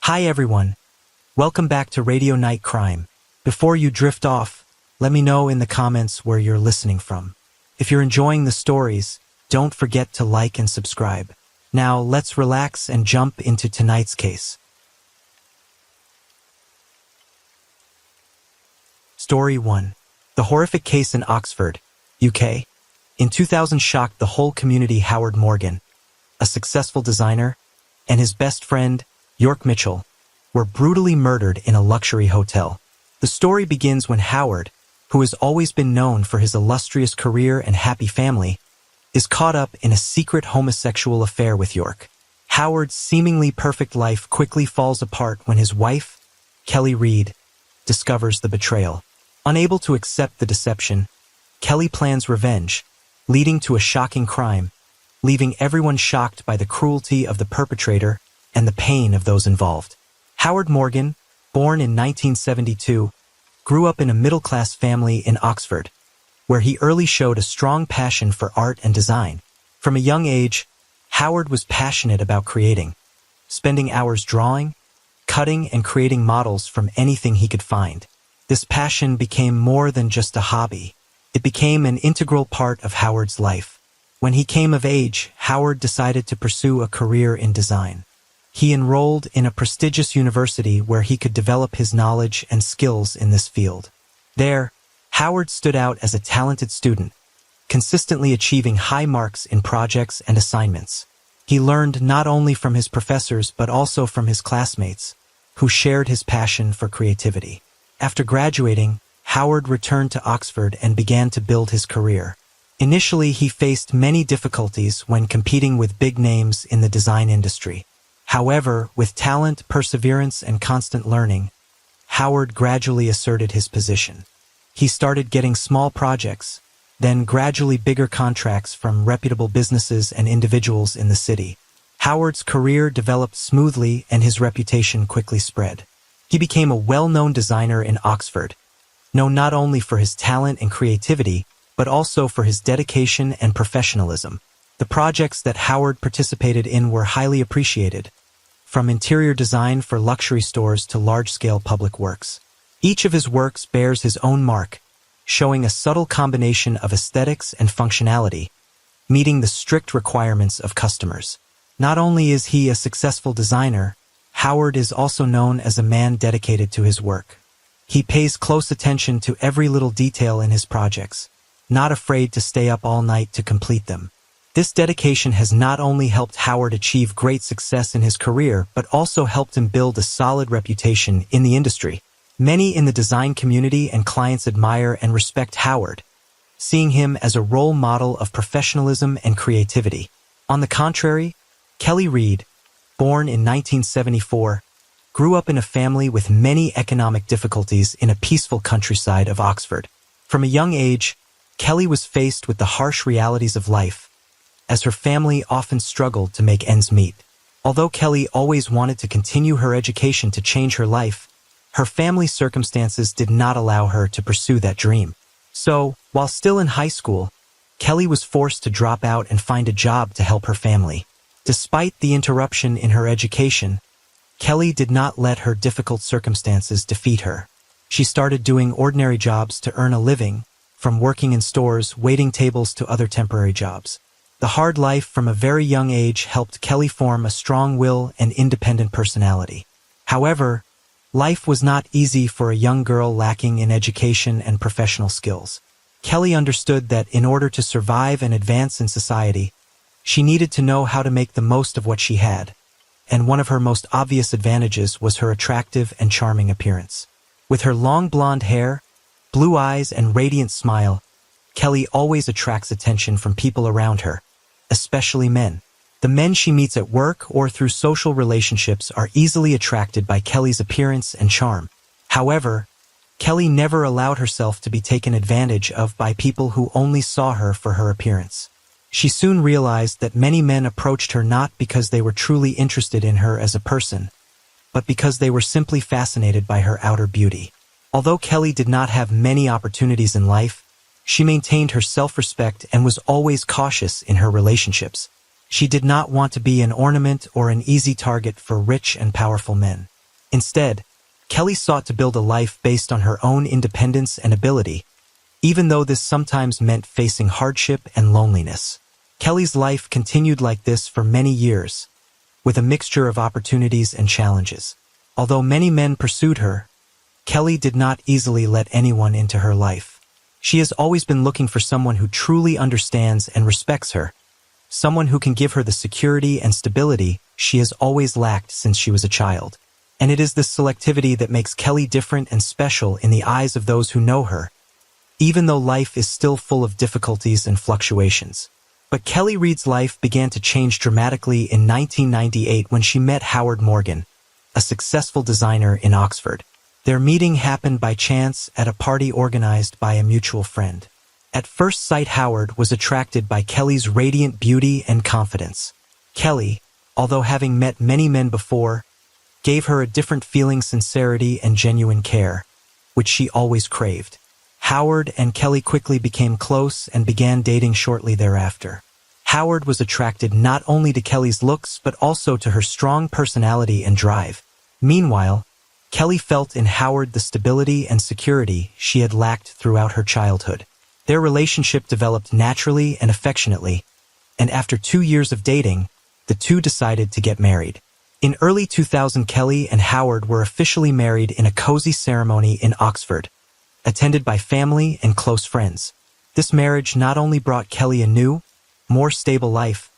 Hi everyone, welcome back to Radio Night Crime. Before you drift off, let me know in the comments where you're listening from. If you're enjoying the stories, don't forget to like and subscribe. Now let's relax and jump into tonight's case. Story 1. The horrific case in Oxford, UK. In 2000 shocked the whole community. Howard Morgan, a successful designer, and his best friend, York Mitchell, were brutally murdered in a luxury hotel. The story begins when Howard, who has always been known for his illustrious career and happy family, is caught up in a secret homosexual affair with York. Howard's seemingly perfect life quickly falls apart when his wife, Kelly Reed, discovers the betrayal. Unable to accept the deception, Kelly plans revenge, leading to a shocking crime, leaving everyone shocked by the cruelty of the perpetrator and the pain of those involved. Howard Morgan, born in 1972, grew up in a middle-class family in Oxford, where he early showed a strong passion for art and design. From a young age, Howard was passionate about creating, spending hours drawing, cutting, and creating models from anything he could find. This passion became more than just a hobby. It became an integral part of Howard's life. When he came of age, Howard decided to pursue a career in design. He enrolled in a prestigious university where he could develop his knowledge and skills in this field. There, Howard stood out as a talented student, consistently achieving high marks in projects and assignments. He learned not only from his professors but also from his classmates, who shared his passion for creativity. After graduating, Howard returned to Oxford and began to build his career. Initially, he faced many difficulties when competing with big names in the design industry. However, with talent, perseverance, and constant learning, Howard gradually asserted his position. He started getting small projects, then gradually bigger contracts from reputable businesses and individuals in the city. Howard's career developed smoothly and his reputation quickly spread. He became a well-known designer in Oxford, known not only for his talent and creativity, but also for his dedication and professionalism. The projects that Howard participated in were highly appreciated, from interior design for luxury stores to large-scale public works. Each of his works bears his own mark, showing a subtle combination of aesthetics and functionality, meeting the strict requirements of customers. Not only is he a successful designer, Howard is also known as a man dedicated to his work. He pays close attention to every little detail in his projects, not afraid to stay up all night to complete them. This dedication has not only helped Howard achieve great success in his career, but also helped him build a solid reputation in the industry. Many in the design community and clients admire and respect Howard, seeing him as a role model of professionalism and creativity. On the contrary, Kelly Reed, born in 1974, grew up in a family with many economic difficulties in a peaceful countryside of Oxford. From a young age, Kelly was faced with the harsh realities of life, as her family often struggled to make ends meet. Although Kelly always wanted to continue her education to change her life, her family circumstances did not allow her to pursue that dream. So, while still in high school, Kelly was forced to drop out and find a job to help her family. Despite the interruption in her education, Kelly did not let her difficult circumstances defeat her. She started doing ordinary jobs to earn a living, from working in stores, waiting tables to other temporary jobs. The hard life from a very young age helped Kelly form a strong will and independent personality. However, life was not easy for a young girl lacking in education and professional skills. Kelly understood that in order to survive and advance in society, she needed to know how to make the most of what she had, and one of her most obvious advantages was her attractive and charming appearance. With her long blonde hair, blue eyes, and radiant smile, Kelly always attracts attention from people around her, especially men. The men she meets at work or through social relationships are easily attracted by Kelly's appearance and charm. However, Kelly never allowed herself to be taken advantage of by people who only saw her for her appearance. She soon realized that many men approached her not because they were truly interested in her as a person, but because they were simply fascinated by her outer beauty. Although Kelly did not have many opportunities in life, she maintained her self-respect and was always cautious in her relationships. She did not want to be an ornament or an easy target for rich and powerful men. Instead, Kelly sought to build a life based on her own independence and ability, even though this sometimes meant facing hardship and loneliness. Kelly's life continued like this for many years, with a mixture of opportunities and challenges. Although many men pursued her, Kelly did not easily let anyone into her life. She has always been looking for someone who truly understands and respects her, someone who can give her the security and stability she has always lacked since she was a child. And it is this selectivity that makes Kelly different and special in the eyes of those who know her, even though life is still full of difficulties and fluctuations. But Kelly Reid's life began to change dramatically in 1998 when she met Howard Morgan, a successful designer in Oxford. Their meeting happened by chance at a party organized by a mutual friend. At first sight, Howard was attracted by Kelly's radiant beauty and confidence. Kelly, although having met many men before, gave her a different feeling, sincerity and genuine care, which she always craved. Howard and Kelly quickly became close and began dating shortly thereafter. Howard was attracted not only to Kelly's looks but also to her strong personality and drive. Meanwhile, Kelly felt in Howard the stability and security she had lacked throughout her childhood. Their relationship developed naturally and affectionately, and after 2 years of dating, the two decided to get married. In early 2000, Kelly and Howard were officially married in a cozy ceremony in Oxford, attended by family and close friends. This marriage not only brought Kelly a new, more stable life,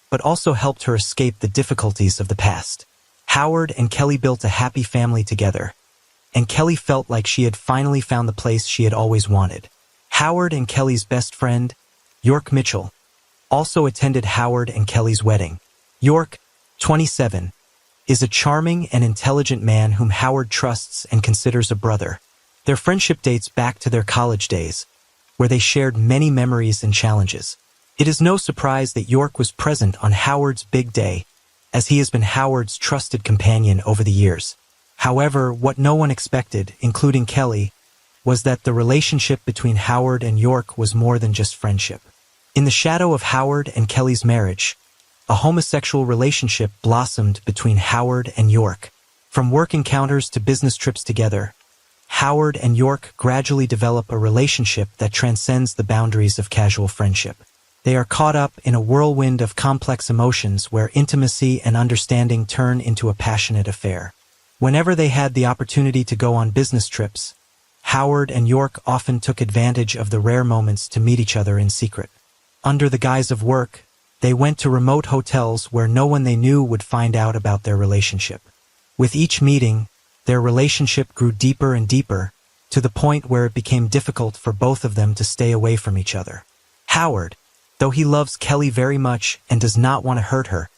but also helped her escape the difficulties of the past. Howard and Kelly built a happy family together, and Kelly felt like she had finally found the place she had always wanted. Howard and Kelly's best friend, York Mitchell, also attended Howard and Kelly's wedding. York, 27, is a charming and intelligent man whom Howard trusts and considers a brother. Their friendship dates back to their college days, where they shared many memories and challenges. It is no surprise that York was present on Howard's big day, as he has been Howard's trusted companion over the years. However, what no one expected, including Kelly, was that the relationship between Howard and York was more than just friendship. In the shadow of Howard and Kelly's marriage, a homosexual relationship blossomed between Howard and York. From work encounters to business trips together, Howard and York gradually develop a relationship that transcends the boundaries of casual friendship. They are caught up in a whirlwind of complex emotions where intimacy and understanding turn into a passionate affair. Whenever they had the opportunity to go on business trips, Howard and York often took advantage of the rare moments to meet each other in secret. Under the guise of work, they went to remote hotels where no one they knew would find out about their relationship. With each meeting, their relationship grew deeper and deeper, to the point where it became difficult for both of them to stay away from each other. Howard, though he loves Kelly very much and does not want to hurt her,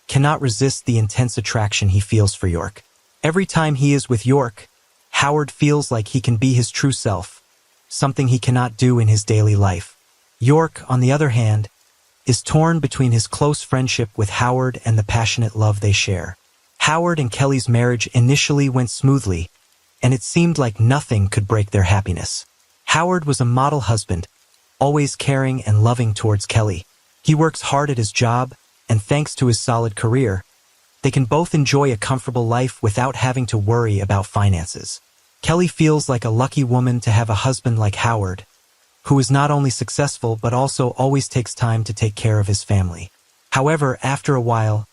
cannot resist the intense attraction he feels for York. Every time he is with York, Howard feels like he can be his true self, something he cannot do in his daily life. York, on the other hand, is torn between his close friendship with Howard and the passionate love they share. Howard and Kelly's marriage initially went smoothly, and it seemed like nothing could break their happiness. Howard was a model husband, always caring and loving towards Kelly. He works hard at his job, and thanks to his solid career, they can both enjoy a comfortable life without having to worry about finances. Kelly feels like a lucky woman to have a husband like Howard, who is not only successful but also always takes time to take care of his family. However, after a while,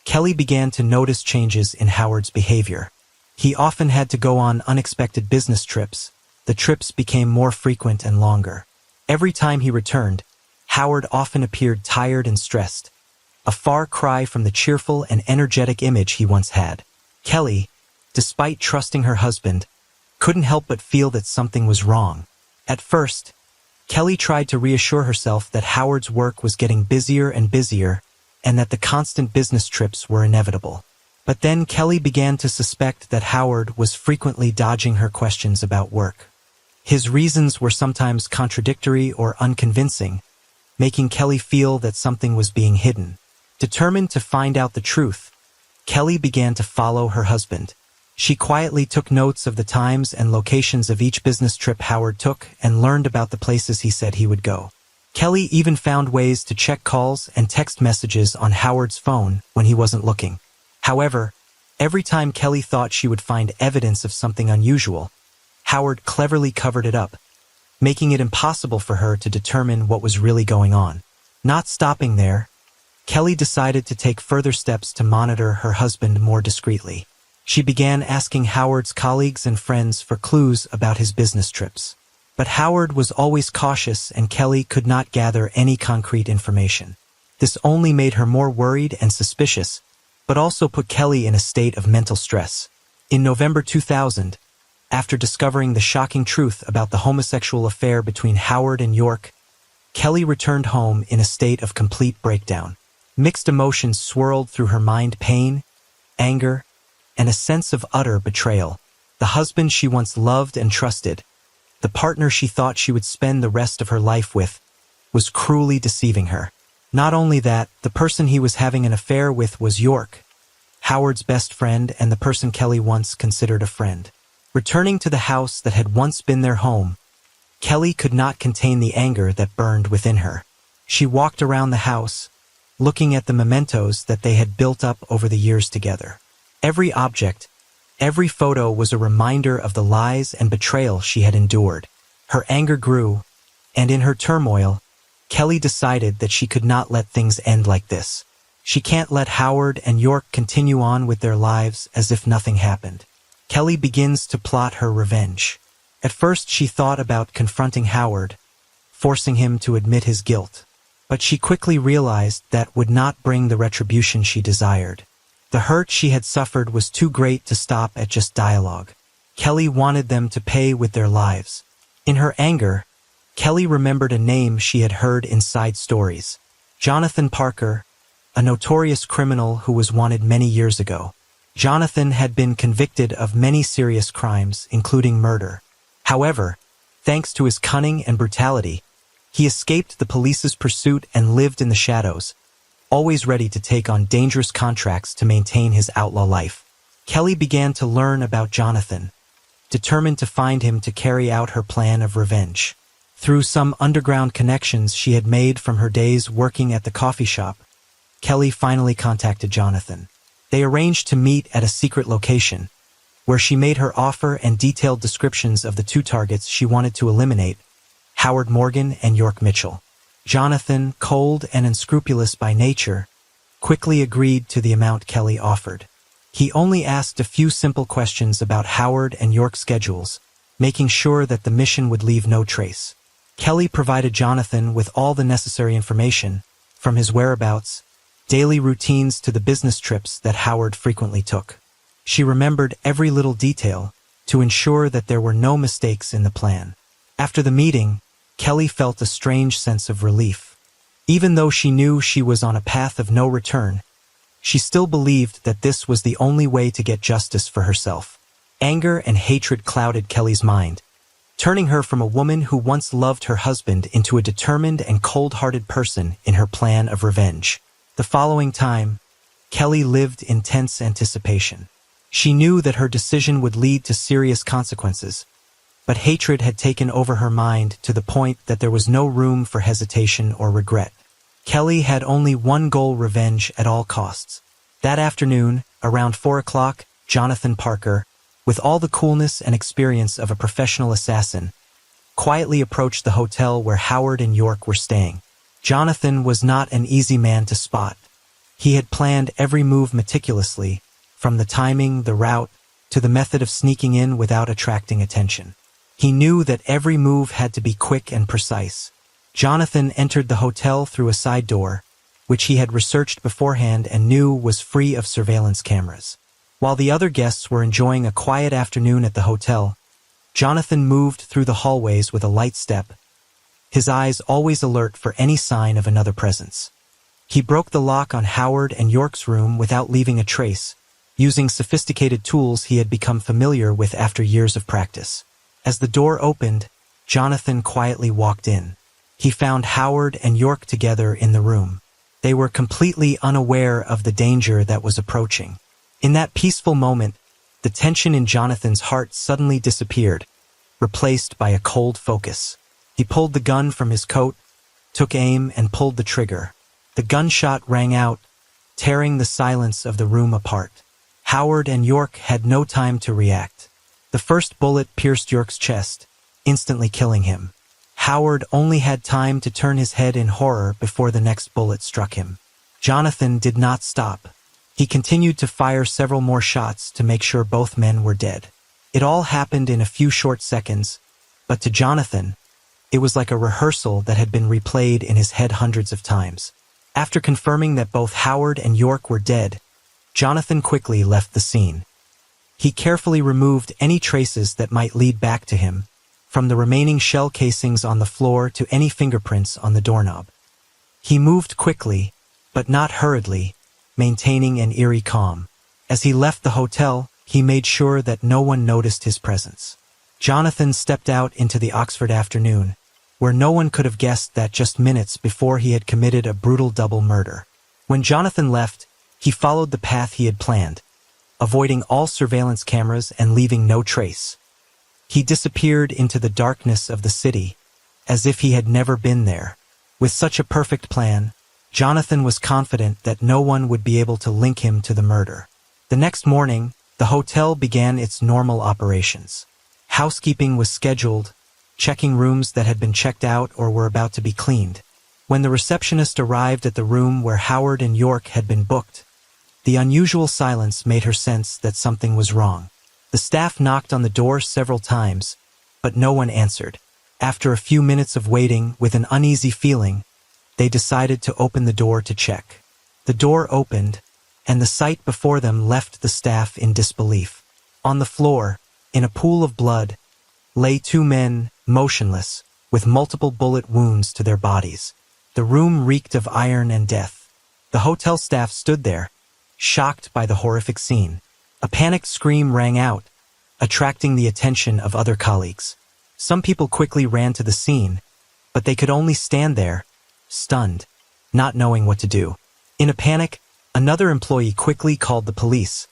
Kelly began to notice changes in Howard's behavior. He often had to go on unexpected business trips. The trips became more frequent and longer. Every time he returned, Howard often appeared tired and stressed, a far cry from the cheerful and energetic image he once had. Kelly, despite trusting her husband, couldn't help but feel that something was wrong. At first, Kelly tried to reassure herself that Howard's work was getting busier and busier, and that the constant business trips were inevitable. But then Kelly began to suspect that Howard was frequently dodging her questions about work. His reasons were sometimes contradictory or unconvincing, making Kelly feel that something was being hidden. Determined to find out the truth, Kelly began to follow her husband. She quietly took notes of the times and locations of each business trip Howard took and learned about the places he said he would go. Kelly even found ways to check calls and text messages on Howard's phone when he wasn't looking. However, Every time Kelly thought she would find evidence of something unusual, Howard cleverly covered it up, making it impossible for her to determine what was really going on. Not stopping there, Kelly decided to take further steps to monitor her husband more discreetly. She began asking Howard's colleagues and friends for clues about his business trips. But Howard was always cautious and Kelly could not gather any concrete information. This only made her more worried and suspicious, but also put Kelly in a state of mental stress. In November 2000, after discovering the shocking truth about the homosexual affair between Howard and York, Kelly returned home in a state of complete breakdown. Mixed emotions swirled through her mind: pain, anger, and a sense of utter betrayal. The husband she once loved and trusted, the partner she thought she would spend the rest of her life with, was cruelly deceiving her. Not only that, the person he was having an affair with was York, Howard's best friend and the person Kelly once considered a friend. Returning to the house that had once been their home, Kelly could not contain the anger that burned within her. She walked around the house, looking at the mementos that they had built up over the years together. Every object, every photo was a reminder of the lies and betrayal she had endured. Her anger grew, and in her turmoil, Kelly decided that she could not let things end like this. She can't let Howard and York continue on with their lives as if nothing happened. Kelly begins to plot her revenge. At first she thought about confronting Howard, forcing him to admit his guilt. But she quickly realized that would not bring the retribution she desired. The hurt she had suffered was too great to stop at just dialogue. Kelly wanted them to pay with their lives. In her anger, Kelly remembered a name she had heard in side stories: Jonathan Parker, a notorious criminal who was wanted many years ago. Jonathan had been convicted of many serious crimes, including murder. However, thanks to his cunning and brutality, he escaped the police's pursuit and lived in the shadows, always ready to take on dangerous contracts to maintain his outlaw life. Kelly began to learn about Jonathan, determined to find him to carry out her plan of revenge. Through some underground connections she had made from her days working at the coffee shop, Kelly finally contacted Jonathan. They arranged to meet at a secret location, where she made her offer and detailed descriptions of the two targets she wanted to eliminate: Howard Morgan and York Mitchell. Jonathan, cold and unscrupulous by nature, quickly agreed to the amount Kelly offered. He only asked a few simple questions about Howard and York's schedules, making sure that the mission would leave no trace. Kelly provided Jonathan with all the necessary information, from his whereabouts, daily routines to the business trips that Howard frequently took. She remembered every little detail to ensure that there were no mistakes in the plan. After the meeting, Kelly felt a strange sense of relief. Even though she knew she was on a path of no return, she still believed that this was the only way to get justice for herself. Anger and hatred clouded Kelly's mind, turning her from a woman who once loved her husband into a determined and cold-hearted person in her plan of revenge. The following time, Kelly lived in tense anticipation. She knew that her decision would lead to serious consequences, but hatred had taken over her mind to the point that there was no room for hesitation or regret. Kelly had only one goal: revenge at all costs. That afternoon, around 4 o'clock, Jonathan Parker, with all the coolness and experience of a professional assassin, quietly approached the hotel where Howard and York were staying. Jonathan was not an easy man to spot. He had planned every move meticulously, from the timing, the route, to the method of sneaking in without attracting attention. He knew that every move had to be quick and precise. Jonathan entered the hotel through a side door, which he had researched beforehand and knew was free of surveillance cameras. While the other guests were enjoying a quiet afternoon at the hotel, Jonathan moved through the hallways with a light step, his eyes always alert for any sign of another presence. He broke the lock on Howard and York's room without leaving a trace, using sophisticated tools he had become familiar with after years of practice. As the door opened, Jonathan quietly walked in. He found Howard and York together in the room. They were completely unaware of the danger that was approaching. In that peaceful moment, the tension in Jonathan's heart suddenly disappeared, replaced by a cold focus. He pulled the gun from his coat, took aim, and pulled the trigger. The gunshot rang out, tearing the silence of the room apart. Howard and York had no time to react. The first bullet pierced York's chest, instantly killing him. Howard only had time to turn his head in horror before the next bullet struck him. Jonathan did not stop. He continued to fire several more shots to make sure both men were dead. It all happened in a few short seconds, but to Jonathan, it was like a rehearsal that had been replayed in his head hundreds of times. After confirming that both Howard and York were dead, Jonathan quickly left the scene. He carefully removed any traces that might lead back to him, from the remaining shell casings on the floor to any fingerprints on the doorknob. He moved quickly, but not hurriedly, maintaining an eerie calm. As he left the hotel, he made sure that no one noticed his presence. Jonathan stepped out into the Oxford afternoon, where no one could have guessed that just minutes before he had committed a brutal double murder. When Jonathan left, he followed the path he had planned, avoiding all surveillance cameras and leaving no trace. He disappeared into the darkness of the city, as if he had never been there. With such a perfect plan, Jonathan was confident that no one would be able to link him to the murder. The next morning, the hotel began its normal operations. Housekeeping was scheduled, checking rooms that had been checked out or were about to be cleaned. When the receptionist arrived at the room where Howard and York had been booked, the unusual silence made her sense that something was wrong. The staff knocked on the door several times, but no one answered. After a few minutes of waiting with an uneasy feeling, they decided to open the door to check. The door opened, and the sight before them left the staff in disbelief. On the floor, in a pool of blood, lay two men, motionless, with multiple bullet wounds to their bodies. The room reeked of iron and death. The hotel staff stood there, shocked by the horrific scene. A panicked scream rang out, attracting the attention of other colleagues. Some people quickly ran to the scene, but they could only stand there, stunned, not knowing what to do. In a panic, another employee quickly called the police,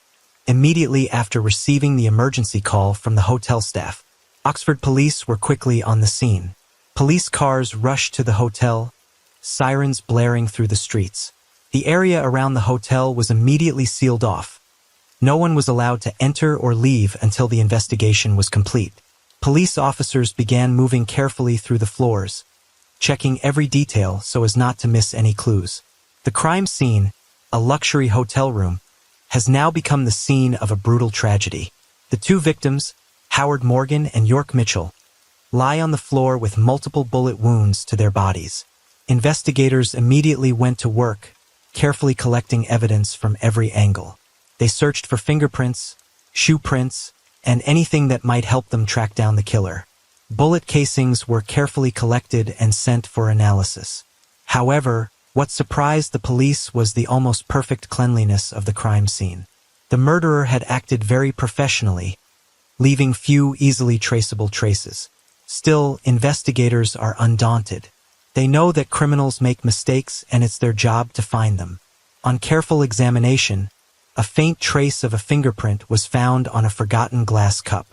immediately after receiving the emergency call from the hotel staff. Oxford police were quickly on the scene. Police cars rushed to the hotel, sirens blaring through the streets. The area around the hotel was immediately sealed off. No one was allowed to enter or leave until the investigation was complete. Police officers began moving carefully through the floors, checking every detail so as not to miss any clues. The crime scene, a luxury hotel room, has now become the scene of a brutal tragedy. The two victims, Howard Morgan and York Mitchell, lie on the floor with multiple bullet wounds to their bodies. Investigators immediately went to work, carefully collecting evidence from every angle. They searched for fingerprints, shoe prints, and anything that might help them track down the killer. Bullet casings were carefully collected and sent for analysis. However, what surprised the police was the almost perfect cleanliness of the crime scene. The murderer had acted very professionally, leaving few easily traceable traces. Still, investigators are undaunted. They know that criminals make mistakes and it's their job to find them. On careful examination, a faint trace of a fingerprint was found on a forgotten glass cup.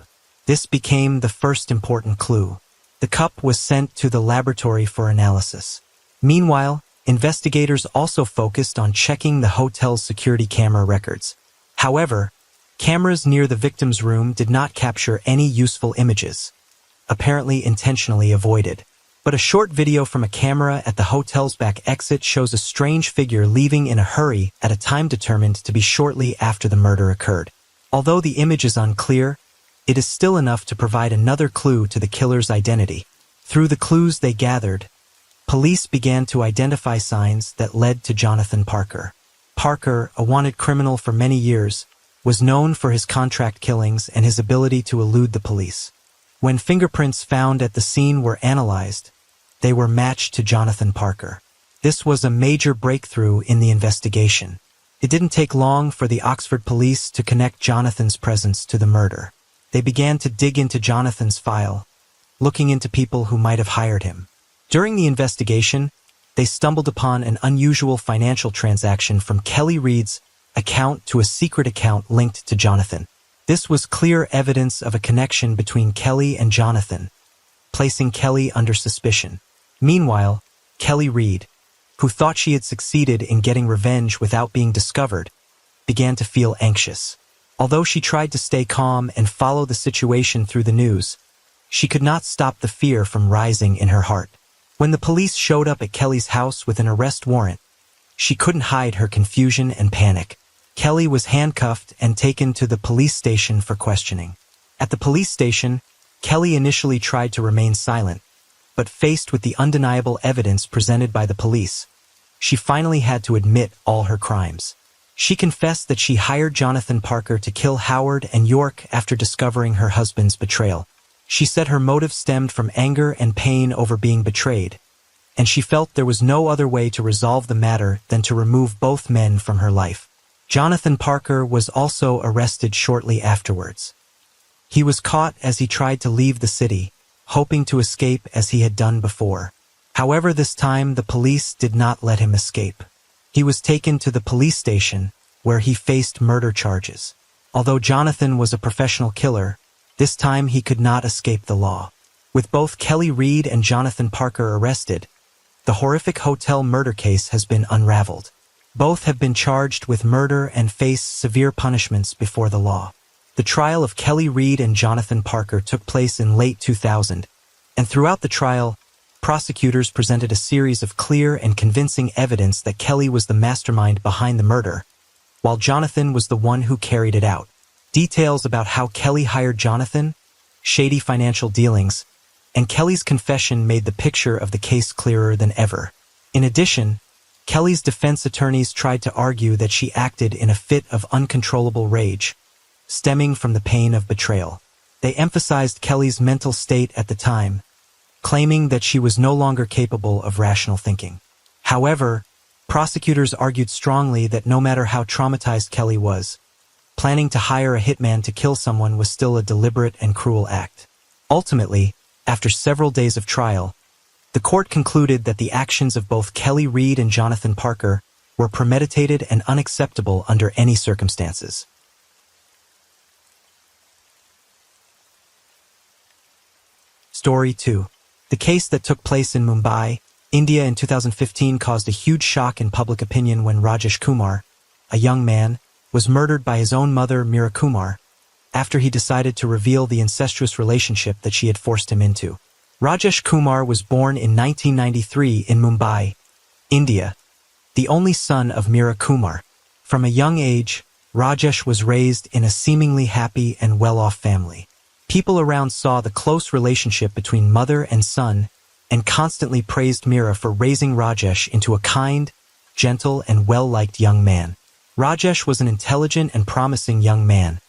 This became the first important clue. The cup was sent to the laboratory for analysis. Meanwhile, investigators also focused on checking the hotel's security camera records. However, cameras near the victim's room did not capture any useful images, apparently intentionally avoided. But a short video from a camera at the hotel's back exit shows a strange figure leaving in a hurry at a time determined to be shortly after the murder occurred. Although the image is unclear, it is still enough to provide another clue to the killer's identity. Through the clues they gathered, police began to identify signs that led to Jonathan Parker. Parker, a wanted criminal for many years, was known for his contract killings and his ability to elude the police. When fingerprints found at the scene were analyzed, they were matched to Jonathan Parker. This was a major breakthrough in the investigation. It didn't take long for the Oxford police to connect Jonathan's presence to the murder. They began to dig into Jonathan's file, looking into people who might have hired him. During the investigation, they stumbled upon an unusual financial transaction from Kelly Reed's account to a secret account linked to Jonathan. This was clear evidence of a connection between Kelly and Jonathan, placing Kelly under suspicion. Meanwhile, Kelly Reed, who thought she had succeeded in getting revenge without being discovered, began to feel anxious. Although she tried to stay calm and follow the situation through the news, she could not stop the fear from rising in her heart. When the police showed up at Kelly's house with an arrest warrant, she couldn't hide her confusion and panic. Kelly was handcuffed and taken to the police station for questioning. At the police station, Kelly initially tried to remain silent, but faced with the undeniable evidence presented by the police, she finally had to admit all her crimes. She confessed that she hired Jonathan Parker to kill Howard and York after discovering her husband's betrayal. She said her motive stemmed from anger and pain over being betrayed, and she felt there was no other way to resolve the matter than to remove both men from her life. Jonathan Parker was also arrested shortly afterwards. He was caught as he tried to leave the city, hoping to escape as he had done before. However, this time the police did not let him escape. He was taken to the police station, where he faced murder charges. Although Jonathan was a professional killer, this time he could not escape the law. With both Kelly Reed and Jonathan Parker arrested, the horrific hotel murder case has been unraveled. Both have been charged with murder and face severe punishments before the law. The trial of Kelly Reed and Jonathan Parker took place in late 2000, and throughout the trial, prosecutors presented a series of clear and convincing evidence that Kelly was the mastermind behind the murder, while Jonathan was the one who carried it out. Details about how Kelly hired Jonathan, shady financial dealings, and Kelly's confession made the picture of the case clearer than ever. In addition, Kelly's defense attorneys tried to argue that she acted in a fit of uncontrollable rage, stemming from the pain of betrayal. They emphasized Kelly's mental state at the time, claiming that she was no longer capable of rational thinking. However, prosecutors argued strongly that no matter how traumatized Kelly was, planning to hire a hitman to kill someone was still a deliberate and cruel act. Ultimately, after several days of trial, the court concluded that the actions of both Kelly Reed and Jonathan Parker were premeditated and unacceptable under any circumstances. Story 2. The case that took place in Mumbai, India in 2015 caused a huge shock in public opinion when Rajesh Kumar, a young man, was murdered by his own mother Meera Kumar after he decided to reveal the incestuous relationship that she had forced him into. Rajesh Kumar was born in 1993 in Mumbai, India, the only son of Meera Kumar. From a young age, Rajesh was raised in a seemingly happy and well-off family. People around saw the close relationship between mother and son and constantly praised Meera for raising Rajesh into a kind, gentle, and well-liked young man. Rajesh was an intelligent and promising young man,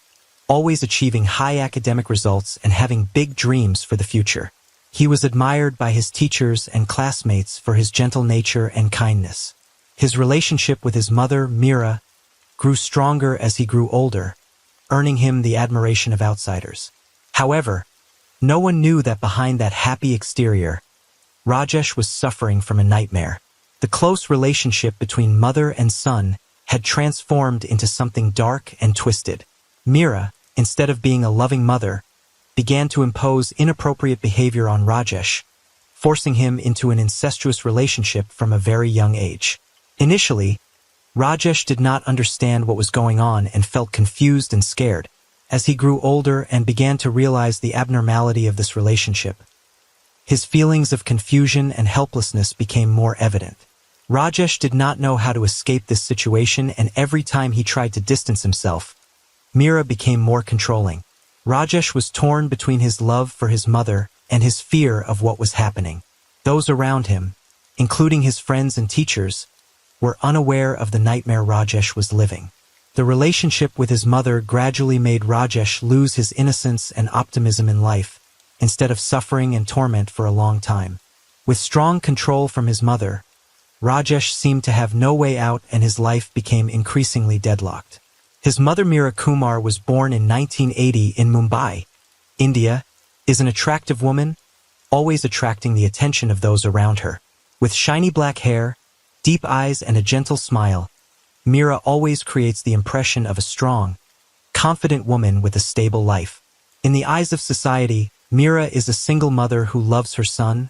always achieving high academic results and having big dreams for the future. He was admired by his teachers and classmates for his gentle nature and kindness. His relationship with his mother, Meera, grew stronger as he grew older, earning him the admiration of outsiders. However, no one knew that behind that happy exterior, Rajesh was suffering from a nightmare. The close relationship between mother and son had transformed into something dark and twisted. Meera, instead of being a loving mother, began to impose inappropriate behavior on Rajesh, forcing him into an incestuous relationship from a very young age. Initially, Rajesh did not understand what was going on and felt confused and scared. As he grew older and began to realize the abnormality of this relationship, his feelings of confusion and helplessness became more evident. Rajesh did not know how to escape this situation, and every time he tried to distance himself, Meera became more controlling. Rajesh was torn between his love for his mother and his fear of what was happening. Those around him, including his friends and teachers, were unaware of the nightmare Rajesh was living. The relationship with his mother gradually made Rajesh lose his innocence and optimism in life, instead of suffering and torment for a long time. With strong control from his mother, Rajesh seemed to have no way out, and his life became increasingly deadlocked. His mother Meera Kumar was born in 1980 in Mumbai, India, is an attractive woman, always attracting the attention of those around her. With shiny black hair, deep eyes, and a gentle smile, Meera always creates the impression of a strong, confident woman with a stable life. In the eyes of society, Meera is a single mother who loves her son,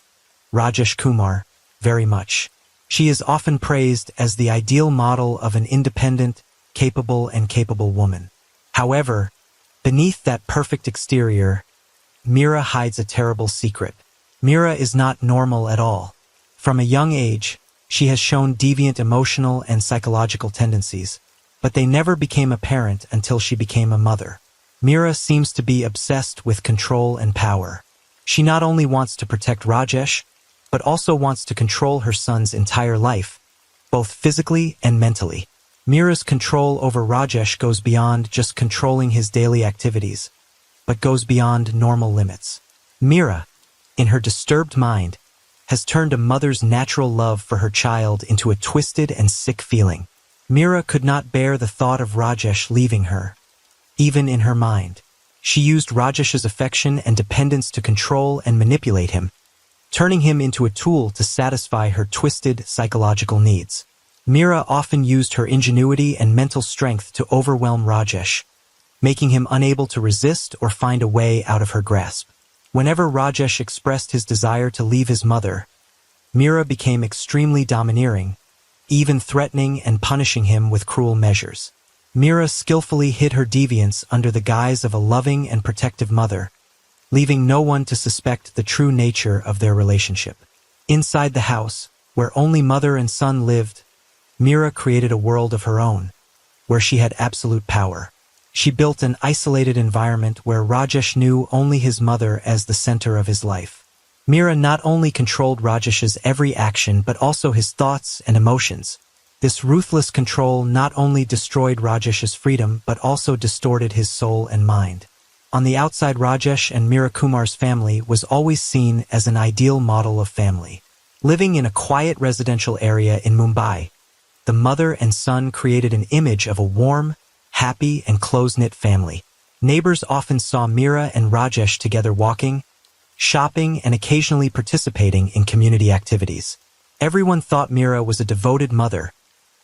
Rajesh Kumar, very much. She is often praised as the ideal model of an independent, capable woman. However, beneath that perfect exterior, Mira hides a terrible secret. Mira is not normal at all. From a young age, she has shown deviant emotional and psychological tendencies, but they never became apparent until she became a mother. Mira seems to be obsessed with control and power. She not only wants to protect Rajesh, but also wants to control her son's entire life, both physically and mentally. Mira's control over Rajesh goes beyond just controlling his daily activities, but goes beyond normal limits. Mira, in her disturbed mind, has turned a mother's natural love for her child into a twisted and sick feeling. Mira could not bear the thought of Rajesh leaving her, even in her mind. She used Rajesh's affection and dependence to control and manipulate him, turning him into a tool to satisfy her twisted psychological needs. Mira often used her ingenuity and mental strength to overwhelm Rajesh, making him unable to resist or find a way out of her grasp. Whenever Rajesh expressed his desire to leave his mother, Mira became extremely domineering, even threatening and punishing him with cruel measures. Mira skillfully hid her deviance under the guise of a loving and protective mother, leaving no one to suspect the true nature of their relationship. Inside the house, where only mother and son lived, Mira created a world of her own, where she had absolute power. She built an isolated environment where Rajesh knew only his mother as the center of his life. Mira not only controlled Rajesh's every action but also his thoughts and emotions. This ruthless control not only destroyed Rajesh's freedom but also distorted his soul and mind. On the outside, Rajesh and Mira Kumar's family was always seen as an ideal model of family. Living in a quiet residential area in Mumbai, the mother and son created an image of a warm, happy, and close-knit family. Neighbors often saw Mira and Rajesh together walking, shopping, and occasionally participating in community activities. Everyone thought Mira was a devoted mother,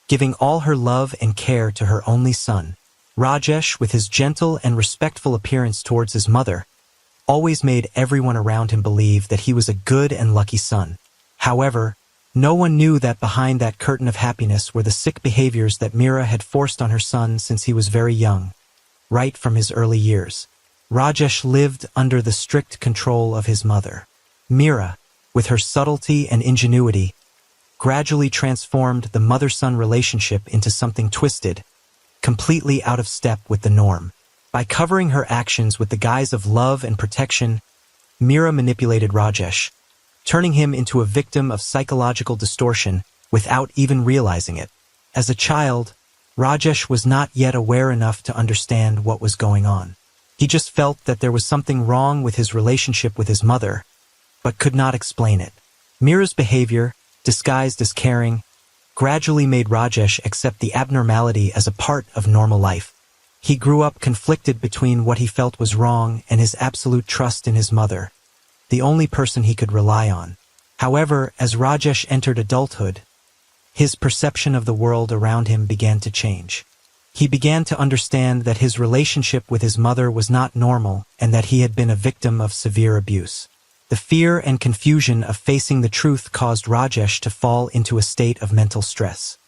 giving all her love and care to her only son. Rajesh, with his gentle and respectful appearance towards his mother, always made everyone around him believe that he was a good and lucky son. However, no one knew that behind that curtain of happiness were the sick behaviors that Mira had forced on her son since he was very young, right from his early years. Rajesh lived under the strict control of his mother. Mira, with her subtlety and ingenuity, gradually transformed the mother-son relationship into something twisted, completely out of step with the norm. By covering her actions with the guise of love and protection, Mira manipulated Rajesh, turning him into a victim of psychological distortion without even realizing it. As a child, Rajesh was not yet aware enough to understand what was going on. He just felt that there was something wrong with his relationship with his mother, but could not explain it. Mira's behavior, disguised as caring, gradually made Rajesh accept the abnormality as a part of normal life. He grew up conflicted between what he felt was wrong and his absolute trust in his mother, the only person he could rely on. However, as Rajesh entered adulthood, his perception of the world around him began to change. He began to understand that his relationship with his mother was not normal and that he had been a victim of severe abuse. The fear and confusion of facing the truth caused Rajesh to fall into a state of mental stress.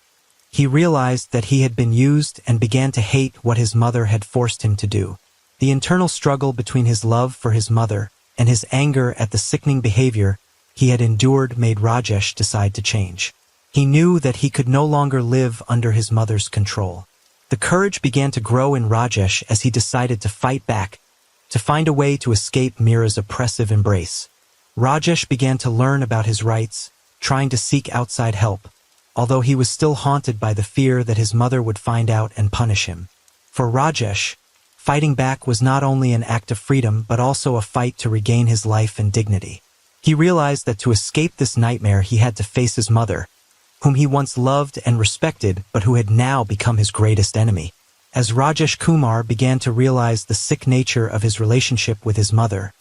He realized that he had been used and began to hate what his mother had forced him to do. The internal struggle between his love for his mother and his anger at the sickening behavior he had endured made Rajesh decide to change. He knew that he could no longer live under his mother's control. The courage began to grow in Rajesh as he decided to fight back, to find a way to escape Mira's oppressive embrace. Rajesh began to learn about his rights, trying to seek outside help, although he was still haunted by the fear that his mother would find out and punish him. For Rajesh, fighting back was not only an act of freedom but also a fight to regain his life and dignity. He realized that to escape this nightmare he had to face his mother, whom he once loved and respected but who had now become his greatest enemy. As Rajesh Kumar began to realize the sick nature of his relationship with his mother,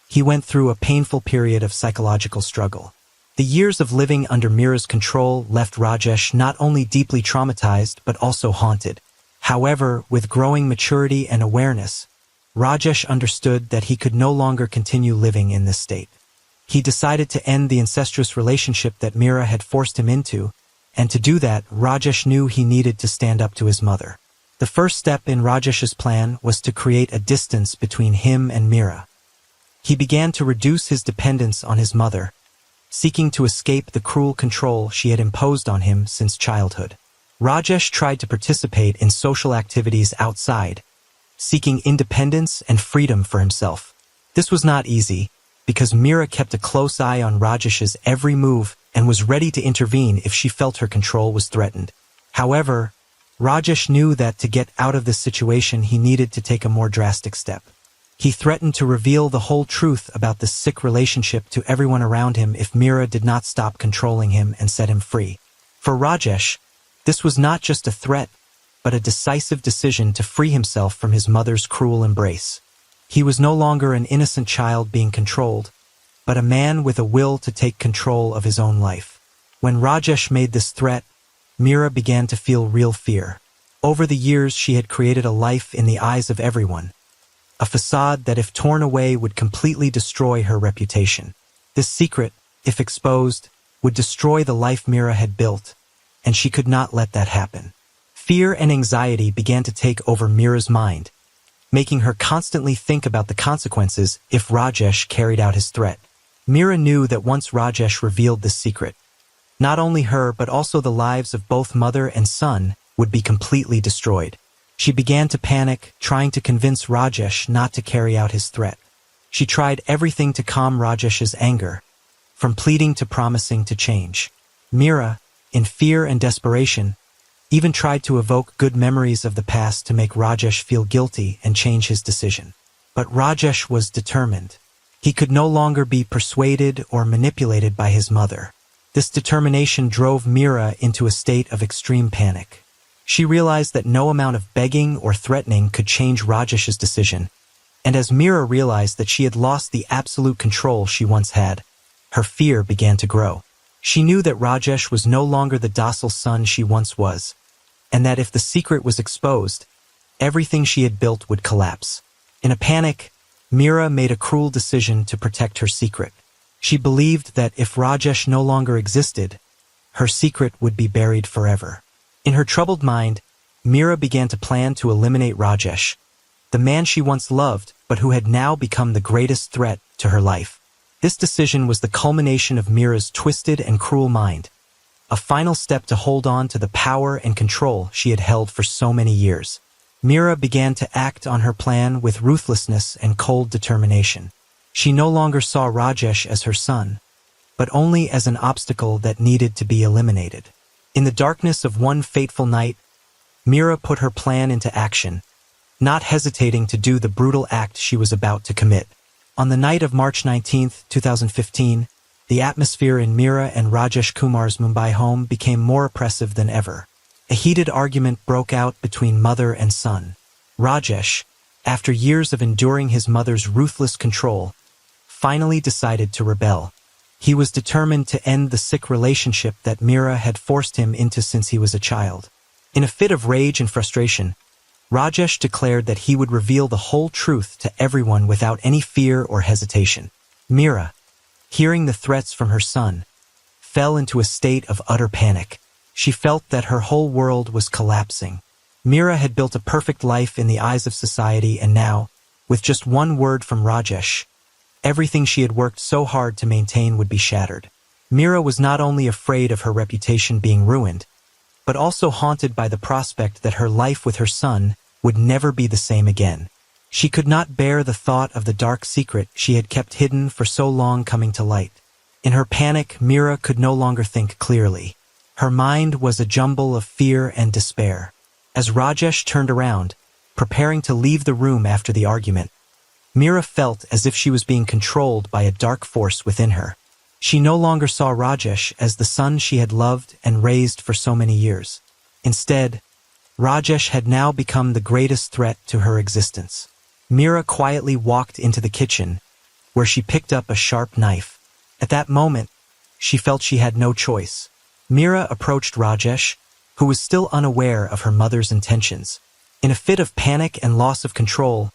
he went through a painful period of psychological struggle. The years of living under Mira's control left Rajesh not only deeply traumatized but also haunted. However, with growing maturity and awareness, Rajesh understood that he could no longer continue living in this state. He decided to end the incestuous relationship that Mira had forced him into, and to do that, Rajesh knew he needed to stand up to his mother. The The first step in Rajesh's plan was to create a distance between him and Meera. He began to reduce his dependence on his mother, seeking to escape the cruel control she had imposed on him since childhood. Rajesh tried to participate in social activities outside, seeking independence and freedom for himself. This was not easy, because Meera kept a close eye on Rajesh's every move and was ready to intervene if she felt her control was threatened. However, Rajesh knew that to get out of this situation he needed to take a more drastic step. He threatened to reveal the whole truth about this sick relationship to everyone around him if Meera did not stop controlling him and set him free. For Rajesh, this was not just a threat, but a decisive decision to free himself from his mother's cruel embrace. He was no longer an innocent child being controlled, but a man with a will to take control of his own life. When Rajesh made this threat, Meera began to feel real fear. Over the years she had created a life in the eyes of everyone, a facade that if torn away would completely destroy her reputation. This secret, if exposed, would destroy the life Meera had built, and she could not let that happen. Fear and anxiety began to take over Meera's mind, making her constantly think about the consequences if Rajesh carried out his threat. Meera knew that once Rajesh revealed this secret, not only her but also the lives of both mother and son would be completely destroyed. She began to panic, trying to convince Rajesh not to carry out his threat. She tried everything to calm Rajesh's anger, from pleading to promising to change. Meera, in fear and desperation, even tried to evoke good memories of the past to make Rajesh feel guilty and change his decision. But Rajesh was determined. He could no longer be persuaded or manipulated by his mother. This determination drove Meera into a state of extreme panic. She realized that no amount of begging or threatening could change Rajesh's decision, and as Meera realized that she had lost the absolute control she once had, her fear began to grow. She knew that Rajesh was no longer the docile son she once was, and that if the secret was exposed, everything she had built would collapse. In a panic, Meera made a cruel decision to protect her secret. She believed that if Rajesh no longer existed, her secret would be buried forever. In her troubled mind, Meera began to plan to eliminate Rajesh, the man she once loved but who had now become the greatest threat to her life. This decision was the culmination of Meera's twisted and cruel mind, a final step to hold on to the power and control she had held for so many years. Meera began to act on her plan with ruthlessness and cold determination. She no longer saw Rajesh as her son, but only as an obstacle that needed to be eliminated. In the darkness of one fateful night, Meera put her plan into action, not hesitating to do the brutal act she was about to commit. On the night of March 19, 2015, the atmosphere in Meera and Rajesh Kumar's Mumbai home became more oppressive than ever. A heated argument broke out between mother and son. Rajesh, after years of enduring his mother's ruthless control, finally decided to rebel. He was determined to end the sick relationship that Meera had forced him into since he was a child. In a fit of rage and frustration, Rajesh declared that he would reveal the whole truth to everyone without any fear or hesitation. Meera, hearing the threats from her son, fell into a state of utter panic. She felt that her whole world was collapsing. Meera had built a perfect life in the eyes of society, and now, with just one word from Rajesh, everything she had worked so hard to maintain would be shattered. Meera was not only afraid of her reputation being ruined, but also haunted by the prospect that her life with her son would never be the same again. She could not bear the thought of the dark secret she had kept hidden for so long coming to light. In her panic, Meera could no longer think clearly. Her mind was a jumble of fear and despair. As Rajesh turned around, preparing to leave the room after the argument, Meera felt as if she was being controlled by a dark force within her. She no longer saw Rajesh as the son she had loved and raised for so many years. Instead, Rajesh had now become the greatest threat to her existence. Meera quietly walked into the kitchen, where she picked up a sharp knife. At that moment, she felt she had no choice. Meera approached Rajesh, who was still unaware of her mother's intentions. In a fit of panic and loss of control,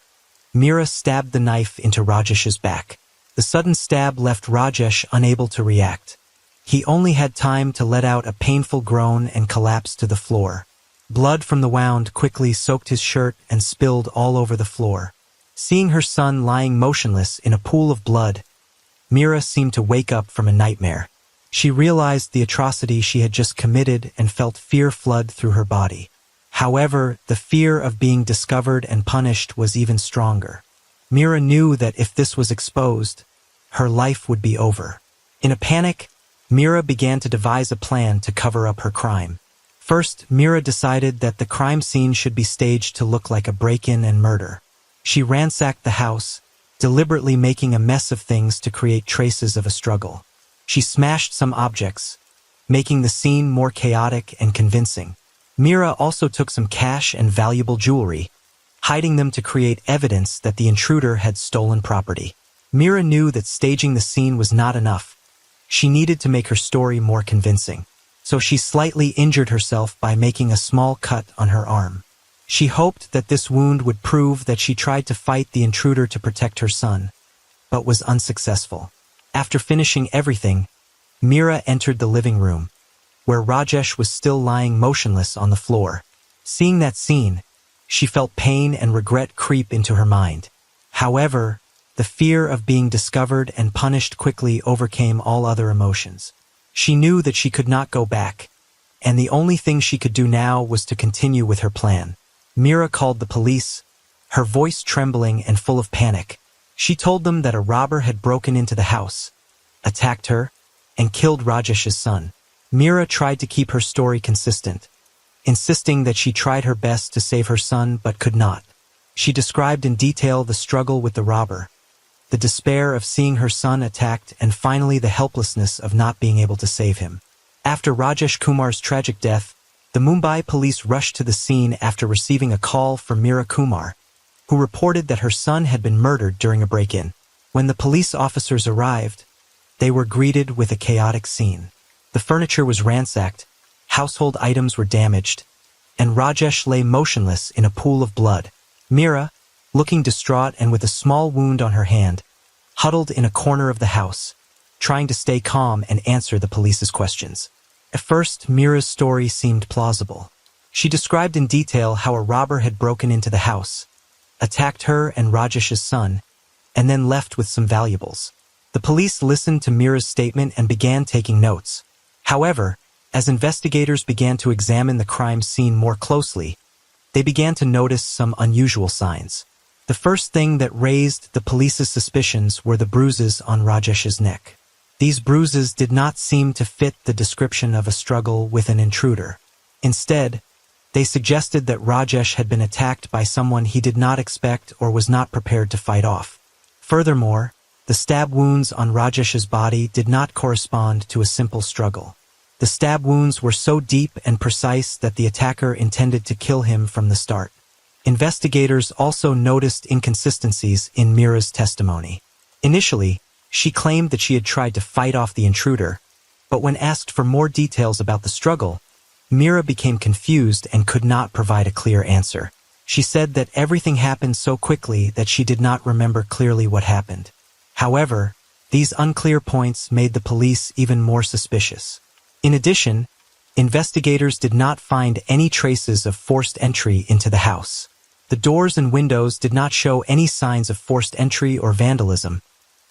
Meera stabbed the knife into Rajesh's back. The sudden stab left Rajesh unable to react. He only had time to let out a painful groan and collapse to the floor. Blood from the wound quickly soaked his shirt and spilled all over the floor. Seeing her son lying motionless in a pool of blood, Mira seemed to wake up from a nightmare. She realized the atrocity she had just committed and felt fear flood through her body. However, the fear of being discovered and punished was even stronger. Mira knew that if this was exposed, her life would be over. In a panic, Mira began to devise a plan to cover up her crime. First, Mira decided that the crime scene should be staged to look like a break-in and murder. She ransacked the house, deliberately making a mess of things to create traces of a struggle. She smashed some objects, making the scene more chaotic and convincing. Mira also took some cash and valuable jewelry, hiding them to create evidence that the intruder had stolen property. Mira knew that staging the scene was not enough. She needed to make her story more convincing. So she slightly injured herself by making a small cut on her arm. She hoped that this wound would prove that she tried to fight the intruder to protect her son, but was unsuccessful. After finishing everything, Mira entered the living room, where Rajesh was still lying motionless on the floor. Seeing that scene, she felt pain and regret creep into her mind. However, the fear of being discovered and punished quickly overcame all other emotions. She knew that she could not go back, and the only thing she could do now was to continue with her plan. Mira called the police, her voice trembling and full of panic. She told them that a robber had broken into the house, attacked her, and killed Rajesh's son. Mira tried to keep her story consistent, insisting that she tried her best to save her son but could not. She described in detail the struggle with the robber, the despair of seeing her son attacked, and finally the helplessness of not being able to save him. After Rajesh Kumar's tragic death, the Mumbai police rushed to the scene after receiving a call from Mira Kumar, who reported that her son had been murdered during a break-in. When the police officers arrived, they were greeted with a chaotic scene. The furniture was ransacked, household items were damaged, and Rajesh lay motionless in a pool of blood. Mira, looking distraught and with a small wound on her hand, huddled in a corner of the house, trying to stay calm and answer the police's questions. At first, Mira's story seemed plausible. She described in detail how a robber had broken into the house, attacked her and Rajesh's son, and then left with some valuables. The police listened to Mira's statement and began taking notes. However, as investigators began to examine the crime scene more closely, they began to notice some unusual signs. The first thing that raised the police's suspicions were the bruises on Rajesh's neck. These bruises did not seem to fit the description of a struggle with an intruder. Instead, they suggested that Rajesh had been attacked by someone he did not expect or was not prepared to fight off. Furthermore, the stab wounds on Rajesh's body did not correspond to a simple struggle. The stab wounds were so deep and precise that the attacker intended to kill him from the start. Investigators also noticed inconsistencies in Mira's testimony. Initially, she claimed that she had tried to fight off the intruder, but when asked for more details about the struggle, Mira became confused and could not provide a clear answer. She said that everything happened so quickly that she did not remember clearly what happened. However, these unclear points made the police even more suspicious. In addition, investigators did not find any traces of forced entry into the house. The doors and windows did not show any signs of forced entry or vandalism,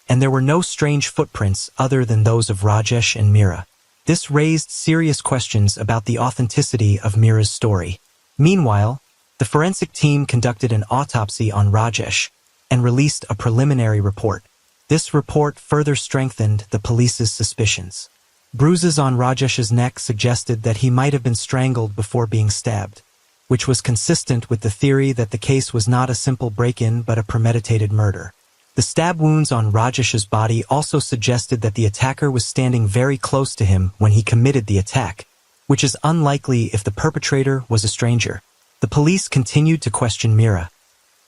and there were no strange footprints other than those of Rajesh and Mira. This raised serious questions about the authenticity of Mira's story. Meanwhile, the forensic team conducted an autopsy on Rajesh and released a preliminary report. This report further strengthened the police's suspicions. Bruises on Rajesh's neck suggested that he might have been strangled before being stabbed, which was consistent with the theory that the case was not a simple break-in but a premeditated murder. The stab wounds on Rajesh's body also suggested that the attacker was standing very close to him when he committed the attack, which is unlikely if the perpetrator was a stranger. The police continued to question Mira,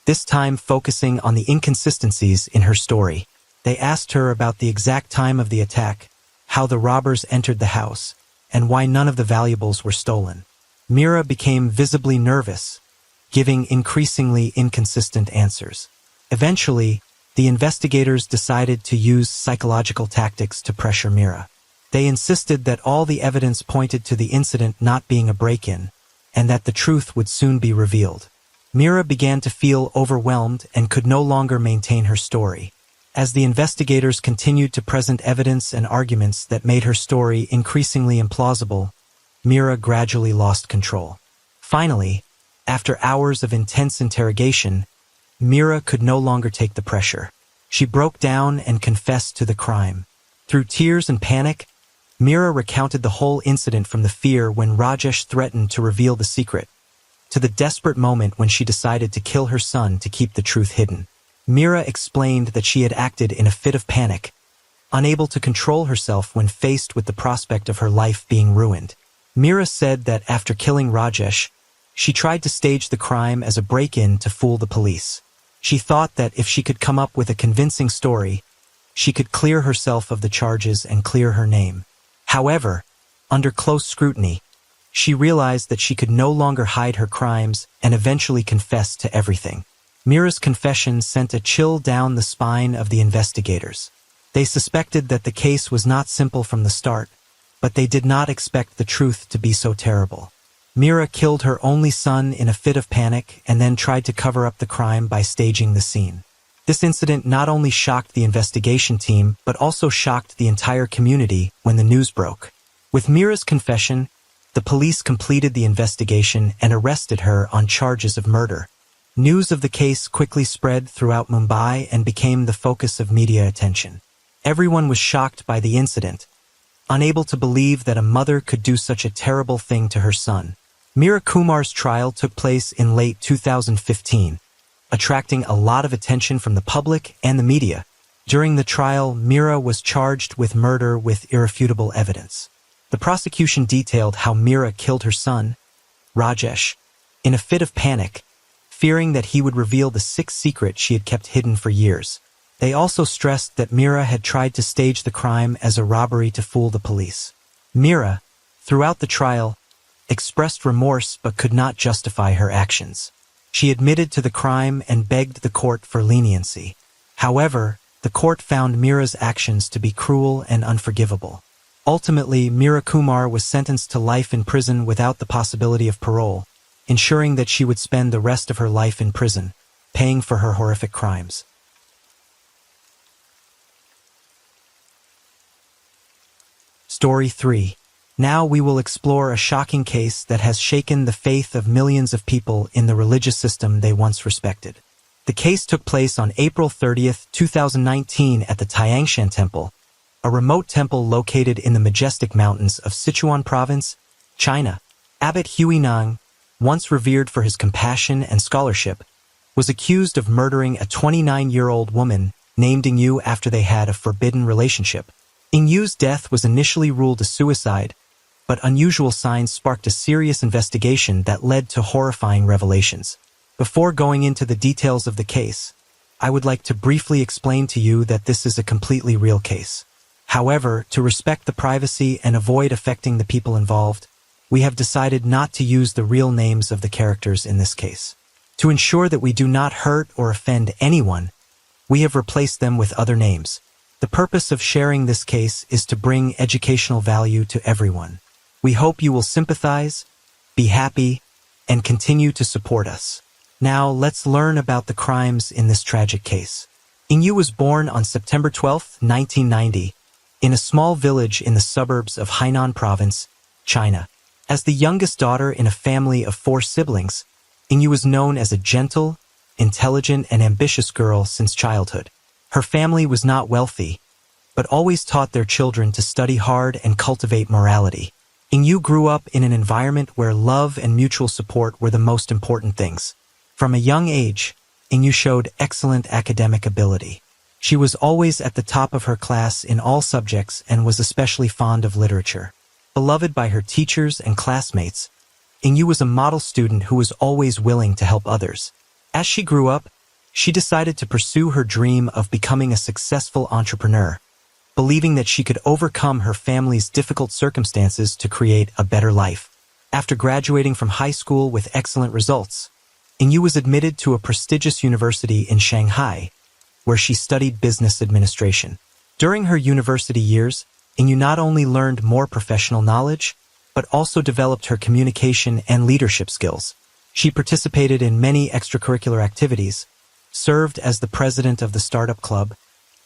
this time focusing on the inconsistencies in her story. They asked her about the exact time of the attack, how the robbers entered the house, and why none of the valuables were stolen. Mira became visibly nervous, giving increasingly inconsistent answers. Eventually, the investigators decided to use psychological tactics to pressure Mira. They insisted that all the evidence pointed to the incident not being a break-in, and that the truth would soon be revealed. Mira began to feel overwhelmed and could no longer maintain her story. As the investigators continued to present evidence and arguments that made her story increasingly implausible, Mira gradually lost control. Finally, after hours of intense interrogation, Mira could no longer take the pressure. She broke down and confessed to the crime. Through tears and panic, Mira recounted the whole incident, from the fear when Rajesh threatened to reveal the secret, to the desperate moment when she decided to kill her son to keep the truth hidden. Mira explained that she had acted in a fit of panic, unable to control herself when faced with the prospect of her life being ruined. Mira said that after killing Rajesh, she tried to stage the crime as a break-in to fool the police. She thought that if she could come up with a convincing story, she could clear herself of the charges and clear her name. However, under close scrutiny, she realized that she could no longer hide her crimes and eventually confessed to everything. Mira's confession sent a chill down the spine of the investigators. They suspected that the case was not simple from the start, but they did not expect the truth to be so terrible. Mira killed her only son in a fit of panic and then tried to cover up the crime by staging the scene. This incident not only shocked the investigation team, but also shocked the entire community when the news broke. With Mira's confession, the police completed the investigation and arrested her on charges of murder. News of the case quickly spread throughout Mumbai and became the focus of media attention. Everyone was shocked by the incident, unable to believe that a mother could do such a terrible thing to her son. Mira Kumar's trial took place in late 2015, attracting a lot of attention from the public and the media. During the trial, Mira was charged with murder with irrefutable evidence. The prosecution detailed how Mira killed her son, Rajesh, in a fit of panic, fearing that he would reveal the sick secret she had kept hidden for years. They also stressed that Mira had tried to stage the crime as a robbery to fool the police. Mira, throughout the trial, expressed remorse but could not justify her actions. She admitted to the crime and begged the court for leniency. However, the court found Mira's actions to be cruel and unforgivable. Ultimately, Mira Kumar was sentenced to life in prison without the possibility of parole, ensuring that she would spend the rest of her life in prison, paying for her horrific crimes. Story 3. Now we will explore a shocking case that has shaken the faith of millions of people in the religious system they once respected. The case took place on April 30, 2019 at the Tiangshan Temple, a remote temple located in the majestic mountains of Sichuan Province, China. Abbot Huineng, once revered for his compassion and scholarship, was accused of murdering a 29-year-old woman named Ingyu after they had a forbidden relationship. Ingyu's death was initially ruled a suicide, but unusual signs sparked a serious investigation that led to horrifying revelations. Before going into the details of the case, I would like to briefly explain to you that this is a completely real case. However, to respect the privacy and avoid affecting the people involved, we have decided not to use the real names of the characters in this case. To ensure that we do not hurt or offend anyone, we have replaced them with other names. The purpose of sharing this case is to bring educational value to everyone. We hope you will sympathize, be happy, and continue to support us. Now, let's learn about the crimes in this tragic case. Ingyu was born on September 12, 1990, in a small village in the suburbs of Hainan Province, China. As the youngest daughter in a family of 4 siblings, Ingyu was known as a gentle, intelligent, and ambitious girl since childhood. Her family was not wealthy, but always taught their children to study hard and cultivate morality. Ingyu grew up in an environment where love and mutual support were the most important things. From a young age, Ingyu showed excellent academic ability. She was always at the top of her class in all subjects and was especially fond of literature. Beloved by her teachers and classmates, Ingyu was a model student who was always willing to help others. As she grew up, she decided to pursue her dream of becoming a successful entrepreneur, believing that she could overcome her family's difficult circumstances to create a better life. After graduating from high school with excellent results, Ingyu was admitted to a prestigious university in Shanghai, where she studied business administration. During her university years, Ingyu not only learned more professional knowledge, but also developed her communication and leadership skills. She participated in many extracurricular activities, served as the president of the startup club,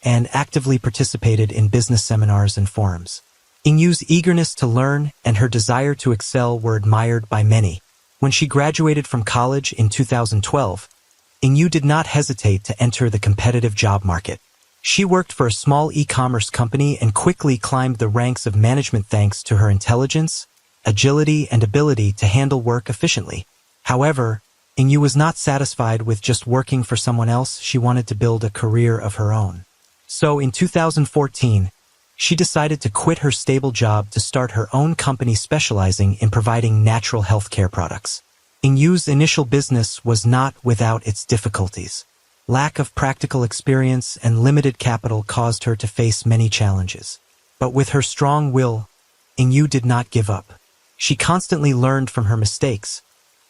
and actively participated in business seminars and forums. Ingyu's eagerness to learn and her desire to excel were admired by many. When she graduated from college in 2012, Ingyu did not hesitate to enter the competitive job market. She worked for a small e-commerce company and quickly climbed the ranks of management thanks to her intelligence, agility, and ability to handle work efficiently. However, Ingyu was not satisfied with just working for someone else. She wanted to build a career of her own. So in 2014, she decided to quit her stable job to start her own company specializing in providing natural healthcare products. Ingyu's initial business was not without its difficulties. Lack of practical experience and limited capital caused her to face many challenges. But with her strong will, Ingyu did not give up. She constantly learned from her mistakes,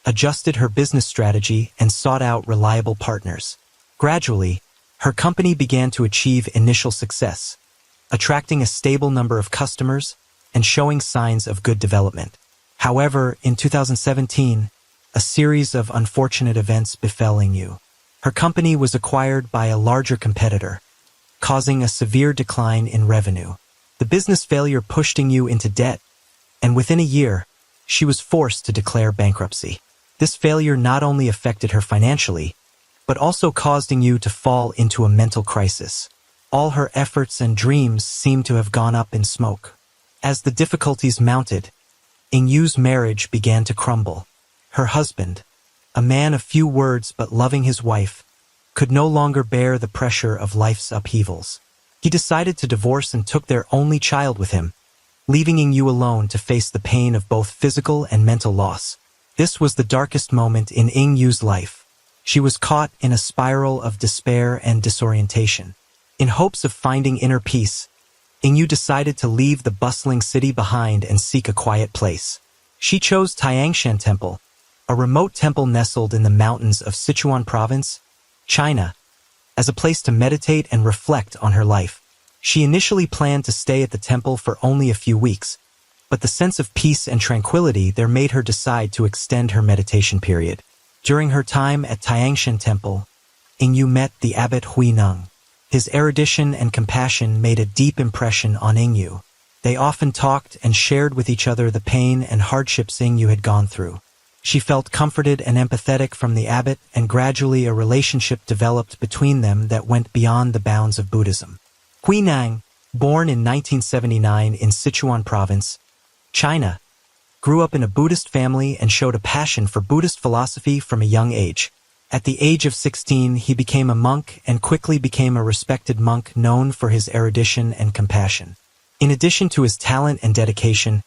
adjusted her business strategy, and sought out reliable partners. Gradually, her company began to achieve initial success, attracting a stable number of customers and showing signs of good development. However, in 2017, a series of unfortunate events befell Ingyu. Her company was acquired by a larger competitor, causing a severe decline in revenue. The business failure pushed Ingyu into debt, and within a year, she was forced to declare bankruptcy. This failure not only affected her financially, but also caused Ingyu to fall into a mental crisis. All her efforts and dreams seemed to have gone up in smoke. As the difficulties mounted, Ingyu's marriage began to crumble. Her husband, a man of few words but loving his wife, could no longer bear the pressure of life's upheavals. He decided to divorce and took their only child with him, leaving Ingyu alone to face the pain of both physical and mental loss. This was the darkest moment in Ingyu's life. She was caught in a spiral of despair and disorientation. In hopes of finding inner peace, Ingyu decided to leave the bustling city behind and seek a quiet place. She chose Tiangshan Temple, a remote temple nestled in the mountains of Sichuan Province, China, as a place to meditate and reflect on her life. She initially planned to stay at the temple for only a few weeks, but the sense of peace and tranquility there made her decide to extend her meditation period. During her time at Tiangshan Temple, Ingyu met the abbot Huineng. His erudition and compassion made a deep impression on Ingyu. They often talked and shared with each other the pain and hardships Ingyu had gone through. She felt comforted and empathetic from the abbot, and gradually a relationship developed between them that went beyond the bounds of Buddhism. Huineng, born in 1979 in Sichuan Province, China, grew up in a Buddhist family and showed a passion for Buddhist philosophy from a young age. At the age of 16, he became a monk and quickly became a respected monk known for his erudition and compassion. In addition to his talent and dedication,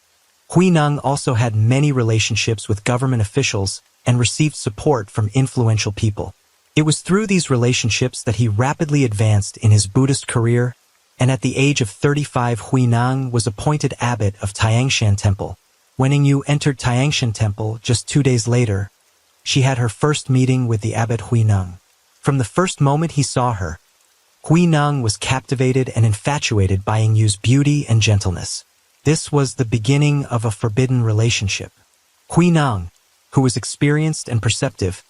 Huineng also had many relationships with government officials and received support from influential people. It was through these relationships that he rapidly advanced in his Buddhist career, and at the age of 35, Huineng was appointed abbot of Tiangshan Temple. When Ingyu entered Tiangshan Temple just 2 days later, she had her first meeting with the abbot Huineng. From the first moment he saw her, Huineng was captivated and infatuated by Ingyu's beauty and gentleness. This was the beginning of a forbidden relationship. Huineng, who was experienced and perceptive,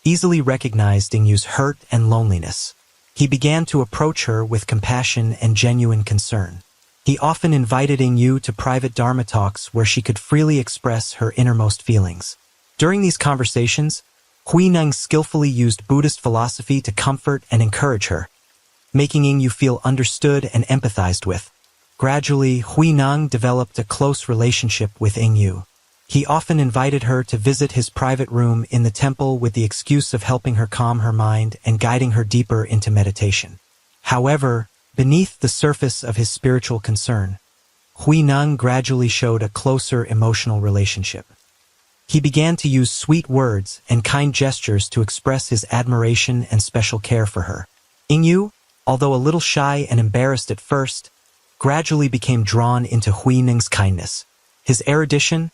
easily recognized Ingyu's hurt and loneliness. He began to approach her with compassion and genuine concern. He often invited Ingyu to private Dharma talks where she could freely express her innermost feelings. During these conversations, Huineng skillfully used Buddhist philosophy to comfort and encourage her, making Ingyu feel understood and empathized with. Gradually, Huineng developed a close relationship with Ingyu. He often invited her to visit his private room in the temple with the excuse of helping her calm her mind and guiding her deeper into meditation. However, beneath the surface of his spiritual concern, Huineng gradually showed a closer emotional relationship. He began to use sweet words and kind gestures to express his admiration and special care for her. Ingyu, although a little shy and embarrassed at first, gradually became drawn into Huineng's kindness. His erudition,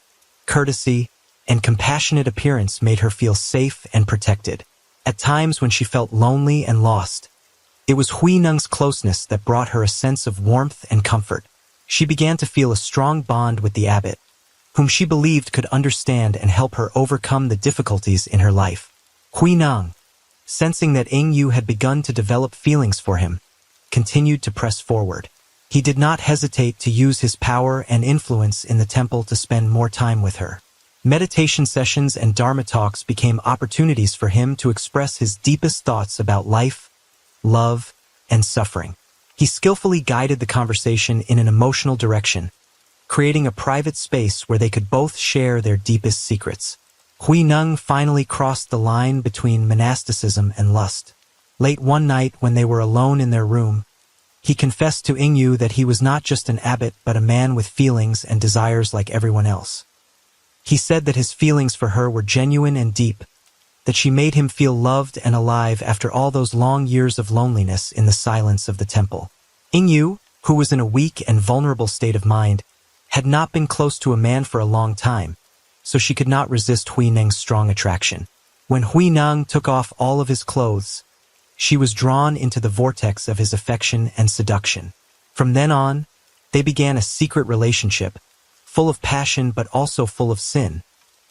courtesy, and compassionate appearance made her feel safe and protected. At times when she felt lonely and lost, it was Huineng's closeness that brought her a sense of warmth and comfort. She began to feel a strong bond with the abbot, whom she believed could understand and help her overcome the difficulties in her life. Hui Nang, sensing that Ing Yu had begun to develop feelings for him, continued to press forward. He did not hesitate to use his power and influence in the temple to spend more time with her. Meditation sessions and Dharma talks became opportunities for him to express his deepest thoughts about life, love, and suffering. He skillfully guided the conversation in an emotional direction, creating a private space where they could both share their deepest secrets. Hui Nang finally crossed the line between monasticism and lust. Late one night, when they were alone in their room, he confessed to Ing Yu that he was not just an abbot but a man with feelings and desires like everyone else. He said that his feelings for her were genuine and deep, that she made him feel loved and alive after all those long years of loneliness in the silence of the temple. Ing Yu, who was in a weak and vulnerable state of mind, had not been close to a man for a long time, so she could not resist Hui Nang's strong attraction. When Hui Nang took off all of his clothes, she was drawn into the vortex of his affection and seduction. From then on, they began a secret relationship, full of passion but also full of sin,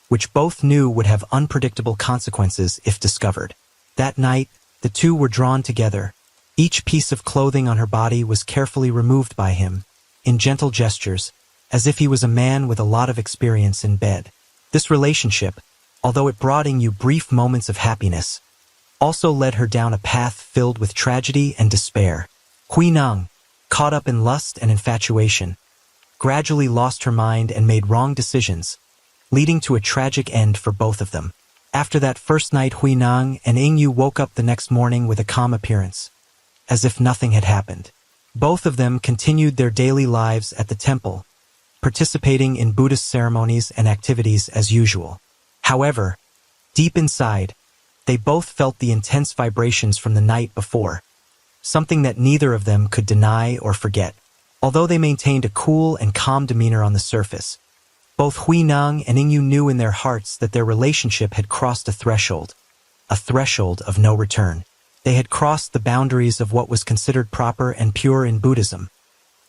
which both knew would have unpredictable consequences if discovered. That night, the two were drawn together. Each piece of clothing on her body was carefully removed by him, in gentle gestures, as if he was a man with a lot of experience in bed. This relationship, although it brought Ing Yu brief moments of happiness, also led her down a path filled with tragedy and despair. Hui Nang, caught up in lust and infatuation, gradually lost her mind and made wrong decisions, leading to a tragic end for both of them. After that first night, Hui Nang and Ing Yu woke up the next morning with a calm appearance, as if nothing had happened. Both of them continued their daily lives at the temple, participating in Buddhist ceremonies and activities as usual. However, deep inside, they both felt the intense vibrations from the night before, something that neither of them could deny or forget. Although they maintained a cool and calm demeanor on the surface, both Hui Nang and Ing Yu knew in their hearts that their relationship had crossed a threshold of no return. They had crossed the boundaries of what was considered proper and pure in Buddhism,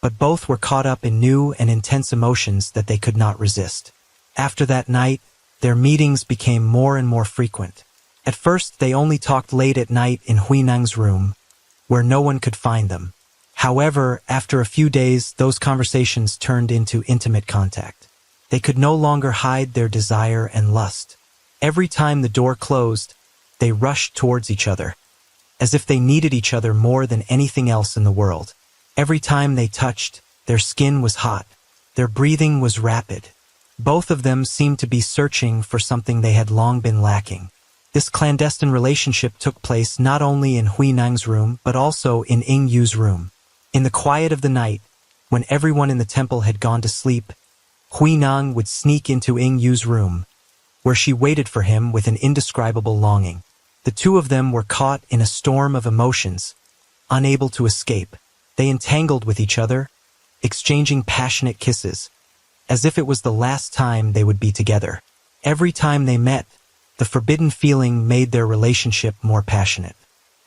but both were caught up in new and intense emotions that they could not resist. After that night, their meetings became more and more frequent. At first, they only talked late at night in Hui Nang's room, where no one could find them. However, after a few days, those conversations turned into intimate contact. They could no longer hide their desire and lust. Every time the door closed, they rushed towards each other, as if they needed each other more than anything else in the world. Every time they touched, their skin was hot, their breathing was rapid. Both of them seemed to be searching for something they had long been lacking. This clandestine relationship took place not only in Hui Nang's room, but also in Ing Yu's room. In the quiet of the night, when everyone in the temple had gone to sleep, Hui Nang would sneak into Ing Yu's room, where she waited for him with an indescribable longing. The two of them were caught in a storm of emotions, unable to escape. They entangled with each other, exchanging passionate kisses, as if it was the last time they would be together. Every time they met, the forbidden feeling made their relationship more passionate.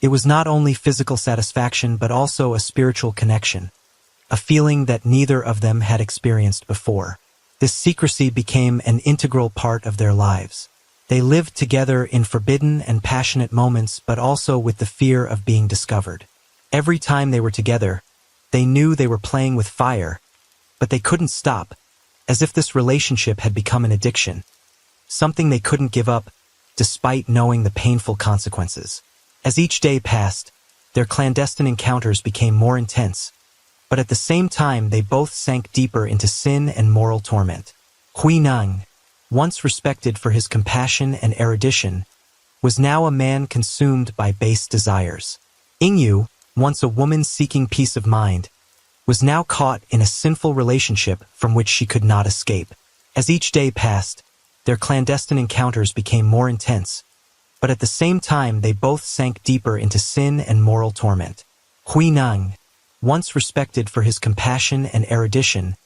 It was not only physical satisfaction but also a spiritual connection, a feeling that neither of them had experienced before. This secrecy became an integral part of their lives. They lived together in forbidden and passionate moments, but also with the fear of being discovered. Every time they were together, they knew they were playing with fire, but they couldn't stop, as if this relationship had become an addiction, something they couldn't give up, despite knowing the painful consequences. As each day passed, their clandestine encounters became more intense, but at the same time they both sank deeper into sin and moral torment. Hui Nang, once respected for his compassion and erudition, was now a man consumed by base desires. Ing Yu, once a woman seeking peace of mind, was now caught in a sinful relationship from which she could not escape. As each day passed, their clandestine encounters became more intense, but at the same time they both sank deeper into sin and moral torment. Hui Nang, once respected for his compassion and erudition,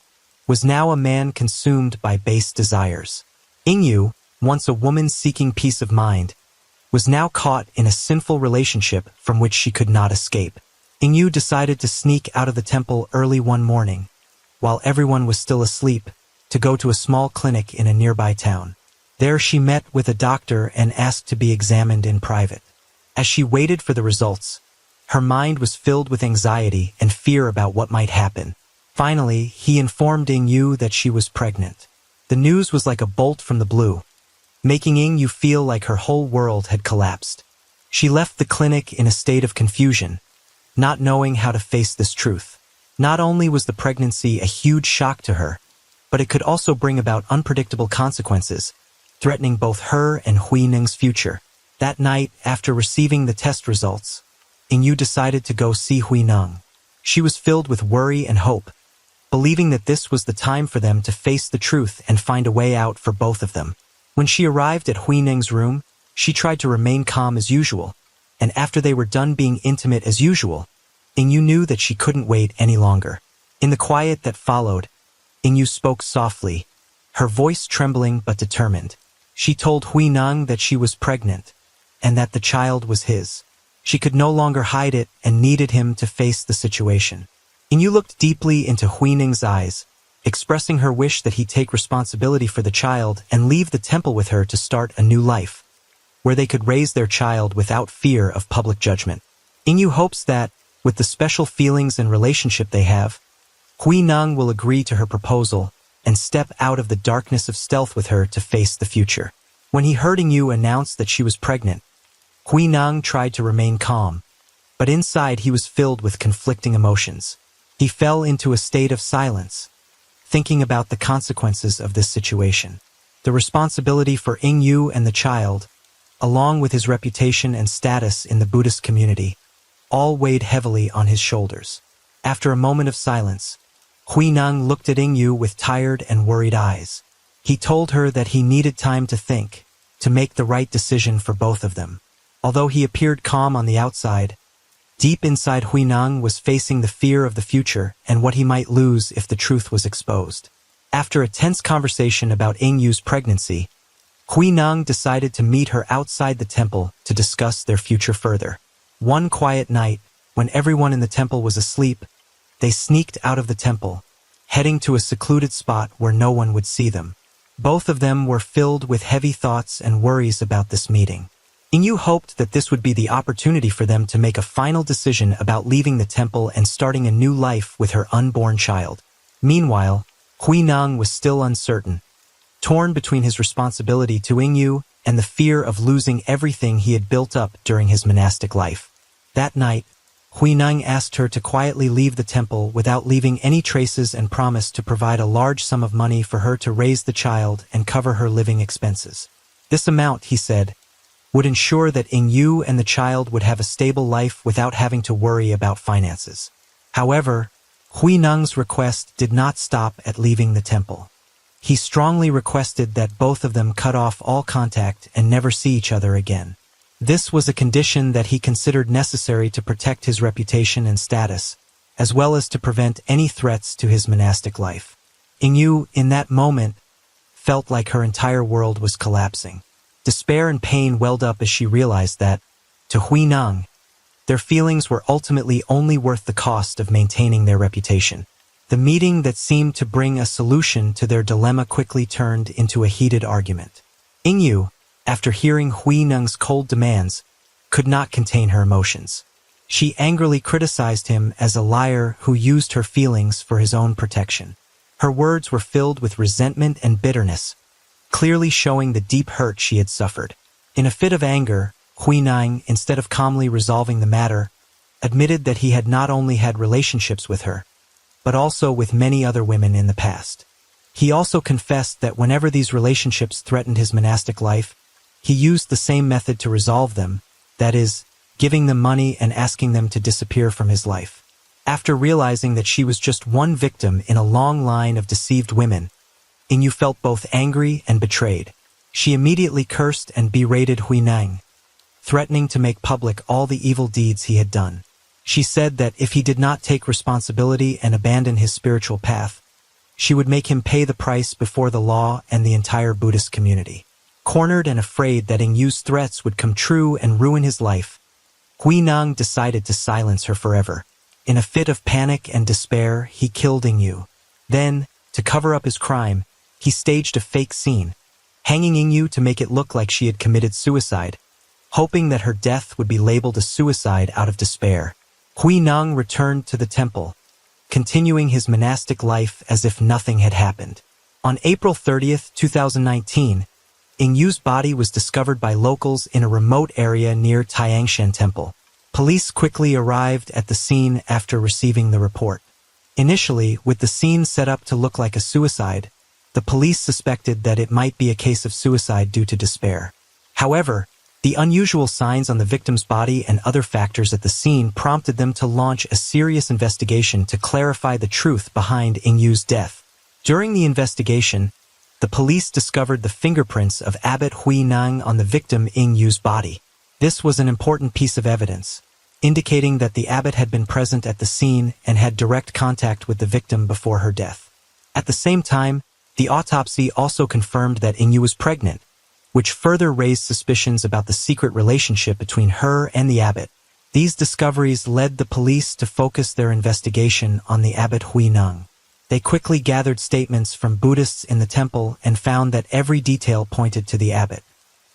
was now a man consumed by base desires. Ing Yu, once a woman seeking peace of mind, was now caught in a sinful relationship from which she could not escape. Ing Yu decided to sneak out of the temple early one morning, while everyone was still asleep, to go to a small clinic in a nearby town. There she met with a doctor and asked to be examined in private. As she waited for the results, her mind was filled with anxiety and fear about what might happen. Finally, he informed Ing-yu that she was pregnant. The news was like a bolt from the blue, making Ing-yu feel like her whole world had collapsed. She left the clinic in a state of confusion, not knowing how to face this truth. Not only was the pregnancy a huge shock to her, but it could also bring about unpredictable consequences, threatening both her and Hui Ning's future. That night, after receiving the test results, Ing-yu decided to go see Hui Ning. She was filled with worry and hope, believing that this was the time for them to face the truth and find a way out for both of them. When she arrived at Hui Ning's room, she tried to remain calm as usual, and after they were done being intimate as usual, Ing-yu knew that she couldn't wait any longer. In the quiet that followed, Ing-yu spoke softly, her voice trembling but determined. She told Hui Ning that she was pregnant, and that the child was his. She could no longer hide it and needed him to face the situation. Ing-yu looked deeply into Hui Ning's eyes, expressing her wish that he take responsibility for the child and leave the temple with her to start a new life, where they could raise their child without fear of public judgment. Ing-yu hopes that, with the special feelings and relationship they have, Hui Ning will agree to her proposal and step out of the darkness of stealth with her to face the future. When he heard Ing-yu announce that she was pregnant, Hui Ning tried to remain calm, but inside he was filled with conflicting emotions. He fell into a state of silence, thinking about the consequences of this situation. The responsibility for Ing-yu and the child, along with his reputation and status in the Buddhist community, all weighed heavily on his shoulders. After a moment of silence, Hui Ning looked at Ing-yu with tired and worried eyes. He told her that he needed time to think, to make the right decision for both of them. Although he appeared calm on the outside, deep inside Hui Ning was facing the fear of the future and what he might lose if the truth was exposed. After a tense conversation about Ing-yu's pregnancy, Hui Ning decided to meet her outside the temple to discuss their future further. One quiet night, when everyone in the temple was asleep, they sneaked out of the temple, heading to a secluded spot where no one would see them. Both of them were filled with heavy thoughts and worries about this meeting. Ing-yu hoped that this would be the opportunity for them to make a final decision about leaving the temple and starting a new life with her unborn child. Meanwhile, Hui Ning was still uncertain, torn between his responsibility to Ing-yu and the fear of losing everything he had built up during his monastic life. That night, Hui Ning asked her to quietly leave the temple without leaving any traces and promised to provide a large sum of money for her to raise the child and cover her living expenses. This amount, he said, would ensure that Ing-yu and the child would have a stable life without having to worry about finances. However, Hui Ning's request did not stop at leaving the temple. He strongly requested that both of them cut off all contact and never see each other again. This was a condition that he considered necessary to protect his reputation and status, as well as to prevent any threats to his monastic life. Ing-yu, in that moment, felt like her entire world was collapsing. Despair and pain welled up as she realized that, to Hui Ning, their feelings were ultimately only worth the cost of maintaining their reputation. The meeting that seemed to bring a solution to their dilemma quickly turned into a heated argument. Ing-yu, after hearing Hui Ning's cold demands, could not contain her emotions. She angrily criticized him as a liar who used her feelings for his own protection. Her words were filled with resentment and bitterness, clearly showing the deep hurt she had suffered. In a fit of anger, Hui Ning, instead of calmly resolving the matter, admitted that he had not only had relationships with her, but also with many other women in the past. He also confessed that whenever these relationships threatened his monastic life, he used the same method to resolve them, that is, giving them money and asking them to disappear from his life. After realizing that she was just one victim in a long line of deceived women, Ing-yu felt both angry and betrayed. She immediately cursed and berated Hui Ning, threatening to make public all the evil deeds he had done. She said that if he did not take responsibility and abandon his spiritual path, she would make him pay the price before the law and the entire Buddhist community. Cornered and afraid that Ing-yu's threats would come true and ruin his life, Hui Ning decided to silence her forever. In a fit of panic and despair, he killed Ing-yu. Then, to cover up his crime, he staged a fake scene, hanging Ingyu to make it look like she had committed suicide, hoping that her death would be labeled a suicide out of despair. Hui Neng returned to the temple, continuing his monastic life as if nothing had happened. On April 30th, 2019, Ingyu's body was discovered by locals in a remote area near Tiangshan Temple. Police quickly arrived at the scene after receiving the report. Initially, with the scene set up to look like a suicide, the police suspected that it might be a case of suicide due to despair. However, the unusual signs on the victim's body and other factors at the scene prompted them to launch a serious investigation to clarify the truth behind Ingyu's death. During the investigation, the police discovered the fingerprints of Abbot Hui Neng on the victim Ingyu's body. This was an important piece of evidence, indicating that the abbot had been present at the scene and had direct contact with the victim before her death. At the same time, the autopsy also confirmed that Ingyu was pregnant, which further raised suspicions about the secret relationship between her and the abbot. These discoveries led the police to focus their investigation on the abbot Hui Neng. They quickly gathered statements from Buddhists in the temple and found that every detail pointed to the abbot.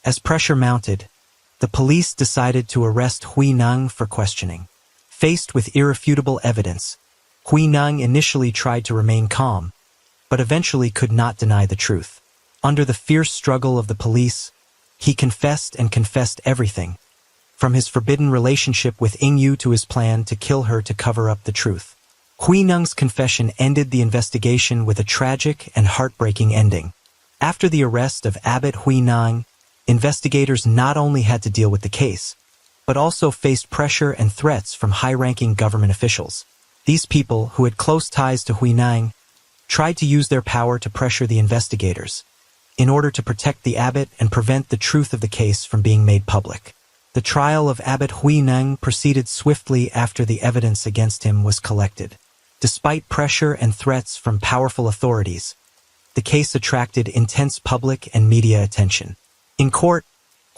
As pressure mounted, the police decided to arrest Hui Neng for questioning. Faced with irrefutable evidence, Hui Neng initially tried to remain calm, but eventually could not deny the truth. Under the fierce struggle of the police, he confessed everything, from his forbidden relationship with Ingyu to his plan to kill her to cover up the truth. Hui Neng's confession ended the investigation with a tragic and heartbreaking ending. After the arrest of Abbot Hui Neng, investigators not only had to deal with the case, but also faced pressure and threats from high-ranking government officials. These people, who had close ties to Hui Neng, tried to use their power to pressure the investigators, in order to protect the abbot and prevent the truth of the case from being made public. The trial of Abbot Hui Neng proceeded swiftly after the evidence against him was collected. Despite pressure and threats from powerful authorities, the case attracted intense public and media attention. In court,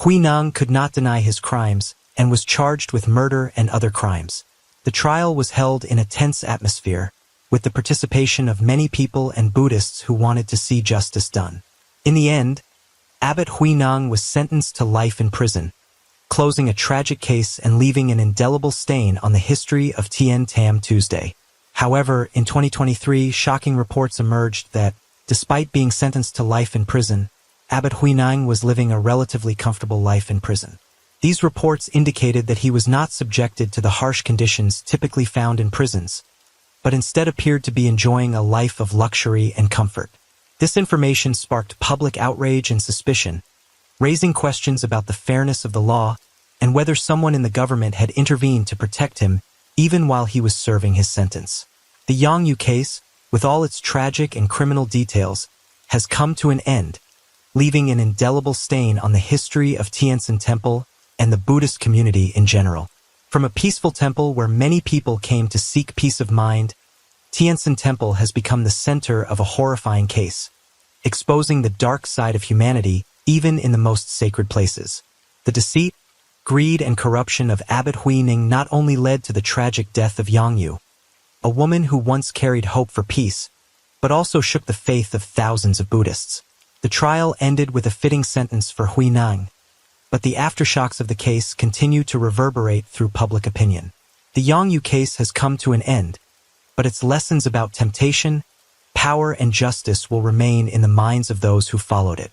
Hui Neng could not deny his crimes and was charged with murder and other crimes. The trial was held in a tense atmosphere, with the participation of many people and Buddhists who wanted to see justice done. In the end, Abbot Hui Neng was sentenced to life in prison, closing a tragic case and leaving an indelible stain on the history of Tian Tam Tuesday. However, in 2023, shocking reports emerged that, despite being sentenced to life in prison, Abbot Hui Neng was living a relatively comfortable life in prison. These reports indicated that he was not subjected to the harsh conditions typically found in prisons, but instead appeared to be enjoying a life of luxury and comfort. This information sparked public outrage and suspicion, raising questions about the fairness of the law and whether someone in the government had intervened to protect him even while he was serving his sentence. The Yongyu case, with all its tragic and criminal details, has come to an end, leaving an indelible stain on the history of Tianzin Temple and the Buddhist community in general. From a peaceful temple where many people came to seek peace of mind, Tianzin Temple has become the center of a horrifying case, exposing the dark side of humanity even in the most sacred places. The deceit, greed, and corruption of Abbot Hui Neng not only led to the tragic death of Yongyu, a woman who once carried hope for peace, but also shook the faith of thousands of Buddhists. The trial ended with a fitting sentence for Hui Neng, but the aftershocks of the case continue to reverberate through public opinion. The Yongyu case has come to an end, but its lessons about temptation, power, and justice will remain in the minds of those who followed it.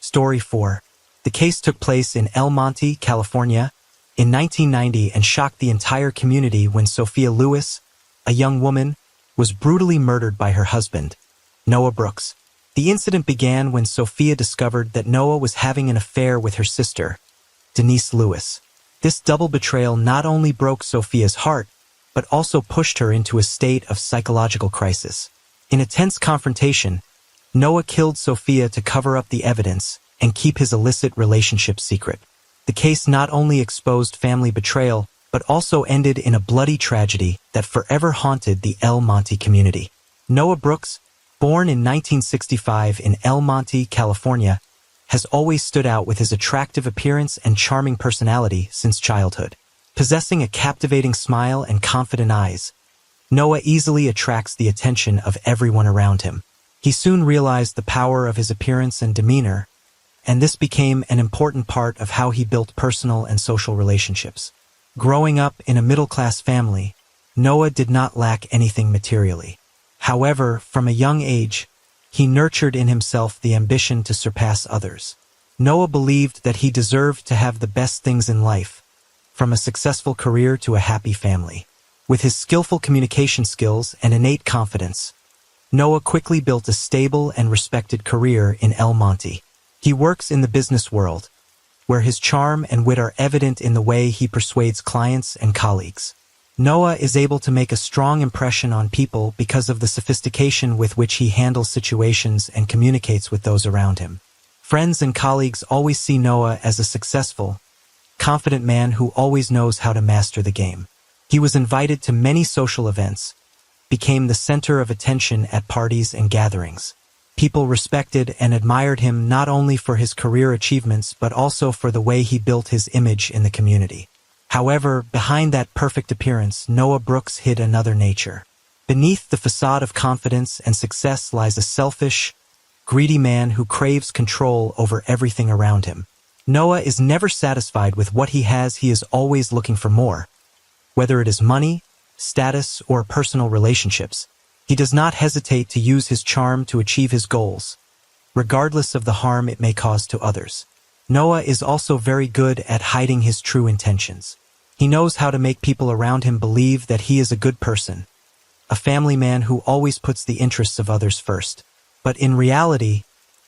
Story 4. The case took place in El Monte, California, in 1990 and shocked the entire community when Sophia Lewis, a young woman, was brutally murdered by her husband, Noah Brooks. The incident began when Sophia discovered that Noah was having an affair with her sister, Denise Lewis. This double betrayal not only broke Sophia's heart, but also pushed her into a state of psychological crisis. In a tense confrontation, Noah killed Sophia to cover up the evidence and keep his illicit relationship secret. The case not only exposed family betrayal, but also ended in a bloody tragedy that forever haunted the El Monte community. Noah Brooks, born in 1965 in El Monte, California, has always stood out with his attractive appearance and charming personality since childhood. Possessing a captivating smile and confident eyes, Noah easily attracts the attention of everyone around him. He soon realized the power of his appearance and demeanor, and this became an important part of how he built personal and social relationships. Growing up in a middle-class family, Noah did not lack anything materially. However, from a young age, he nurtured in himself the ambition to surpass others. Noah believed that he deserved to have the best things in life, from a successful career to a happy family. With his skillful communication skills and innate confidence, Noah quickly built a stable and respected career in El Monte. He works in the business world, where his charm and wit are evident in the way he persuades clients and colleagues. Noah is able to make a strong impression on people because of the sophistication with which he handles situations and communicates with those around him. Friends and colleagues always see Noah as a successful, confident man who always knows how to master the game. He was invited to many social events, became the center of attention at parties and gatherings. People respected and admired him not only for his career achievements but also for the way he built his image in the community. However, behind that perfect appearance, Noah Brooks hid another nature. Beneath the facade of confidence and success lies a selfish, greedy man who craves control over everything around him. Noah is never satisfied with what he has. He is always looking for more. Whether it is money, status, or personal relationships, he does not hesitate to use his charm to achieve his goals, regardless of the harm it may cause to others. Noah is also very good at hiding his true intentions. He knows how to make people around him believe that he is a good person, a family man who always puts the interests of others first. But in reality,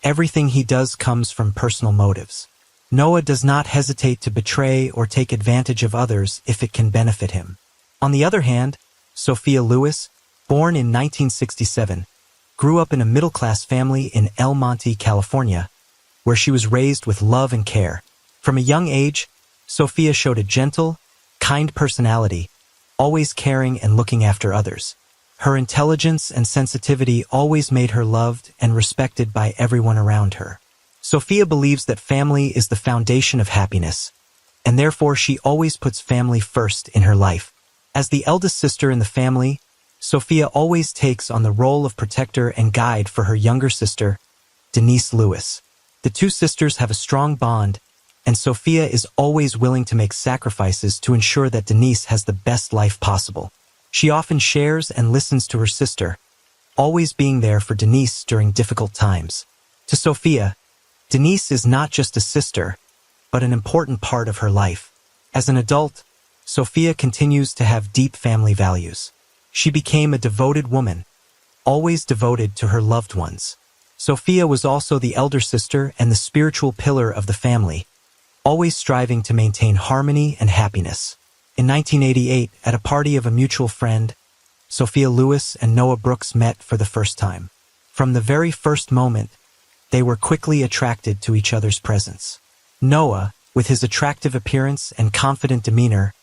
everything he does comes from personal motives. Noah does not hesitate to betray or take advantage of others if it can benefit him. On the other hand, Sophia Lewis, born in 1967, grew up in a middle-class family in El Monte, California, where she was raised with love and care. From a young age, Sophia showed a gentle, kind personality, always caring and looking after others. Her intelligence and sensitivity always made her loved and respected by everyone around her. Sophia believes that family is the foundation of happiness, and therefore she always puts family first in her life. As the eldest sister in the family, Sophia always takes on the role of protector and guide for her younger sister, Denise Lewis. The two sisters have a strong bond, and Sophia is always willing to make sacrifices to ensure that Denise has the best life possible. She often shares and listens to her sister, always being there for Denise during difficult times. To Sophia, Denise is not just a sister, but an important part of her life. As an adult, Sophia continues to have deep family values. She became a devoted woman, always devoted to her loved ones. Sophia was also the elder sister and the spiritual pillar of the family, always striving to maintain harmony and happiness. In 1988, at a party of a mutual friend, Sophia Lewis and Noah Brooks met for the first time. From the very first moment, they were quickly attracted to each other's presence. Noah, with his attractive appearance and confident demeanor,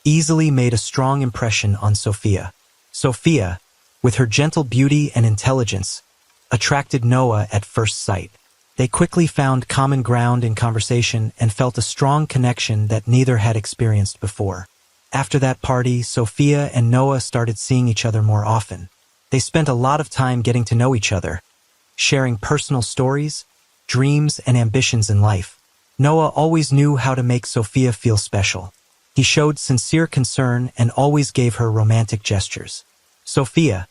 easily made a strong impression on Sophia. Sophia, with her gentle beauty and intelligence, attracted Noah at first sight. They quickly found common ground in conversation and felt a strong connection that neither had experienced before. After that party, Sophia and Noah started seeing each other more often. They spent a lot of time getting to know each other, sharing personal stories, dreams, and ambitions in life. Noah always knew how to make Sophia feel special. He showed sincere concern and always gave her romantic gestures. Sophia,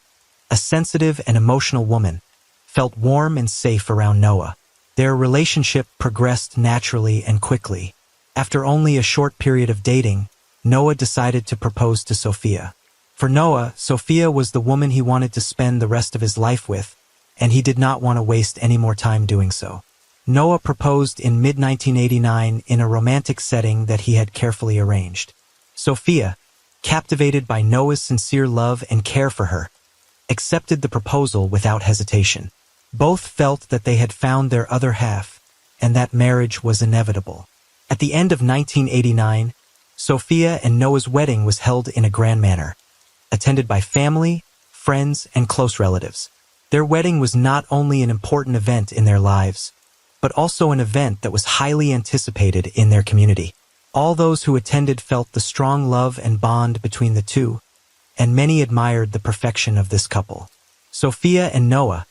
a sensitive and emotional woman, felt warm and safe around Noah. Their relationship progressed naturally and quickly. After only a short period of dating, Noah decided to propose to Sophia. For Noah, Sophia was the woman he wanted to spend the rest of his life with, and he did not want to waste any more time doing so. Noah proposed in mid-1989 in a romantic setting that he had carefully arranged. Sophia, captivated by Noah's sincere love and care for her, accepted the proposal without hesitation. Both felt that they had found their other half, and that marriage was inevitable. At the end of 1989, Sophia and Noah's wedding was held in a grand manner, attended by family, friends, and close relatives. Their wedding was not only an important event in their lives, but also an event that was highly anticipated in their community. All those who attended felt the strong love and bond between the two, and many admired the perfection of this couple. Sophia and Noah,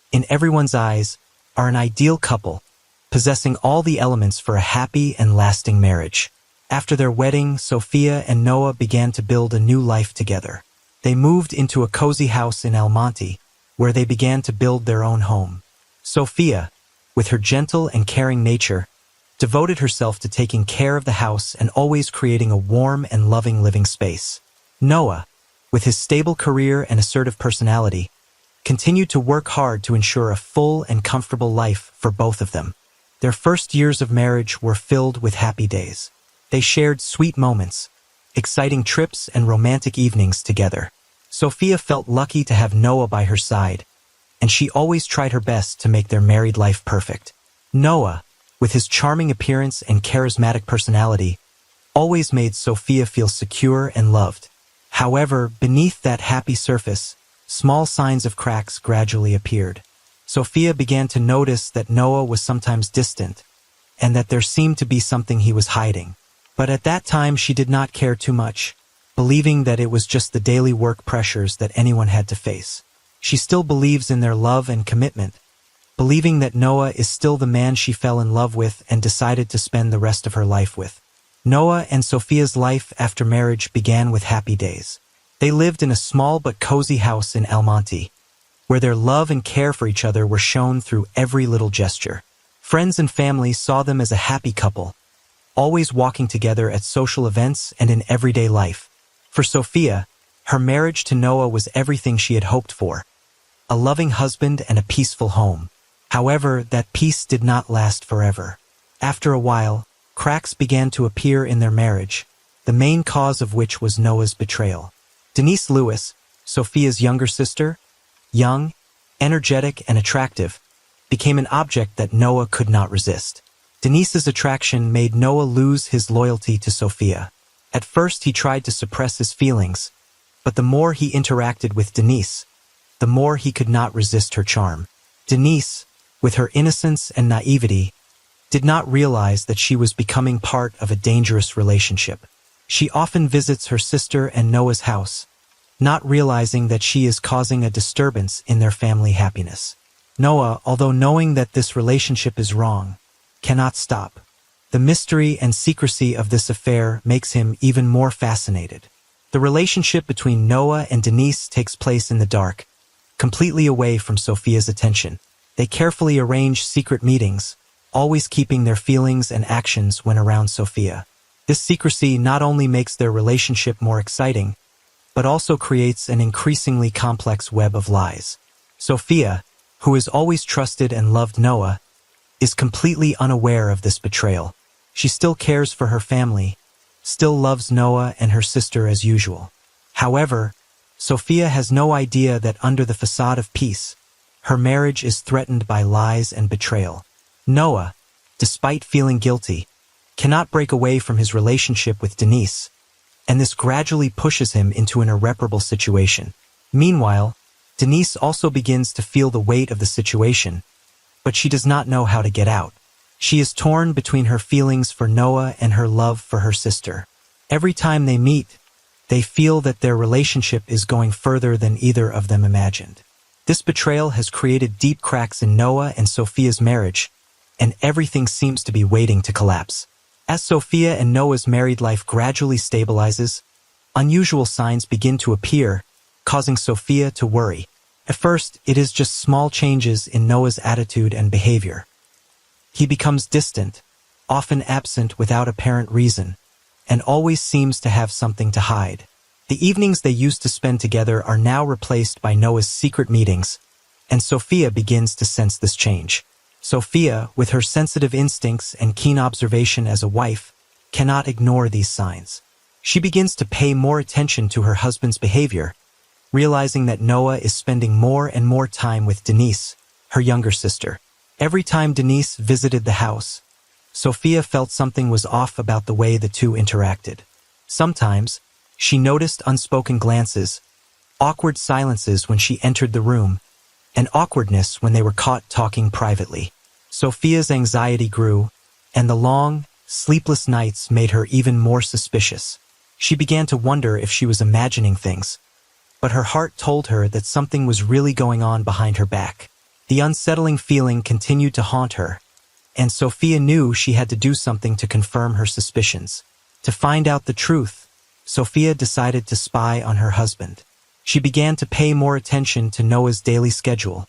in everyone's eyes, are an ideal couple, possessing all the elements for a happy and lasting marriage. After their wedding, Sophia and Noah began to build a new life together. They moved into a cozy house in Almonte, where they began to build their own home. Sophia, with her gentle and caring nature, devoted herself to taking care of the house and always creating a warm and loving living space. Noah, with his stable career and assertive personality, continued to work hard to ensure a full and comfortable life for both of them. Their first years of marriage were filled with happy days. They shared sweet moments, exciting trips, and romantic evenings together. Sophia felt lucky to have Noah by her side, and she always tried her best to make their married life perfect. Noah, with his charming appearance and charismatic personality, always made Sophia feel secure and loved. However, beneath that happy surface, small signs of cracks gradually appeared. Sophia began to notice that Noah was sometimes distant, and that there seemed to be something he was hiding. But at that time she did not care too much, believing that it was just the daily work pressures that anyone had to face. She still believes in their love and commitment, believing that Noah is still the man she fell in love with and decided to spend the rest of her life with. Noah and Sophia's life after marriage began with happy days. They lived in a small but cozy house in Almonte, where their love and care for each other were shown through every little gesture. Friends and family saw them as a happy couple, always walking together at social events and in everyday life. For Sophia, her marriage to Noah was everything she had hoped for: a loving husband and a peaceful home. However, that peace did not last forever. After a while, cracks began to appear in their marriage, the main cause of which was Noah's betrayal. Denise Lewis, Sophia's younger sister, young, energetic, and attractive, became an object that Noah could not resist. Denise's attraction made Noah lose his loyalty to Sophia. At first he tried to suppress his feelings, but the more he interacted with Denise, the more he could not resist her charm. Denise, with her innocence and naivety, did not realize that she was becoming part of a dangerous relationship. She often visits her sister and Noah's house, not realizing that she is causing a disturbance in their family happiness. Noah, although knowing that this relationship is wrong, cannot stop. The mystery and secrecy of this affair makes him even more fascinated. The relationship between Noah and Denise takes place in the dark, completely away from Sophia's attention. They carefully arrange secret meetings, always keeping their feelings and actions when around Sophia. This secrecy not only makes their relationship more exciting, but also creates an increasingly complex web of lies. Sophia, who has always trusted and loved Noah, is completely unaware of this betrayal. She still cares for her family, still loves Noah and her sister as usual. However, Sophia has no idea that under the facade of peace, her marriage is threatened by lies and betrayal. Noah, despite feeling guilty, cannot break away from his relationship with Denise, and this gradually pushes him into an irreparable situation. Meanwhile, Denise also begins to feel the weight of the situation, but she does not know how to get out. She is torn between her feelings for Noah and her love for her sister. Every time they meet, they feel that their relationship is going further than either of them imagined. This betrayal has created deep cracks in Noah and Sophia's marriage, and everything seems to be waiting to collapse. As Sophia and Noah's married life gradually stabilizes, unusual signs begin to appear, causing Sophia to worry. At first, it is just small changes in Noah's attitude and behavior. He becomes distant, often absent without apparent reason, and always seems to have something to hide. The evenings they used to spend together are now replaced by Noah's secret meetings, and Sophia begins to sense this change. Sophia, with her sensitive instincts and keen observation as a wife, cannot ignore these signs. She begins to pay more attention to her husband's behavior, realizing that Noah is spending more and more time with Denise, her younger sister. Every time Denise visited the house, Sophia felt something was off about the way the two interacted. Sometimes, she noticed unspoken glances, awkward silences when she entered the room, and awkwardness when they were caught talking privately. Sophia's anxiety grew, and the long, sleepless nights made her even more suspicious. She began to wonder if she was imagining things, but her heart told her that something was really going on behind her back. The unsettling feeling continued to haunt her, and Sophia knew she had to do something to confirm her suspicions. To find out the truth, Sophia decided to spy on her husband. She began to pay more attention to Noah's daily schedule,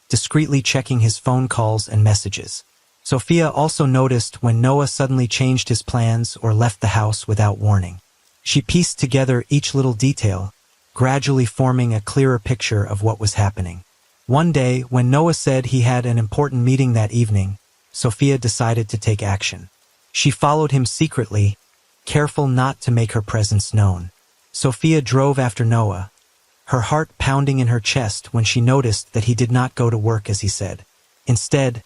discreetly checking his phone calls and messages. Sophia also noticed when Noah suddenly changed his plans or left the house without warning. She pieced together each little detail, gradually forming a clearer picture of what was happening. One day, when Noah said he had an important meeting that evening, Sophia decided to take action. She followed him secretly, careful not to make her presence known. Sophia drove after Noah, her heart pounding in her chest when she noticed that he did not go to work as he said. Instead,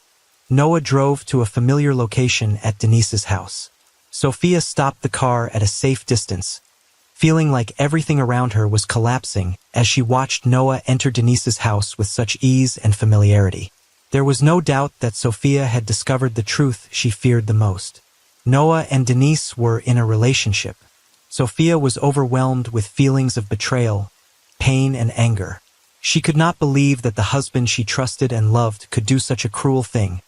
Noah drove to a familiar location at Denise's house. Sophia stopped the car at a safe distance, feeling like everything around her was collapsing as she watched Noah enter Denise's house with such ease and familiarity. There was no doubt that Sophia had discovered the truth she feared the most. Noah and Denise were in a relationship. Sophia was overwhelmed with feelings of betrayal, pain, and anger. She could not believe that the husband she trusted and loved could do such a cruel thing.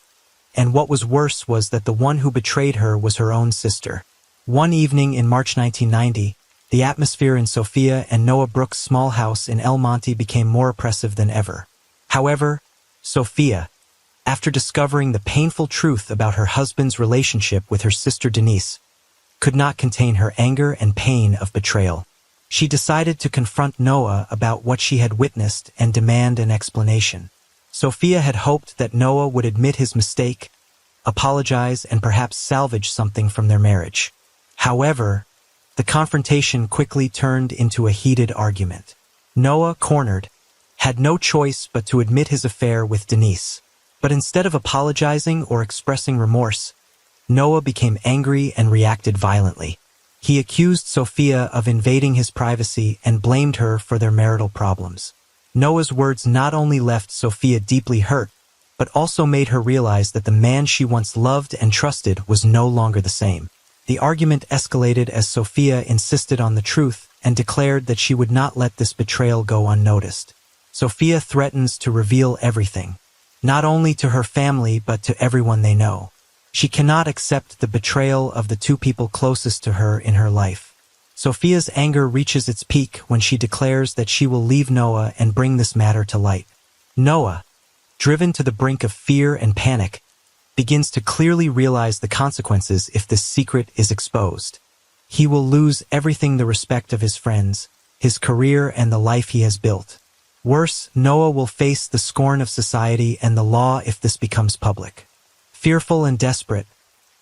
And what was worse was that the one who betrayed her was her own sister. One evening in March 1990, the atmosphere in Sophia and Noah Brooks' small house in El Monte became more oppressive than ever. However, Sophia, after discovering the painful truth about her husband's relationship with her sister Denise, could not contain her anger and pain of betrayal. She decided to confront Noah about what she had witnessed and demand an explanation. Sophia had hoped that Noah would admit his mistake, apologize, and perhaps salvage something from their marriage. However, the confrontation quickly turned into a heated argument. Noah, cornered, had no choice but to admit his affair with Denise. But instead of apologizing or expressing remorse, Noah became angry and reacted violently. He accused Sophia of invading his privacy and blamed her for their marital problems. Noah's words not only left Sophia deeply hurt, but also made her realize that the man she once loved and trusted was no longer the same. The argument escalated as Sophia insisted on the truth and declared that she would not let this betrayal go unnoticed. Sophia threatens to reveal everything, not only to her family but to everyone they know. She cannot accept the betrayal of the two people closest to her in her life. Sophia's anger reaches its peak when she declares that she will leave Noah and bring this matter to light. Noah, driven to the brink of fear and panic, begins to clearly realize the consequences if this secret is exposed. He will lose everything: the respect of his friends, his career, and the life he has built. Worse, Noah will face the scorn of society and the law if this becomes public. Fearful and desperate,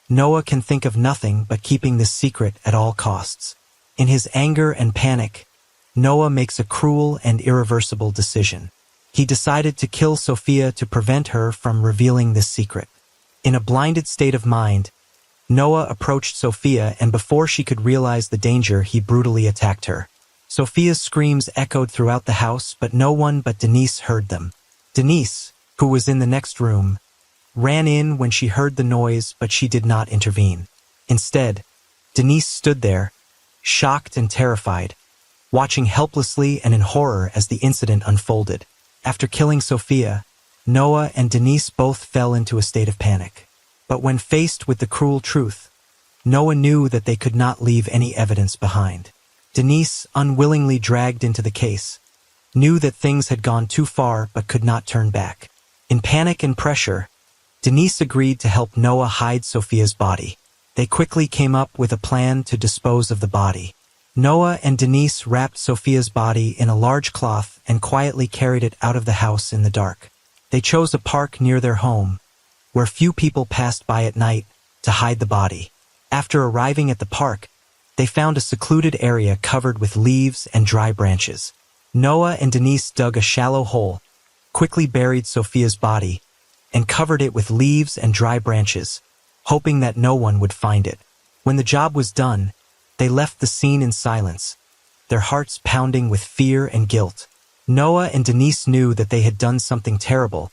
Noah can think of nothing but keeping this secret at all costs. In his anger and panic, Noah makes a cruel and irreversible decision. He decided to kill Sophia to prevent her from revealing this secret. In a blinded state of mind, Noah approached Sophia, and before she could realize the danger, he brutally attacked her. Sophia's screams echoed throughout the house, but no one but Denise heard them. Denise, who was in the next room, ran in when she heard the noise, but she did not intervene. Instead, Denise stood there, shocked and terrified, watching helplessly and in horror as the incident unfolded. After killing Sophia, Noah and Denise both fell into a state of panic. But when faced with the cruel truth, Noah knew that they could not leave any evidence behind. Denise, unwillingly dragged into the case, knew that things had gone too far but could not turn back. In panic and pressure, Denise agreed to help Noah hide Sophia's body. They quickly came up with a plan to dispose of the body. Noah and Denise wrapped Sophia's body in a large cloth and quietly carried it out of the house in the dark. They chose a park near their home, where few people passed by at night, to hide the body. After arriving at the park, they found a secluded area covered with leaves and dry branches. Noah and Denise dug a shallow hole, quickly buried Sophia's body, and covered it with leaves and dry branches, hoping that no one would find it. When the job was done, they left the scene in silence, their hearts pounding with fear and guilt. Noah and Denise knew that they had done something terrible,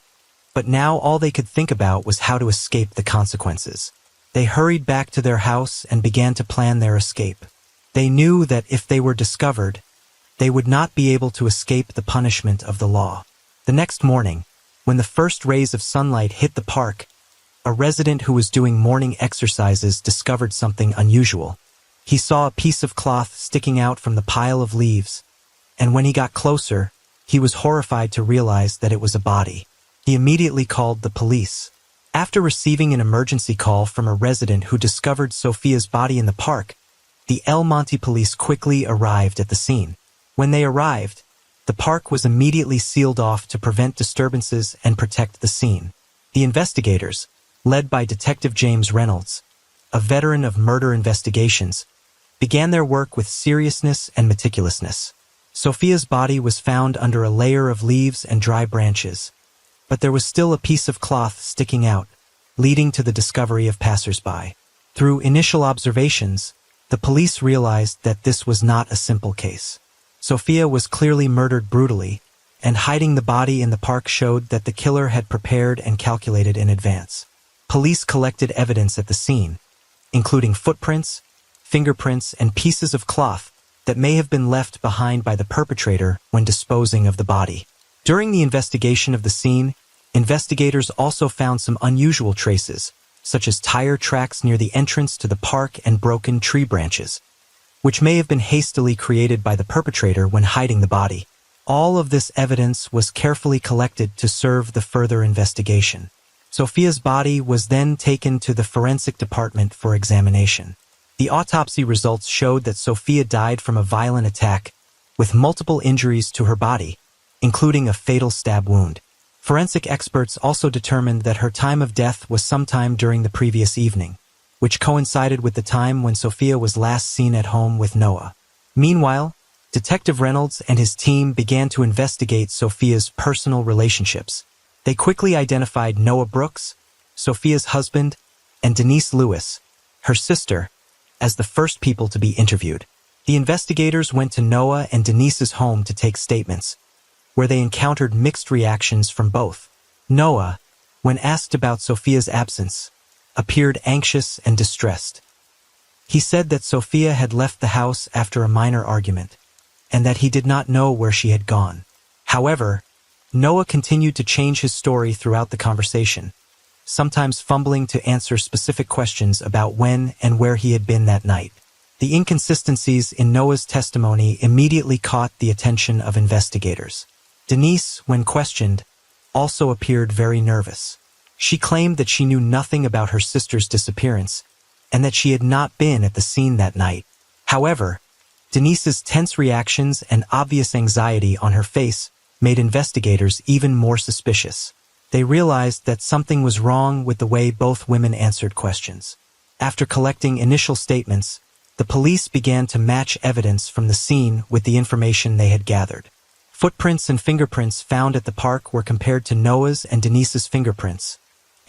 but now all they could think about was how to escape the consequences. They hurried back to their house and began to plan their escape. They knew that if they were discovered, they would not be able to escape the punishment of the law. The next morning, when the first rays of sunlight hit the park, a resident who was doing morning exercises discovered something unusual. He saw a piece of cloth sticking out from the pile of leaves, and when he got closer, he was horrified to realize that it was a body. He immediately called the police. After receiving an emergency call from a resident who discovered Sophia's body in the park, the El Monte police quickly arrived at the scene. When they arrived, the park was immediately sealed off to prevent disturbances and protect the scene. The investigators, led by Detective James Reynolds, a veteran of murder investigations, began their work with seriousness and meticulousness. Sophia's body was found under a layer of leaves and dry branches, but there was still a piece of cloth sticking out, leading to the discovery of passers-by. Through initial observations, the police realized that this was not a simple case. Sophia was clearly murdered brutally, and hiding the body in the park showed that the killer had prepared and calculated in advance. Police collected evidence at the scene, including footprints, fingerprints, and pieces of cloth that may have been left behind by the perpetrator when disposing of the body. During the investigation of the scene, investigators also found some unusual traces, such as tire tracks near the entrance to the park and broken tree branches, which may have been hastily created by the perpetrator when hiding the body. All of this evidence was carefully collected to serve the further investigation. Sophia's body was then taken to the forensic department for examination. The autopsy results showed that Sophia died from a violent attack, with multiple injuries to her body, including a fatal stab wound. Forensic experts also determined that her time of death was sometime during the previous evening, which coincided with the time when Sophia was last seen at home with Noah. Meanwhile, Detective Reynolds and his team began to investigate Sophia's personal relationships. They quickly identified Noah Brooks, Sophia's husband, and Denise Lewis, her sister, as the first people to be interviewed. The investigators went to Noah and Denise's home to take statements, where they encountered mixed reactions from both. Noah, when asked about Sophia's absence, appeared anxious and distressed. He said that Sophia had left the house after a minor argument, and that he did not know where she had gone. However, Noah continued to change his story throughout the conversation, sometimes fumbling to answer specific questions about when and where he had been that night. The inconsistencies in Noah's testimony immediately caught the attention of investigators. Denise, when questioned, also appeared very nervous. She claimed that she knew nothing about her sister's disappearance and that she had not been at the scene that night. However, Denise's tense reactions and obvious anxiety on her face made investigators even more suspicious. They realized that something was wrong with the way both women answered questions. After collecting initial statements, the police began to match evidence from the scene with the information they had gathered. Footprints and fingerprints found at the park were compared to Noah's and Denise's fingerprints,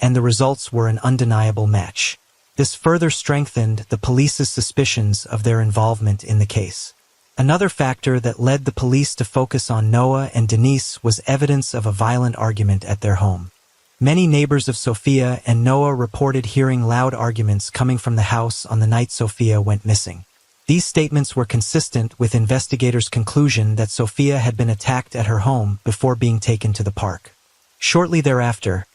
and the results were an undeniable match. This further strengthened the police's suspicions of their involvement in the case. Another factor that led the police to focus on Noah and Denise was evidence of a violent argument at their home. Many neighbors of Sophia and Noah reported hearing loud arguments coming from the house on the night Sophia went missing. These statements were consistent with investigators' conclusion that Sophia had been attacked at her home before being taken to the park. Shortly thereafter,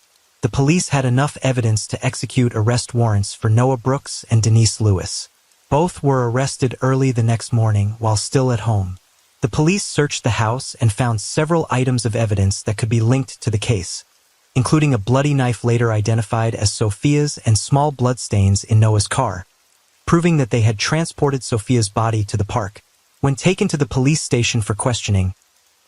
the police had enough evidence to execute arrest warrants for Noah Brooks and Denise Lewis. Both were arrested early the next morning while still at home. The police searched the house and found several items of evidence that could be linked to the case, including a bloody knife later identified as Sophia's and small bloodstains in Noah's car, proving that they had transported Sophia's body to the park. When taken to the police station for questioning,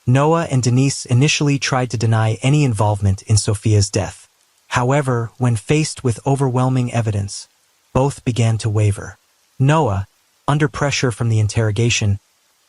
Noah and Denise initially tried to deny any involvement in Sophia's death. However, when faced with overwhelming evidence, both began to waver. Noah, under pressure from the interrogation,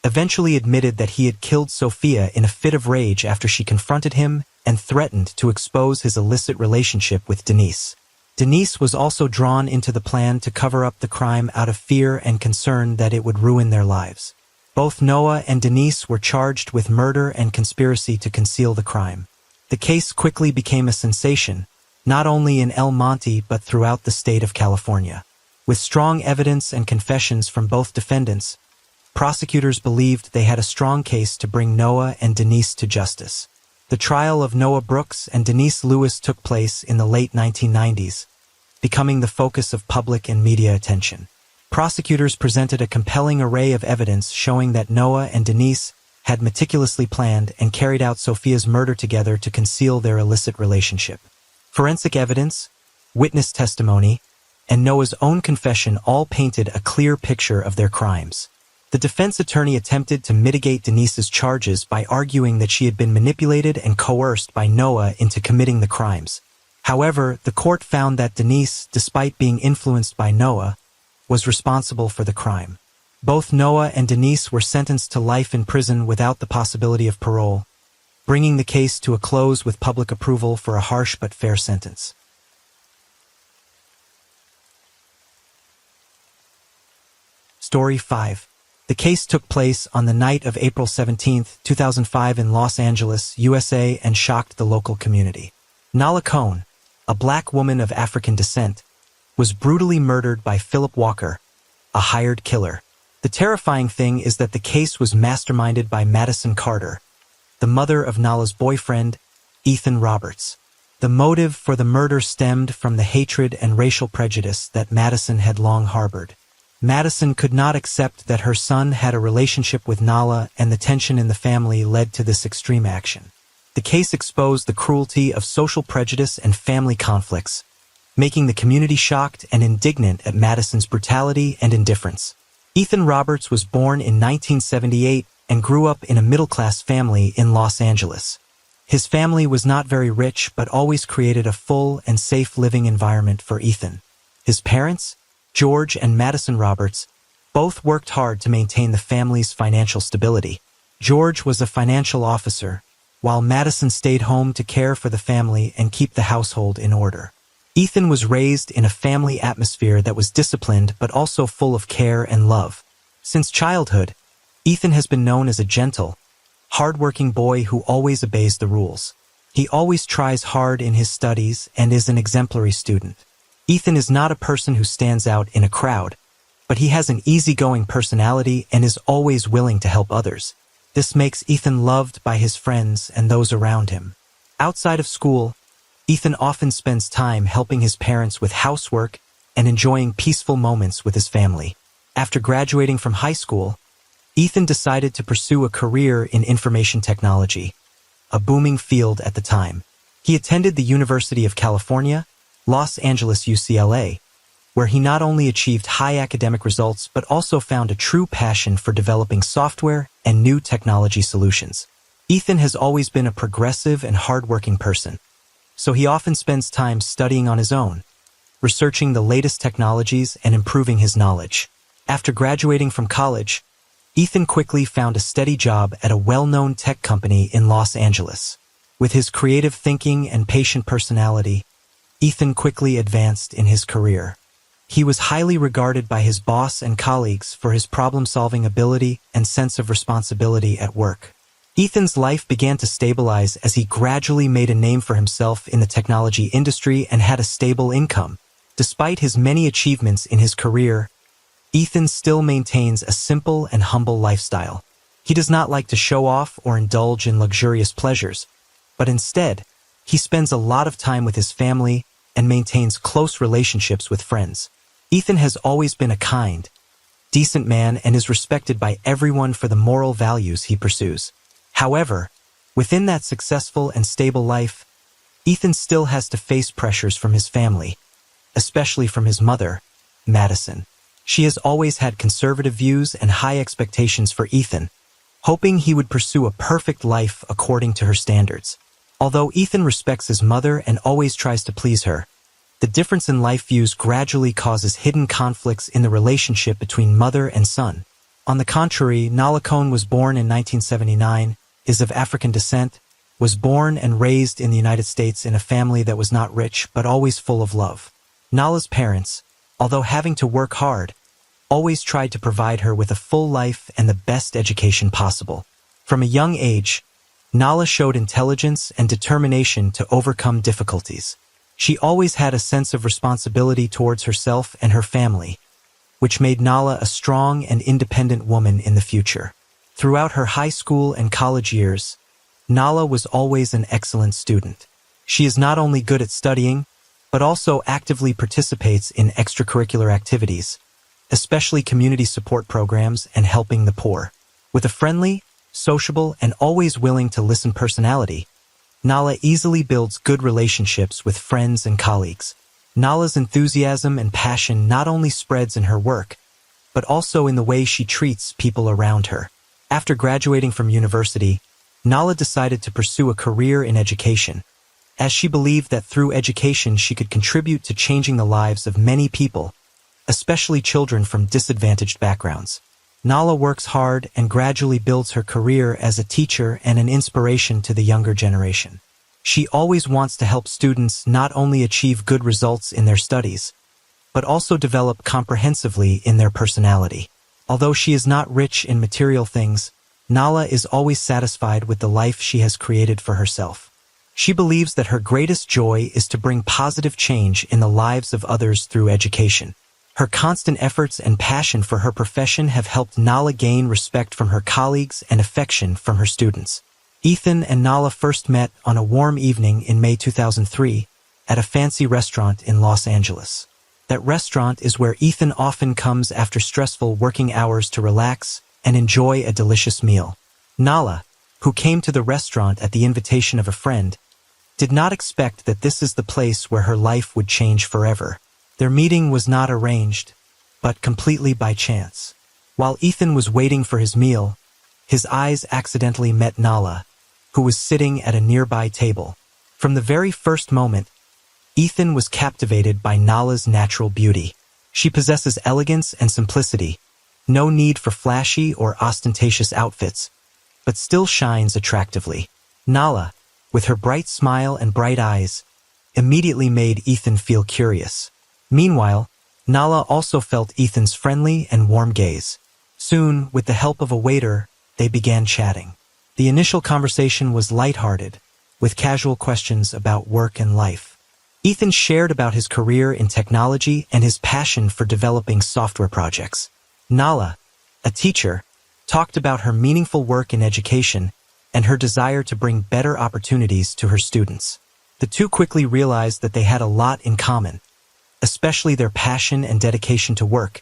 eventually admitted that he had killed Sophia in a fit of rage after she confronted him and threatened to expose his illicit relationship with Denise. Denise was also drawn into the plan to cover up the crime out of fear and concern that it would ruin their lives. Both Noah and Denise were charged with murder and conspiracy to conceal the crime. The case quickly became a sensation, not only in El Monte but throughout the state of California. With strong evidence and confessions from both defendants, prosecutors believed they had a strong case to bring Noah and Denise to justice. The trial of Noah Brooks and Denise Lewis took place in the late 1990s, becoming the focus of public and media attention. Prosecutors presented a compelling array of evidence showing that Noah and Denise had meticulously planned and carried out Sophia's murder together to conceal their illicit relationship. Forensic evidence, witness testimony, and Noah's own confession all painted a clear picture of their crimes. The defense attorney attempted to mitigate Denise's charges by arguing that she had been manipulated and coerced by Noah into committing the crimes. However, the court found that Denise, despite being influenced by Noah, was responsible for the crime. Both Noah and Denise were sentenced to life in prison without the possibility of parole, bringing the case to a close with public approval for a harsh but fair sentence. Story 5. The case took place on the night of April 17, 2005 in Los Angeles, USA, and shocked the local community. Nala Cohn, a black woman of African descent, was brutally murdered by Philip Walker, a hired killer. The terrifying thing is that the case was masterminded by Madison Carter, the mother of Nala's boyfriend, Ethan Roberts. The motive for the murder stemmed from the hatred and racial prejudice that Madison had long harbored. Madison could not accept that her son had a relationship with Nala, and the tension in the family led to this extreme action. The case exposed the cruelty of social prejudice and family conflicts, making the community shocked and indignant at Madison's brutality and indifference. Ethan Roberts was born in 1978 and grew up in a middle-class family in Los Angeles. His family was not very rich but always created a full and safe living environment for Ethan. His parents, George and Madison Roberts, both worked hard to maintain the family's financial stability. George was a financial officer, while Madison stayed home to care for the family and keep the household in order. Ethan was raised in a family atmosphere that was disciplined but also full of care and love. Since childhood, Ethan has been known as a gentle, hardworking boy who always obeys the rules. He always tries hard in his studies and is an exemplary student. Ethan is not a person who stands out in a crowd, but he has an easygoing personality and is always willing to help others. This makes Ethan loved by his friends and those around him. Outside of school, Ethan often spends time helping his parents with housework and enjoying peaceful moments with his family. After graduating from high school, Ethan decided to pursue a career in information technology, a booming field at the time. He attended the University of California, Los Angeles UCLA, where he not only achieved high academic results but also found a true passion for developing software and new technology solutions. Ethan has always been a progressive and hardworking person, so he often spends time studying on his own, researching the latest technologies and improving his knowledge. After graduating from college, Ethan quickly found a steady job at a well-known tech company in Los Angeles. With his creative thinking and patient personality, Ethan quickly advanced in his career. He was highly regarded by his boss and colleagues for his problem-solving ability and sense of responsibility at work. Ethan's life began to stabilize as he gradually made a name for himself in the technology industry and had a stable income. Despite his many achievements in his career, Ethan still maintains a simple and humble lifestyle. He does not like to show off or indulge in luxurious pleasures, but instead, he spends a lot of time with his family and maintains close relationships with friends. Ethan has always been a kind, decent man and is respected by everyone for the moral values he pursues. However, within that successful and stable life, Ethan still has to face pressures from his family, especially from his mother, Madison. She has always had conservative views and high expectations for Ethan, hoping he would pursue a perfect life according to her standards. Although Ethan respects his mother and always tries to please her, the difference in life views gradually causes hidden conflicts in the relationship between mother and son. On the contrary, Nala Cohn was born in 1979, is of African descent, was born and raised in the United States in a family that was not rich but always full of love. Nala's parents, although having to work hard, always tried to provide her with a full life and the best education possible. From a young age, Nala showed intelligence and determination to overcome difficulties. She always had a sense of responsibility towards herself and her family, which made Nala a strong and independent woman in the future. Throughout her high school and college years, Nala was always an excellent student. She is not only good at studying, but also actively participates in extracurricular activities, especially community support programs and helping the poor. With a friendly, sociable, and always willing to listen personality, Nala easily builds good relationships with friends and colleagues. Nala's enthusiasm and passion not only spreads in her work, but also in the way she treats people around her. After graduating from university, Nala decided to pursue a career in education, as she believed that through education she could contribute to changing the lives of many people, especially children from disadvantaged backgrounds. Nala works hard and gradually builds her career as a teacher and an inspiration to the younger generation. She always wants to help students not only achieve good results in their studies, but also develop comprehensively in their personality. Although she is not rich in material things, Nala is always satisfied with the life she has created for herself. She believes that her greatest joy is to bring positive change in the lives of others through education. Her constant efforts and passion for her profession have helped Nala gain respect from her colleagues and affection from her students. Ethan and Nala first met on a warm evening in May 2003 at a fancy restaurant in Los Angeles. That restaurant is where Ethan often comes after stressful working hours to relax and enjoy a delicious meal. Nala, who came to the restaurant at the invitation of a friend, did not expect that this is the place where her life would change forever. Their meeting was not arranged, but completely by chance. While Ethan was waiting for his meal, his eyes accidentally met Nala, who was sitting at a nearby table. From the very first moment, Ethan was captivated by Nala's natural beauty. She possesses elegance and simplicity, no need for flashy or ostentatious outfits, but still shines attractively. Nala, with her bright smile and bright eyes, immediately made Ethan feel curious. Meanwhile, Nala also felt Ethan's friendly and warm gaze. Soon, with the help of a waiter, they began chatting. The initial conversation was lighthearted, with casual questions about work and life. Ethan shared about his career in technology and his passion for developing software projects. Nala, a teacher, talked about her meaningful work in education and her desire to bring better opportunities to her students. The two quickly realized that they had a lot in common, especially their passion and dedication to work,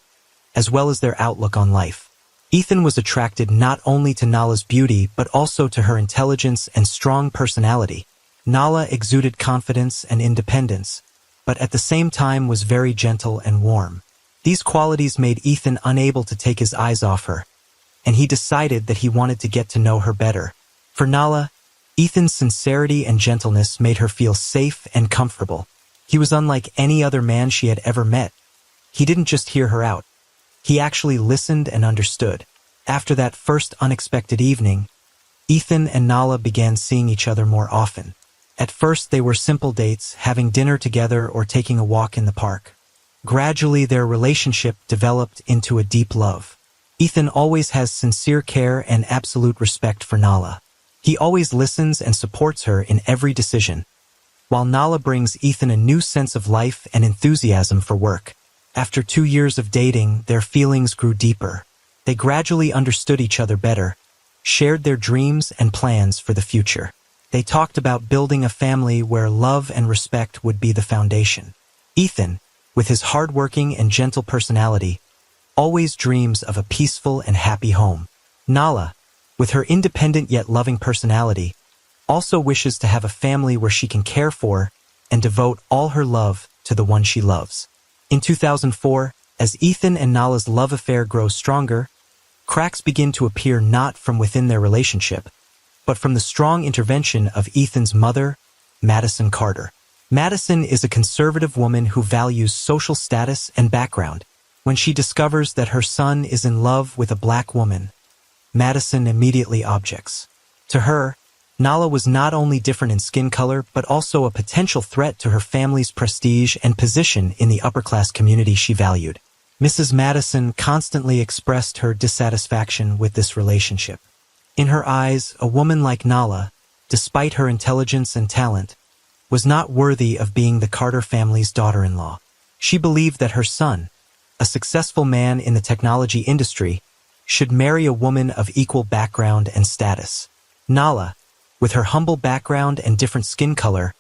as well as their outlook on life. Ethan was attracted not only to Nala's beauty but also to her intelligence and strong personality. Nala exuded confidence and independence, but at the same time was very gentle and warm. These qualities made Ethan unable to take his eyes off her, and he decided that he wanted to get to know her better. For Nala, Ethan's sincerity and gentleness made her feel safe and comfortable. He was unlike any other man she had ever met. He didn't just hear her out. He actually listened and understood. After that first unexpected evening, Ethan and Nala began seeing each other more often. At first, they were simple dates, having dinner together or taking a walk in the park. Gradually, their relationship developed into a deep love. Ethan always has sincere care and absolute respect for Nala. He always listens and supports her in every decision, while Nala brings Ethan a new sense of life and enthusiasm for work. After 2 years of dating, their feelings grew deeper. They gradually understood each other better, shared their dreams and plans for the future. They talked about building a family where love and respect would be the foundation. Ethan, with his hardworking and gentle personality, always dreams of a peaceful and happy home. Nala, with her independent yet loving personality, also wishes to have a family where she can care for and devote all her love to the one she loves. In 2004, as Ethan and Nala's love affair grows stronger, cracks begin to appear not from within their relationship, but from the strong intervention of Ethan's mother, Madison Carter. Madison is a conservative woman who values social status and background. When she discovers that her son is in love with a black woman, Madison immediately objects. To her, Nala was not only different in skin color, but also a potential threat to her family's prestige and position in the upper-class community she valued. Mrs. Madison constantly expressed her dissatisfaction with this relationship. In her eyes, a woman like Nala, despite her intelligence and talent, was not worthy of being the Carter family's daughter-in-law. She believed that her son, a successful man in the technology industry, should marry a woman of equal background and status. Nala, with her humble background and different skin color,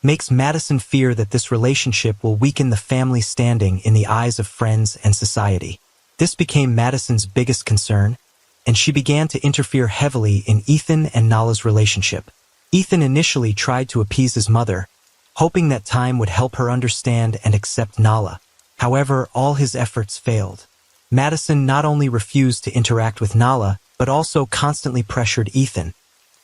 makes Madison fear that this relationship will weaken the family standing in the eyes of friends and society. This became Madison's biggest concern, and she began to interfere heavily in Ethan and Nala's relationship. Ethan initially tried to appease his mother, hoping that time would help her understand and accept Nala. However, all his efforts failed. Madison not only refused to interact with Nala, but also constantly pressured Ethan,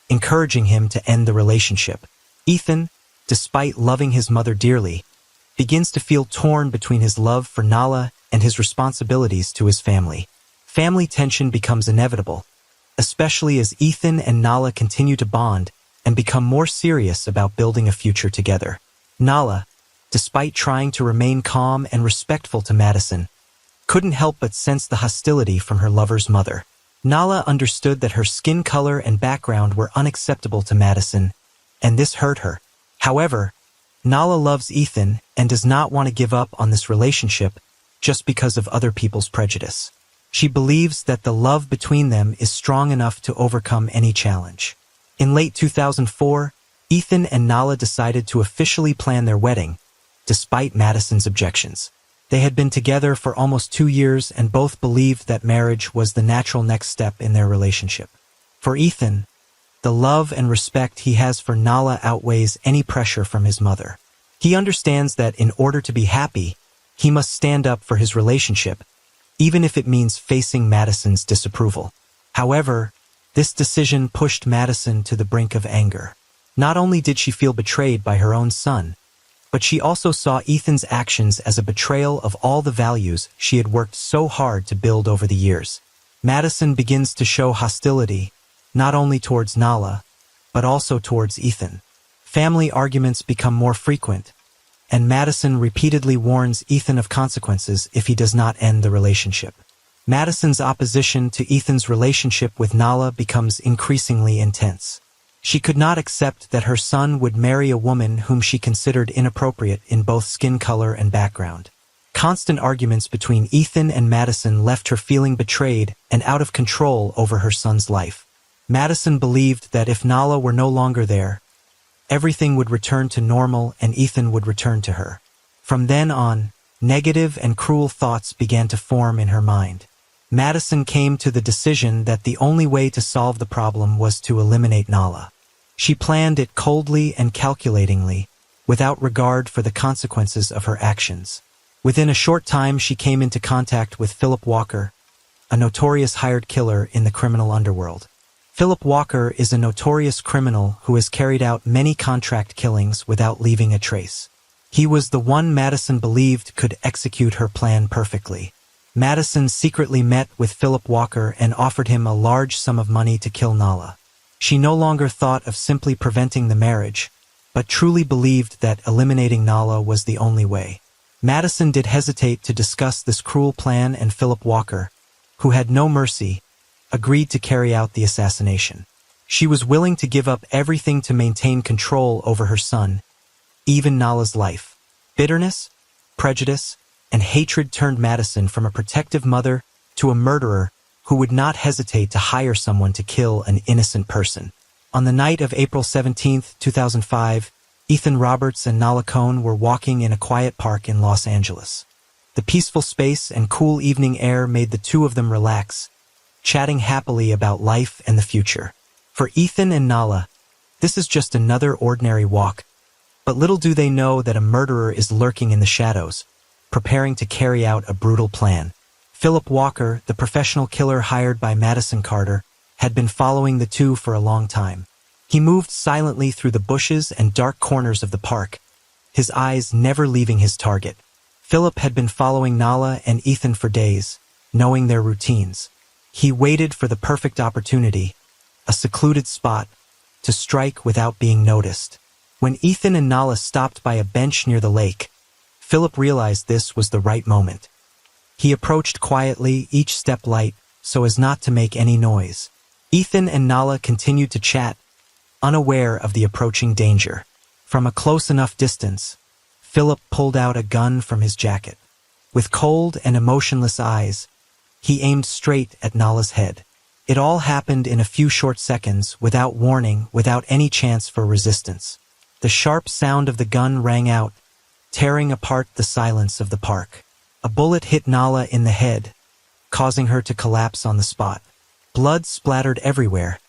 encouraging him to end the relationship. Ethan, despite loving his mother dearly, begins to feel torn between his love for Nala and his responsibilities to his family. Family tension becomes inevitable, especially as Ethan and Nala continue to bond and become more serious about building a future together. Nala, despite trying to remain calm and respectful to Madison, couldn't help but sense the hostility from her lover's mother. Nala understood that her skin color and background were unacceptable to Madison, and this hurt her. However, Nala loves Ethan and does not want to give up on this relationship just because of other people's prejudice. She believes that the love between them is strong enough to overcome any challenge. In late 2004, Ethan and Nala decided to officially plan their wedding, despite Madison's objections. They had been together for almost 2 years and both believed that marriage was the natural next step in their relationship. For Ethan, the love and respect he has for Nala outweighs any pressure from his mother. He understands that in order to be happy, he must stand up for his relationship, even if it means facing Madison's disapproval. However, this decision pushed Madison to the brink of anger. Not only did she feel betrayed by her own son, but she also saw Ethan's actions as a betrayal of all the values she had worked so hard to build over the years. Madison begins to show hostility, not only towards Nala, but also towards Ethan. Family arguments become more frequent, and Madison repeatedly warns Ethan of consequences if he does not end the relationship. Madison's opposition to Ethan's relationship with Nala becomes increasingly intense. She could not accept that her son would marry a woman whom she considered inappropriate in both skin color and background. Constant arguments between Ethan and Madison left her feeling betrayed and out of control over her son's life. Madison believed that if Nala were no longer there, everything would return to normal and Ethan would return to her. From then on, negative and cruel thoughts began to form in her mind. Madison came to the decision that the only way to solve the problem was to eliminate Nala. She planned it coldly and calculatingly, without regard for the consequences of her actions. Within a short time, she came into contact with Philip Walker, a notorious hired killer in the criminal underworld. Philip Walker is a notorious criminal who has carried out many contract killings without leaving a trace. He was the one Madison believed could execute her plan perfectly. Madison secretly met with Philip Walker and offered him a large sum of money to kill Nala. She no longer thought of simply preventing the marriage, but truly believed that eliminating Nala was the only way. Madison did hesitate to discuss this cruel plan, and Philip Walker, who had no mercy, agreed to carry out the assassination. She was willing to give up everything to maintain control over her son, even Nala's life. Bitterness, prejudice, and hatred turned Madison from a protective mother to a murderer who would not hesitate to hire someone to kill an innocent person. On the night of April 17, 2005, Ethan Roberts and Nala Cohn were walking in a quiet park in Los Angeles. The peaceful space and cool evening air made the two of them relax, chatting happily about life and the future. For Ethan and Nala, this is just another ordinary walk, but little do they know that a murderer is lurking in the shadows, preparing to carry out a brutal plan. Philip Walker, the professional killer hired by Madison Carter, had been following the two for a long time. He moved silently through the bushes and dark corners of the park, his eyes never leaving his target. Philip had been following Nala and Ethan for days, knowing their routines. He waited for the perfect opportunity, a secluded spot, to strike without being noticed. When Ethan and Nala stopped by a bench near the lake, Philip realized this was the right moment. He approached quietly, each step light, so as not to make any noise. Ethan and Nala continued to chat, unaware of the approaching danger. From a close enough distance, Philip pulled out a gun from his jacket. With cold and emotionless eyes, he aimed straight at Nala's head. It all happened in a few short seconds, without warning, without any chance for resistance. The sharp sound of the gun rang out, tearing apart the silence of the park. A bullet hit Nala in the head, causing her to collapse on the spot. Blood splattered everywhere,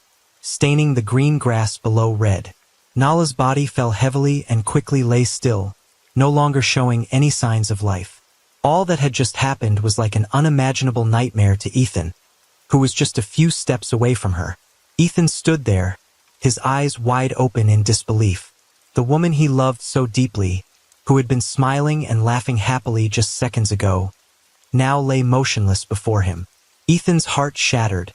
staining the green grass below red. Nala's body fell heavily and quickly lay still, no longer showing any signs of life. All that had just happened was like an unimaginable nightmare to Ethan, who was just a few steps away from her. Ethan stood there, his eyes wide open in disbelief. The woman he loved so deeply, who had been smiling and laughing happily just seconds ago, now lay motionless before him. Ethan's heart shattered,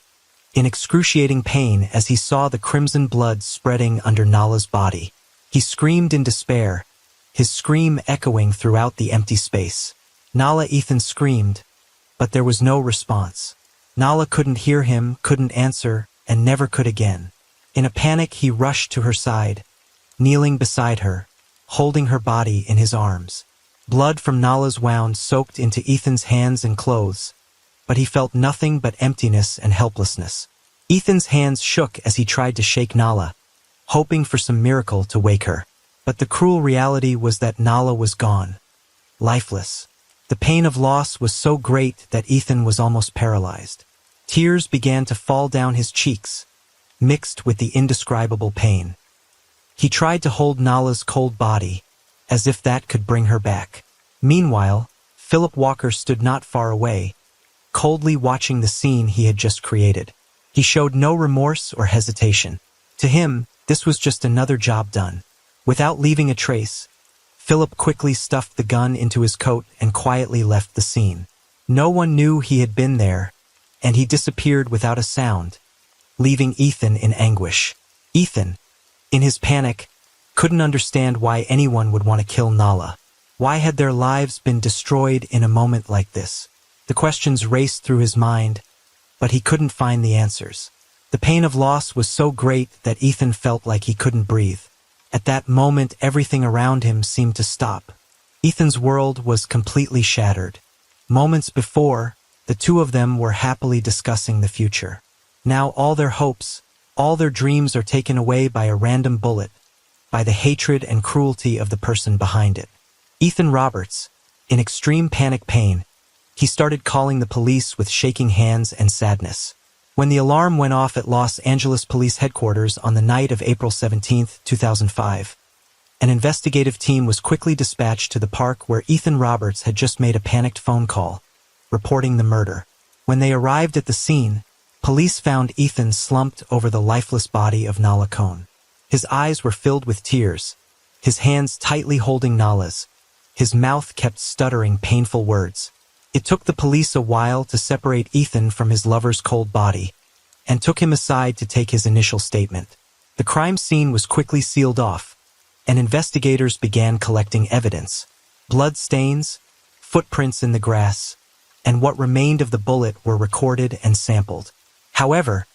in excruciating pain as he saw the crimson blood spreading under Nala's body. He screamed in despair, his scream echoing throughout the empty space. Nala, Ethan screamed, but there was no response. Nala couldn't hear him, couldn't answer, and never could again. In a panic, he rushed to her side, kneeling beside her, holding her body in his arms. Blood from Nala's wound soaked into Ethan's hands and clothes, but he felt nothing but emptiness and helplessness. Ethan's hands shook as he tried to shake Nala, hoping for some miracle to wake her. But the cruel reality was that Nala was gone, lifeless. The pain of loss was so great that Ethan was almost paralyzed. Tears began to fall down his cheeks, mixed with the indescribable pain. He tried to hold Nala's cold body, as if that could bring her back. Meanwhile, Philip Walker stood not far away, coldly watching the scene he had just created. He showed no remorse or hesitation. To him, this was just another job done. Without leaving a trace, Philip quickly stuffed the gun into his coat and quietly left the scene. No one knew he had been there, and he disappeared without a sound, leaving Ethan in anguish. Ethan, in his panic, couldn't understand why anyone would want to kill Nala. Why had their lives been destroyed in a moment like this? The questions raced through his mind, but he couldn't find the answers. The pain of loss was so great that Ethan felt like he couldn't breathe. At that moment, everything around him seemed to stop. Ethan's world was completely shattered. Moments before, the two of them were happily discussing the future. Now all their hopes, all their dreams are taken away by a random bullet, by the hatred and cruelty of the person behind it. Ethan Roberts, in extreme panic pain, he started calling the police with shaking hands and sadness. When the alarm went off at Los Angeles Police Headquarters on the night of April 17, 2005, an investigative team was quickly dispatched to the park where Ethan Roberts had just made a panicked phone call, reporting the murder. When they arrived at the scene, police found Ethan slumped over the lifeless body of Nala Cohn. His eyes were filled with tears, his hands tightly holding Nala's. His mouth kept stuttering painful words. It took the police a while to separate Ethan from his lover's cold body, and took him aside to take his initial statement. The crime scene was quickly sealed off, and investigators began collecting evidence. Blood stains, footprints in the grass, and what remained of the bullet were recorded and sampled. However,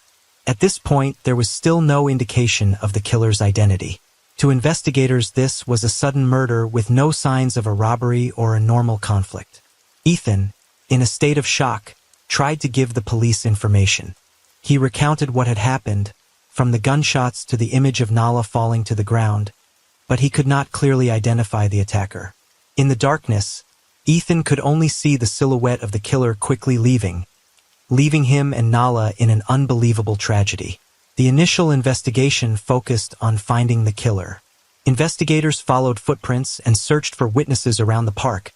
at this point there was still no indication of the killer's identity. To investigators, this was a sudden murder with no signs of a robbery or a normal conflict. Ethan, in a state of shock, tried to give the police information. He recounted what had happened, from the gunshots to the image of Nala falling to the ground, but he could not clearly identify the attacker. In the darkness, Ethan could only see the silhouette of the killer quickly leaving him and Nala in an unbelievable tragedy. The initial investigation focused on finding the killer. Investigators followed footprints and searched for witnesses around the park,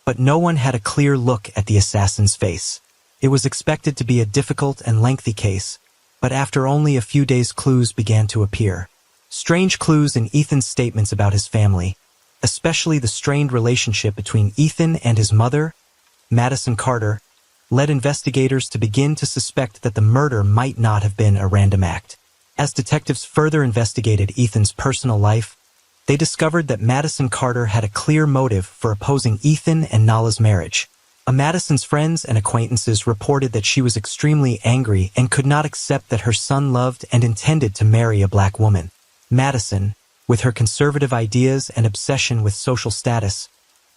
but no one had a clear look at the assassin's face. It was expected to be a difficult and lengthy case, but after only a few days clues began to appear. Strange clues in Ethan's statements about his family, especially the strained relationship between Ethan and his mother, Madison Carter, led investigators to begin to suspect that the murder might not have been a random act. As detectives further investigated Ethan's personal life, they discovered that Madison Carter had a clear motive for opposing Ethan and Nala's marriage. Madison's friends and acquaintances reported that she was extremely angry and could not accept that her son loved and intended to marry a black woman. Madison, with her conservative ideas and obsession with social status,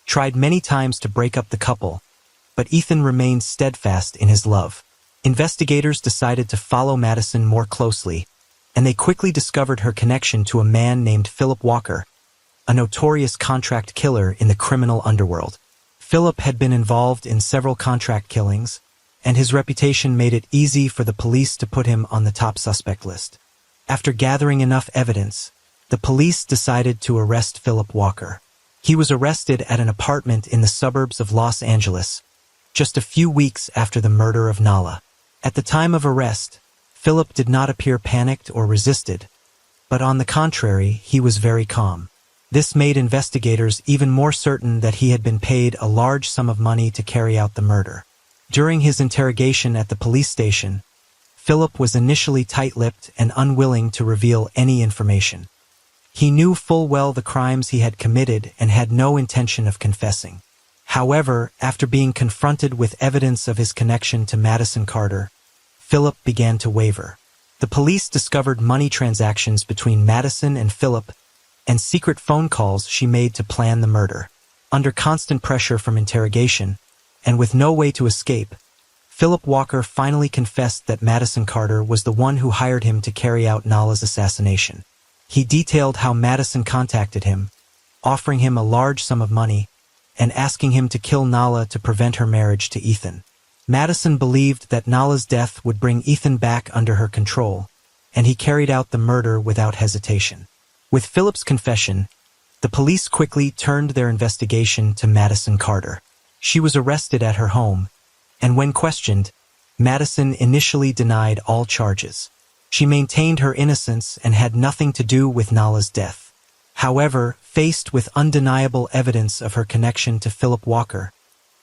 tried many times to break up the couple, but Ethan remained steadfast in his love. Investigators decided to follow Madison more closely, and they quickly discovered her connection to a man named Philip Walker, a notorious contract killer in the criminal underworld. Philip had been involved in several contract killings, and his reputation made it easy for the police to put him on the top suspect list. After gathering enough evidence, the police decided to arrest Philip Walker. He was arrested at an apartment in the suburbs of Los Angeles, just a few weeks after the murder of Nala. At the time of arrest, Philip did not appear panicked or resisted, but on the contrary, he was very calm. This made investigators even more certain that he had been paid a large sum of money to carry out the murder. During his interrogation at the police station, Philip was initially tight-lipped and unwilling to reveal any information. He knew full well the crimes he had committed and had no intention of confessing. However, after being confronted with evidence of his connection to Madison Carter, Philip began to waver. The police discovered money transactions between Madison and Philip and secret phone calls she made to plan the murder. Under constant pressure from interrogation, and with no way to escape, Philip Walker finally confessed that Madison Carter was the one who hired him to carry out Nala's assassination. He detailed how Madison contacted him, offering him a large sum of money and asking him to kill Nala to prevent her marriage to Ethan. Madison believed that Nala's death would bring Ethan back under her control, and he carried out the murder without hesitation. With Philip's confession, the police quickly turned their investigation to Madison Carter. She was arrested at her home, and when questioned, Madison initially denied all charges. She maintained her innocence and had nothing to do with Nala's death. However, faced with undeniable evidence of her connection to Philip Walker,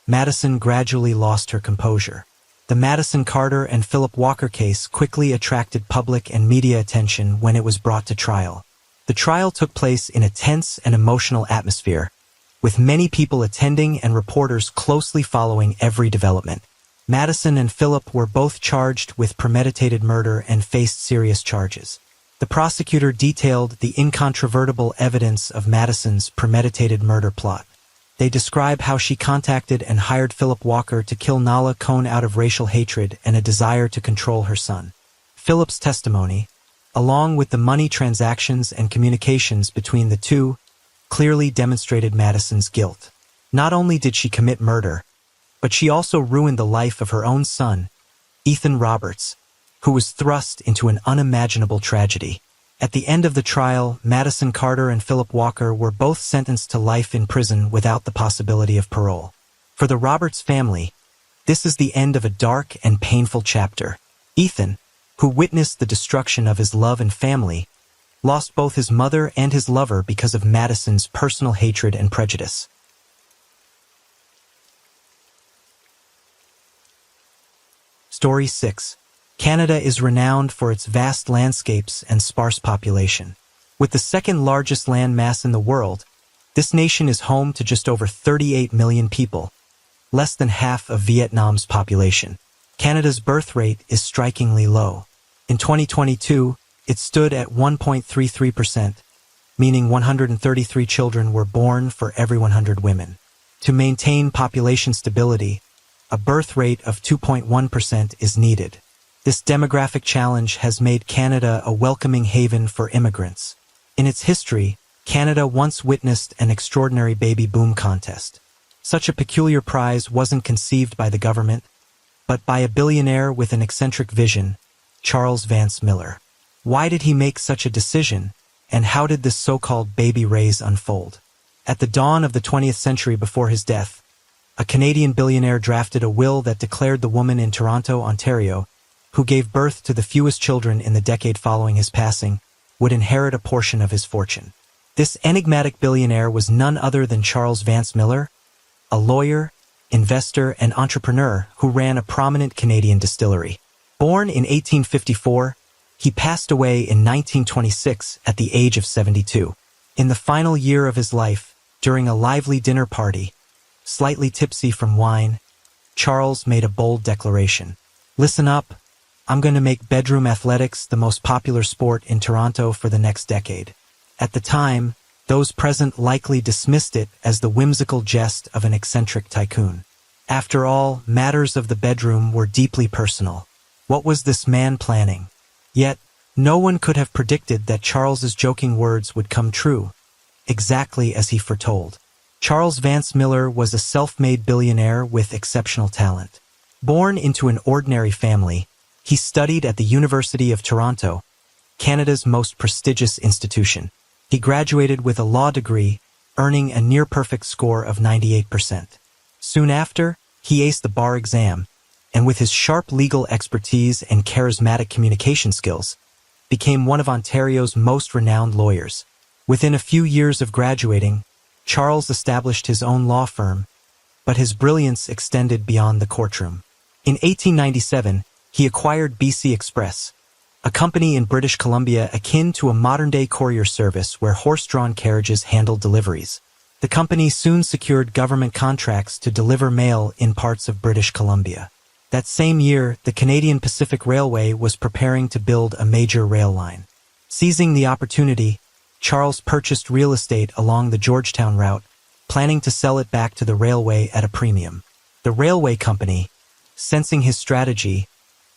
Madison gradually lost her composure. The Madison Carter and Philip Walker case quickly attracted public and media attention when it was brought to trial. The trial took place in a tense and emotional atmosphere, with many people attending and reporters closely following every development. Madison and Philip were both charged with premeditated murder and faced serious charges. The prosecutor detailed the incontrovertible evidence of Madison's premeditated murder plot. They describe how she contacted and hired Philip Walker to kill Nala Cone out of racial hatred and a desire to control her son. Philip's testimony, along with the money transactions and communications between the two, clearly demonstrated Madison's guilt. Not only did she commit murder, but she also ruined the life of her own son, Ethan Roberts, who was thrust into an unimaginable tragedy. At the end of the trial, Madison Carter and Philip Walker were both sentenced to life in prison without the possibility of parole. For the Roberts family, this is the end of a dark and painful chapter. Ethan, who witnessed the destruction of his love and family, lost both his mother and his lover because of Madison's personal hatred and prejudice. Story 6. Canada is renowned for its vast landscapes and sparse population. With the second largest land mass in the world, this nation is home to just over 38 million people, less than half of Vietnam's population. Canada's birth rate is strikingly low. In 2022, it stood at 1.33%, meaning 133 children were born for every 100 women. To maintain population stability, a birth rate of 2.1% is needed. This demographic challenge has made Canada a welcoming haven for immigrants. In its history, Canada once witnessed an extraordinary baby boom contest. Such a peculiar prize wasn't conceived by the government, but by a billionaire with an eccentric vision, Charles Vance Miller. Why did he make such a decision, and how did this so-called baby raise unfold? At the dawn of the 20th century before his death, a Canadian billionaire drafted a will that declared the woman in Toronto, Ontario, who gave birth to the fewest children in the decade following his passing, would inherit a portion of his fortune. This enigmatic billionaire was none other than Charles Vance Miller, a lawyer, investor, and entrepreneur who ran a prominent Canadian distillery. Born in 1854, he passed away in 1926 at the age of 72. In the final year of his life, during a lively dinner party, slightly tipsy from wine, Charles made a bold declaration. "Listen up, I'm going to make bedroom athletics the most popular sport in Toronto for the next decade." At the time, those present likely dismissed it as the whimsical jest of an eccentric tycoon. After all, matters of the bedroom were deeply personal. What was this man planning? Yet, no one could have predicted that Charles's joking words would come true, exactly as he foretold. Charles Vance Miller was a self-made billionaire with exceptional talent. Born into an ordinary family, he studied at the University of Toronto, Canada's most prestigious institution. He graduated with a law degree, earning a near-perfect score of 98%. Soon after, he aced the bar exam, and with his sharp legal expertise and charismatic communication skills, became one of Ontario's most renowned lawyers. Within a few years of graduating, Charles established his own law firm, but his brilliance extended beyond the courtroom. In 1897, he acquired BC Express, a company in British Columbia akin to a modern-day courier service where horse-drawn carriages handled deliveries. The company soon secured government contracts to deliver mail in parts of British Columbia. That same year, the Canadian Pacific Railway was preparing to build a major rail line. Seizing the opportunity, Charles purchased real estate along the Georgetown route, planning to sell it back to the railway at a premium. The railway company, sensing his strategy,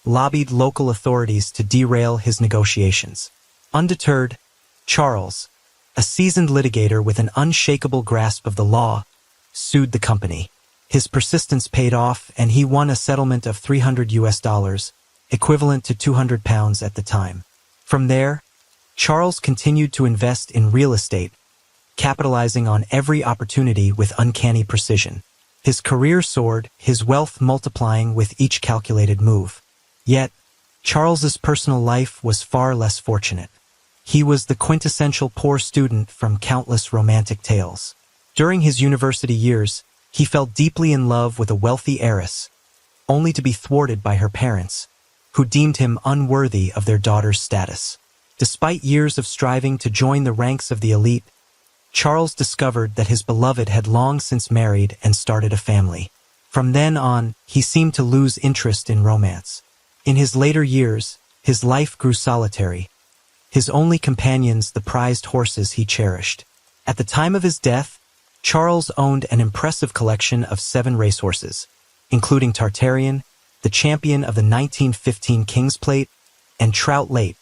lobbied local authorities to derail his negotiations. Undeterred, Charles, a seasoned litigator with an unshakable grasp of the law, sued the company. His persistence paid off, and he won a settlement of $300, equivalent to £200 at the time. From there, Charles continued to invest in real estate, capitalizing on every opportunity with uncanny precision. His career soared, his wealth multiplying with each calculated move. Yet, Charles's personal life was far less fortunate. He was the quintessential poor student from countless romantic tales. During his university years, he fell deeply in love with a wealthy heiress, only to be thwarted by her parents, who deemed him unworthy of their daughter's status. Despite years of striving to join the ranks of the elite, Charles discovered that his beloved had long since married and started a family. From then on, he seemed to lose interest in romance. In his later years, his life grew solitary, his only companions the prized horses he cherished. At the time of his death, Charles owned an impressive collection of 7 racehorses, including Tartarian, the champion of the 1915 King's Plate, and Trout Late,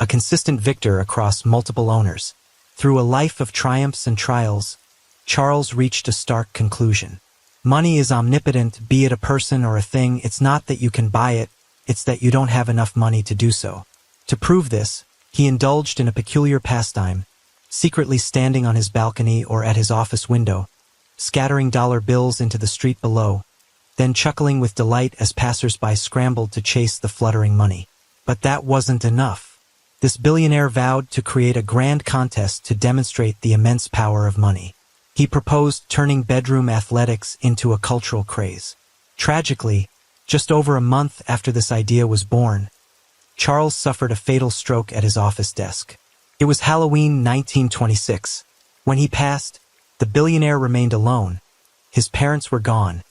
a consistent victor across multiple owners. Through a life of triumphs and trials, Charles reached a stark conclusion. Money is omnipotent, be it a person or a thing. It's not that you can buy it, it's that you don't have enough money to do so. To prove this, he indulged in a peculiar pastime, secretly standing on his balcony or at his office window, scattering dollar bills into the street below, then chuckling with delight as passers-by scrambled to chase the fluttering money. But that wasn't enough. This billionaire vowed to create a grand contest to demonstrate the immense power of money. He proposed turning bedroom athletics into a cultural craze. Tragically, just over a month after this idea was born, Charles suffered a fatal stroke at his office desk. It was Halloween 1926. When he passed, the billionaire remained alone. His parents were gone,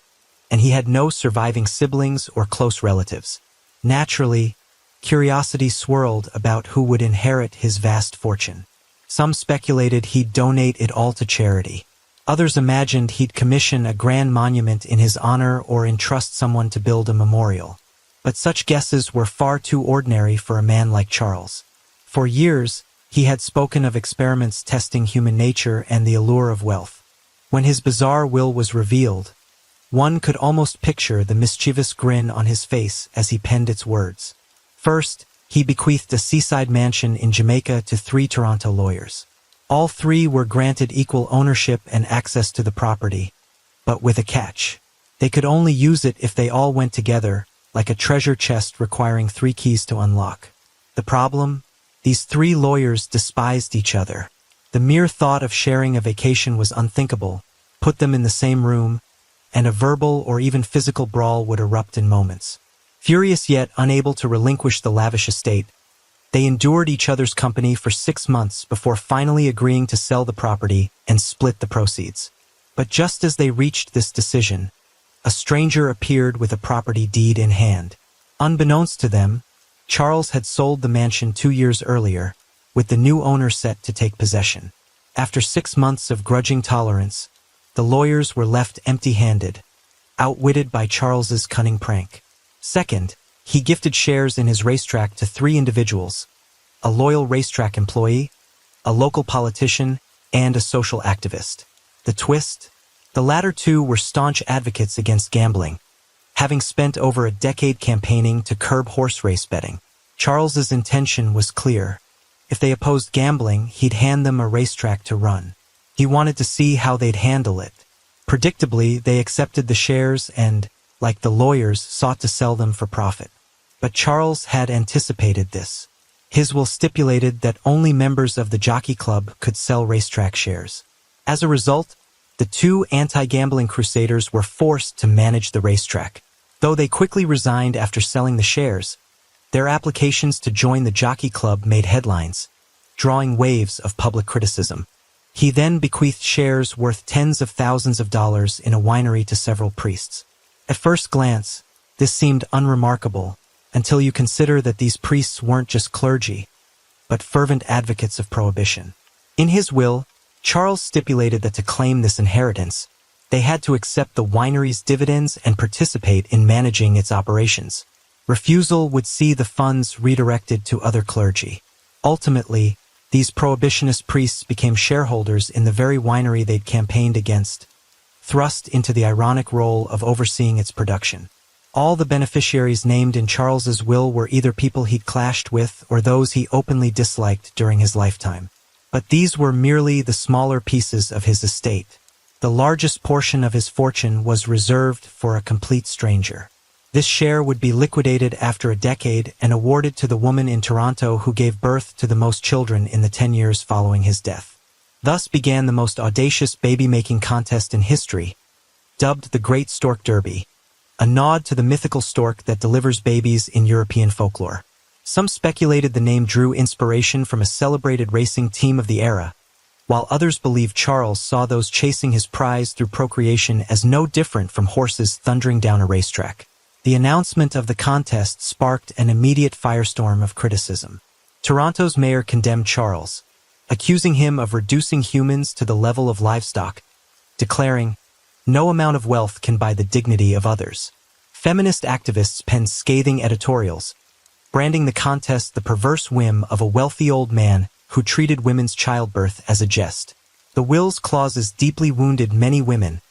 and he had no surviving siblings or close relatives. Naturally, curiosity swirled about who would inherit his vast fortune. Some speculated he'd donate it all to charity. Others imagined he'd commission a grand monument in his honor or entrust someone to build a memorial. But such guesses were far too ordinary for a man like Charles. For years, he had spoken of experiments testing human nature and the allure of wealth. When his bizarre will was revealed, one could almost picture the mischievous grin on his face as he penned its words. First, he bequeathed a seaside mansion in Jamaica to 3 Toronto lawyers. All 3 were granted equal ownership and access to the property, but with a catch. They could only use it if they all went together, like a treasure chest requiring 3 keys to unlock. The problem? These 3 lawyers despised each other. The mere thought of sharing a vacation was unthinkable. Put them in the same room, and a verbal or even physical brawl would erupt in moments. Furious yet unable to relinquish the lavish estate, they endured each other's company for 6 months before finally agreeing to sell the property and split the proceeds. But just as they reached this decision, a stranger appeared with a property deed in hand. Unbeknownst to them, Charles had sold the mansion 2 years earlier, with the new owner set to take possession. After 6 months of grudging tolerance, the lawyers were left empty-handed, outwitted by Charles's cunning prank. Second, he gifted shares in his racetrack to 3 individuals: a loyal racetrack employee, a local politician, and a social activist. The twist? The latter 2 were staunch advocates against gambling, having spent over a decade campaigning to curb horse race betting. Charles's intention was clear. If they opposed gambling, he'd hand them a racetrack to run. He wanted to see how they'd handle it. Predictably, they accepted the shares and, like the lawyers, sought to sell them for profit. But Charles had anticipated this. His will stipulated that only members of the Jockey Club could sell racetrack shares. As a result, the 2 anti-gambling crusaders were forced to manage the racetrack. Though they quickly resigned after selling the shares, their applications to join the Jockey Club made headlines, drawing waves of public criticism. He then bequeathed shares worth tens of thousands of dollars in a winery to several priests. At first glance, this seemed unremarkable, until you consider that these priests weren't just clergy, but fervent advocates of prohibition. In his will, Charles stipulated that to claim this inheritance, they had to accept the winery's dividends and participate in managing its operations. Refusal would see the funds redirected to other clergy. Ultimately, these prohibitionist priests became shareholders in the very winery they'd campaigned against, thrust into the ironic role of overseeing its production. All the beneficiaries named in Charles's will were either people he'd clashed with or those he openly disliked during his lifetime. But these were merely the smaller pieces of his estate. The largest portion of his fortune was reserved for a complete stranger. This share would be liquidated after a decade and awarded to the woman in Toronto who gave birth to the most children in the 10 years following his death. Thus began the most audacious baby-making contest in history, dubbed the Great Stork Derby, a nod to the mythical stork that delivers babies in European folklore. Some speculated the name drew inspiration from a celebrated racing team of the era, while others believed Charles saw those chasing his prize through procreation as no different from horses thundering down a racetrack. The announcement of the contest sparked an immediate firestorm of criticism. Toronto's mayor condemned Charles, accusing him of reducing humans to the level of livestock, declaring, "No amount of wealth can buy the dignity of others." Feminist activists penned scathing editorials, branding the contest the perverse whim of a wealthy old man who treated women's childbirth as a jest. The will's clauses deeply wounded many women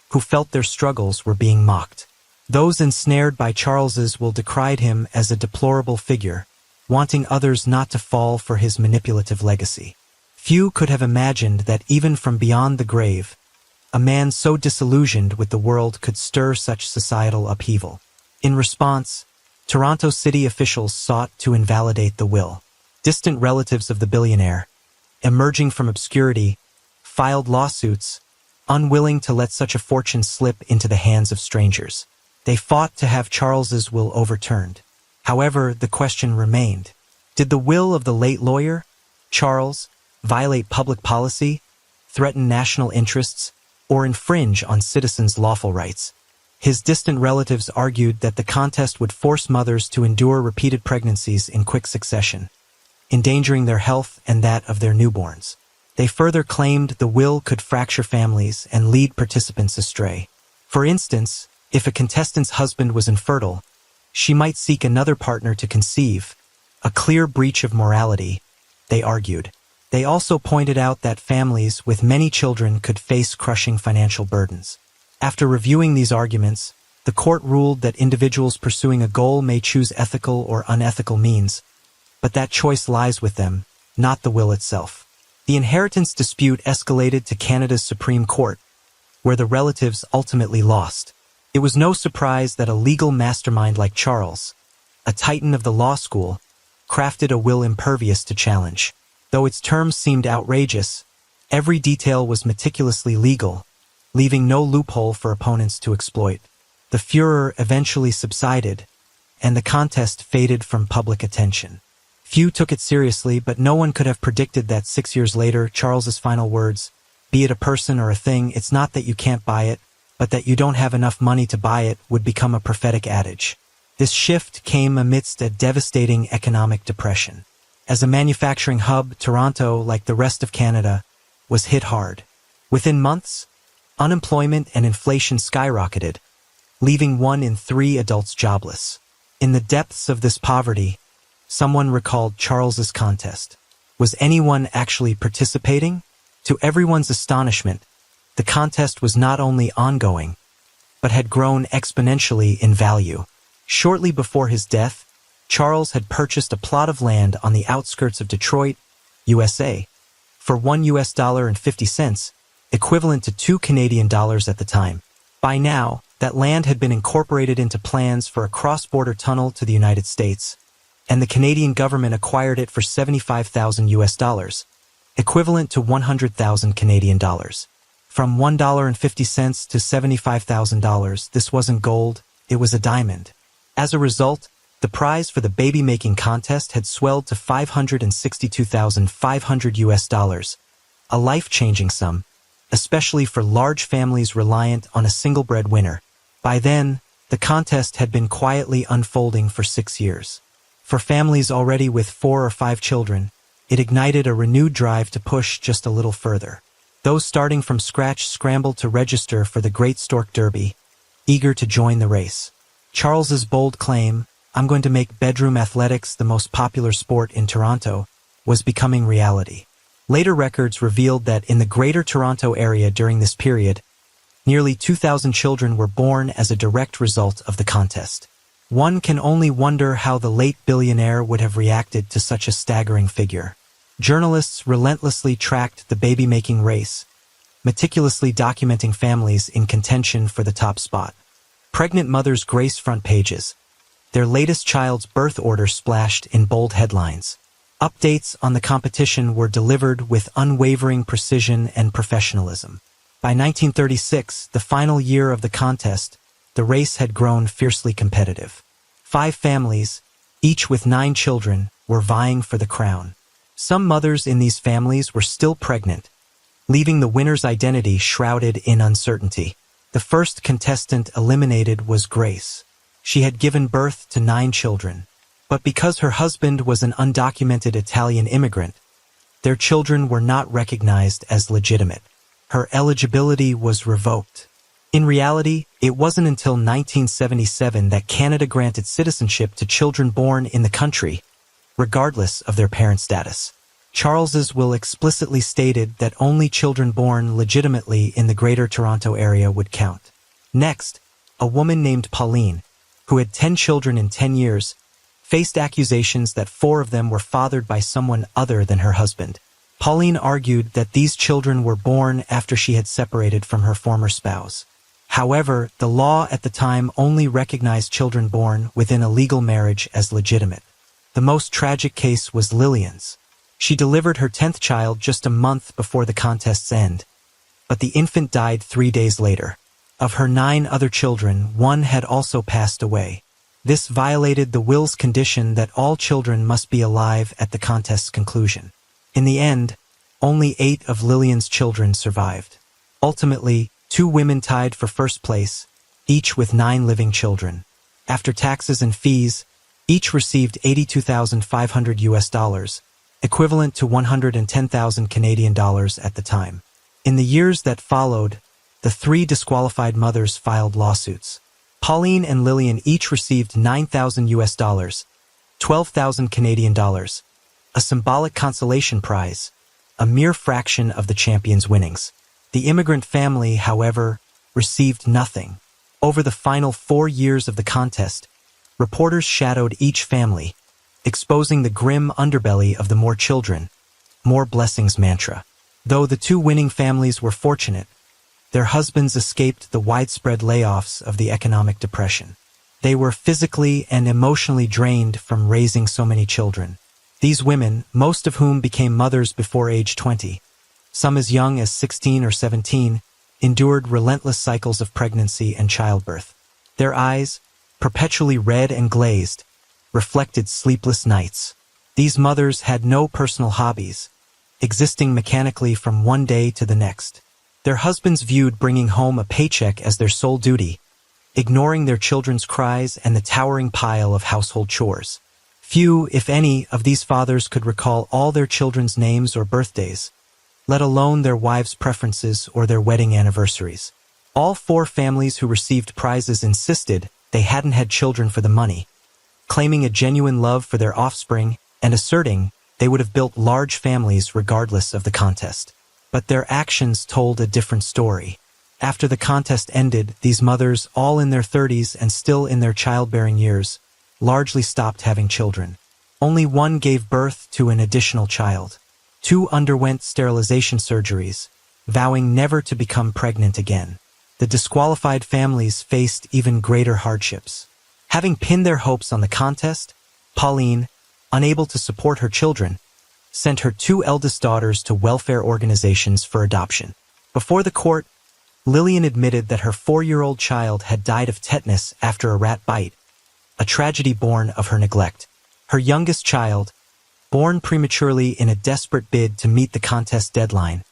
who felt their struggles were being mocked. Those ensnared by Charles's will decried him as a deplorable figure, wanting others not to fall for his manipulative legacy. Few could have imagined that even from beyond the grave, a man so disillusioned with the world could stir such societal upheaval. In response, Toronto city officials sought to invalidate the will. Distant relatives of the billionaire, emerging from obscurity, filed lawsuits, unwilling to let such a fortune slip into the hands of strangers. They fought to have Charles's will overturned. However, the question remained. Did the will of the late lawyer, Charles, violate public policy, threaten national interests, or infringe on citizens' lawful rights? His distant relatives argued that the contest would force mothers to endure repeated pregnancies in quick succession, endangering their health and that of their newborns. They further claimed the will could fracture families and lead participants astray. For instance, if a contestant's husband was infertile, she might seek another partner to conceive, a clear breach of morality, they argued. They also pointed out that families with many children could face crushing financial burdens. After reviewing these arguments, the court ruled that individuals pursuing a goal may choose ethical or unethical means, but that choice lies with them, not the will itself. The inheritance dispute escalated to Canada's Supreme Court, where the relatives ultimately lost. It was no surprise that a legal mastermind like Charles, a titan of the law school, crafted a will impervious to challenge. Though its terms seemed outrageous, every detail was meticulously legal, leaving no loophole for opponents to exploit. The furor eventually subsided, and the contest faded from public attention. Few took it seriously, but no one could have predicted that 6 years later, Charles's final words, "Be it a person or a thing, it's not that you can't buy it, but that you don't have enough money to buy it," would become a prophetic adage. This shift came amidst a devastating economic depression. As a manufacturing hub, Toronto, like the rest of Canada, was hit hard. Within months, unemployment and inflation skyrocketed, leaving 1 in 3 adults jobless. In the depths of this poverty, someone recalled Charles's contest. Was anyone actually participating? To everyone's astonishment, the contest was not only ongoing, but had grown exponentially in value. Shortly before his death, Charles had purchased a plot of land on the outskirts of Detroit, USA, for $1.50, equivalent to $2 Canadian at the time. By now, that land had been incorporated into plans for a cross-border tunnel to the United States, and the Canadian government acquired it for $75,000, equivalent to 100,000 Canadian dollars. From $1.50 to $75,000, this wasn't gold, it was a diamond. As a result, the prize for the baby-making contest had swelled to $562,500, a life-changing sum, especially for large families reliant on a single breadwinner. By then, the contest had been quietly unfolding for 6 years. For families already with 4 or 5 children, it ignited a renewed drive to push just a little further. Those starting from scratch scrambled to register for the Great Stork Derby, eager to join the race. Charles's bold claim, "I'm going to make bedroom athletics the most popular sport in Toronto," was becoming reality. Later records revealed that in the Greater Toronto area during this period, nearly 2,000 children were born as a direct result of the contest. One can only wonder how the late billionaire would have reacted to such a staggering figure. Journalists relentlessly tracked the baby-making race, meticulously documenting families in contention for the top spot. Pregnant mothers graced front pages, their latest child's birth order splashed in bold headlines. Updates on the competition were delivered with unwavering precision and professionalism. By 1936, the final year of the contest, the race had grown fiercely competitive. 5 families, each with 9 children, were vying for the crown. Some mothers in these families were still pregnant, leaving the winner's identity shrouded in uncertainty. The first contestant eliminated was Grace. She had given birth to 9 children, but because her husband was an undocumented Italian immigrant, their children were not recognized as legitimate. Her eligibility was revoked. In reality, it wasn't until 1977 that Canada granted citizenship to children born in the country, regardless of their parent status. Charles's will explicitly stated that only children born legitimately in the Greater Toronto area would count. Next, a woman named Pauline, who had 10 children in 10 years, faced accusations that 4 of them were fathered by someone other than her husband. Pauline argued that these children were born after she had separated from her former spouse. However, the law at the time only recognized children born within a legal marriage as legitimate. The most tragic case was Lillian's. She delivered her 10th child just a month before the contest's end, but the infant died 3 days later. Of her 9 other children, 1 had also passed away. This violated the will's condition that all children must be alive at the contest's conclusion. In the end, only 8 of Lillian's children survived. Ultimately, 2 women tied for first place, each with 9 living children. After taxes and fees, each received $82,500, equivalent to 110,000 Canadian dollars at the time. In the years that followed, the 3 disqualified mothers filed lawsuits. Pauline and Lillian each received $9,000, 12,000 Canadian dollars, a symbolic consolation prize, a mere fraction of the champion's winnings. The immigrant family, however, received nothing. Over the final 4 years of the contest, reporters shadowed each family, exposing the grim underbelly of the more children, more blessings mantra. Though the 2 winning families were fortunate, their husbands escaped the widespread layoffs of the economic depression. They were physically and emotionally drained from raising so many children. These women, most of whom became mothers before age 20, some as young as 16 or 17, endured relentless cycles of pregnancy and childbirth. Their eyes, perpetually red and glazed, reflected sleepless nights. These mothers had no personal hobbies, existing mechanically from one day to the next. Their husbands viewed bringing home a paycheck as their sole duty, ignoring their children's cries and the towering pile of household chores. Few, if any, of these fathers could recall all their children's names or birthdays, let alone their wives' preferences or their wedding anniversaries. All four families who received prizes insisted they hadn't had children for the money, claiming a genuine love for their offspring and asserting they would have built large families regardless of the contest. But their actions told a different story. After the contest ended, these mothers, all in their 30s and still in their childbearing years, largely stopped having children. Only one gave birth to an additional child. Two underwent sterilization surgeries, vowing never to become pregnant again. The disqualified families faced even greater hardships. Having pinned their hopes on the contest, Pauline, unable to support her children, sent her two eldest daughters to welfare organizations for adoption. Before the court, Lillian admitted that her 4-year-old child had died of tetanus after a rat bite, a tragedy born of her neglect. Her youngest child, born prematurely in a desperate bid to meet the contest deadline,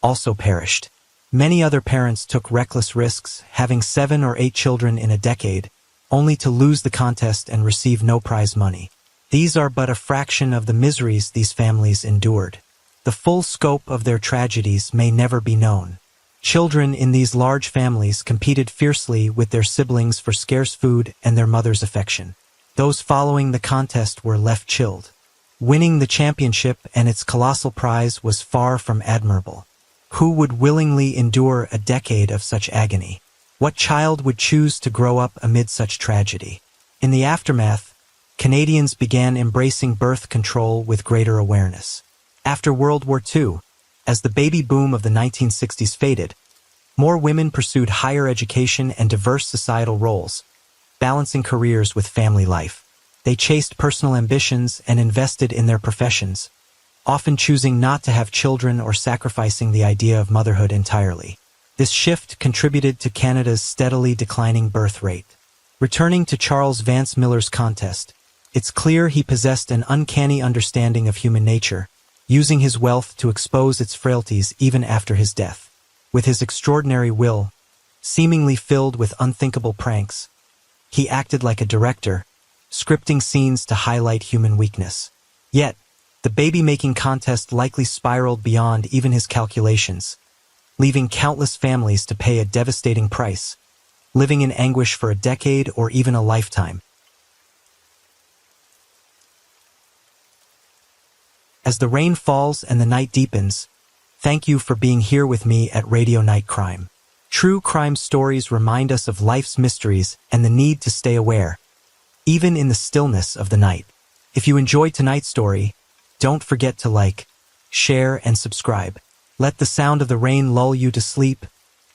also perished. Many other parents took reckless risks, having 7 or 8 children in a decade, only to lose the contest and receive no prize money. These are but a fraction of the miseries these families endured. The full scope of their tragedies may never be known. Children in these large families competed fiercely with their siblings for scarce food and their mother's affection. Those following the contest were left chilled. Winning the championship and its colossal prize was far from admirable. Who would willingly endure a decade of such agony? What child would choose to grow up amid such tragedy? In the aftermath, Canadians began embracing birth control with greater awareness. After World War II, as the baby boom of the 1960s faded, more women pursued higher education and diverse societal roles, balancing careers with family life. They chased personal ambitions and invested in their professions, often choosing not to have children or sacrificing the idea of motherhood entirely. This shift contributed to Canada's steadily declining birth rate. Returning to Charles Vance Miller's contest, it's clear he possessed an uncanny understanding of human nature, using his wealth to expose its frailties even after his death. With his extraordinary will, seemingly filled with unthinkable pranks, he acted like a director, scripting scenes to highlight human weakness. Yet, the baby-making contest likely spiraled beyond even his calculations, leaving countless families to pay a devastating price, living in anguish for a decade or even a lifetime. As the rain falls and the night deepens, thank you for being here with me at Radio Night Crime. True crime stories remind us of life's mysteries and the need to stay aware, even in the stillness of the night. If you enjoyed tonight's story, don't forget to like, share, and subscribe. Let the sound of the rain lull you to sleep,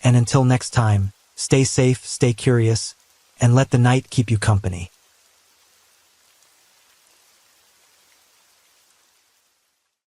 and until next time, stay safe, stay curious, and let the night keep you company.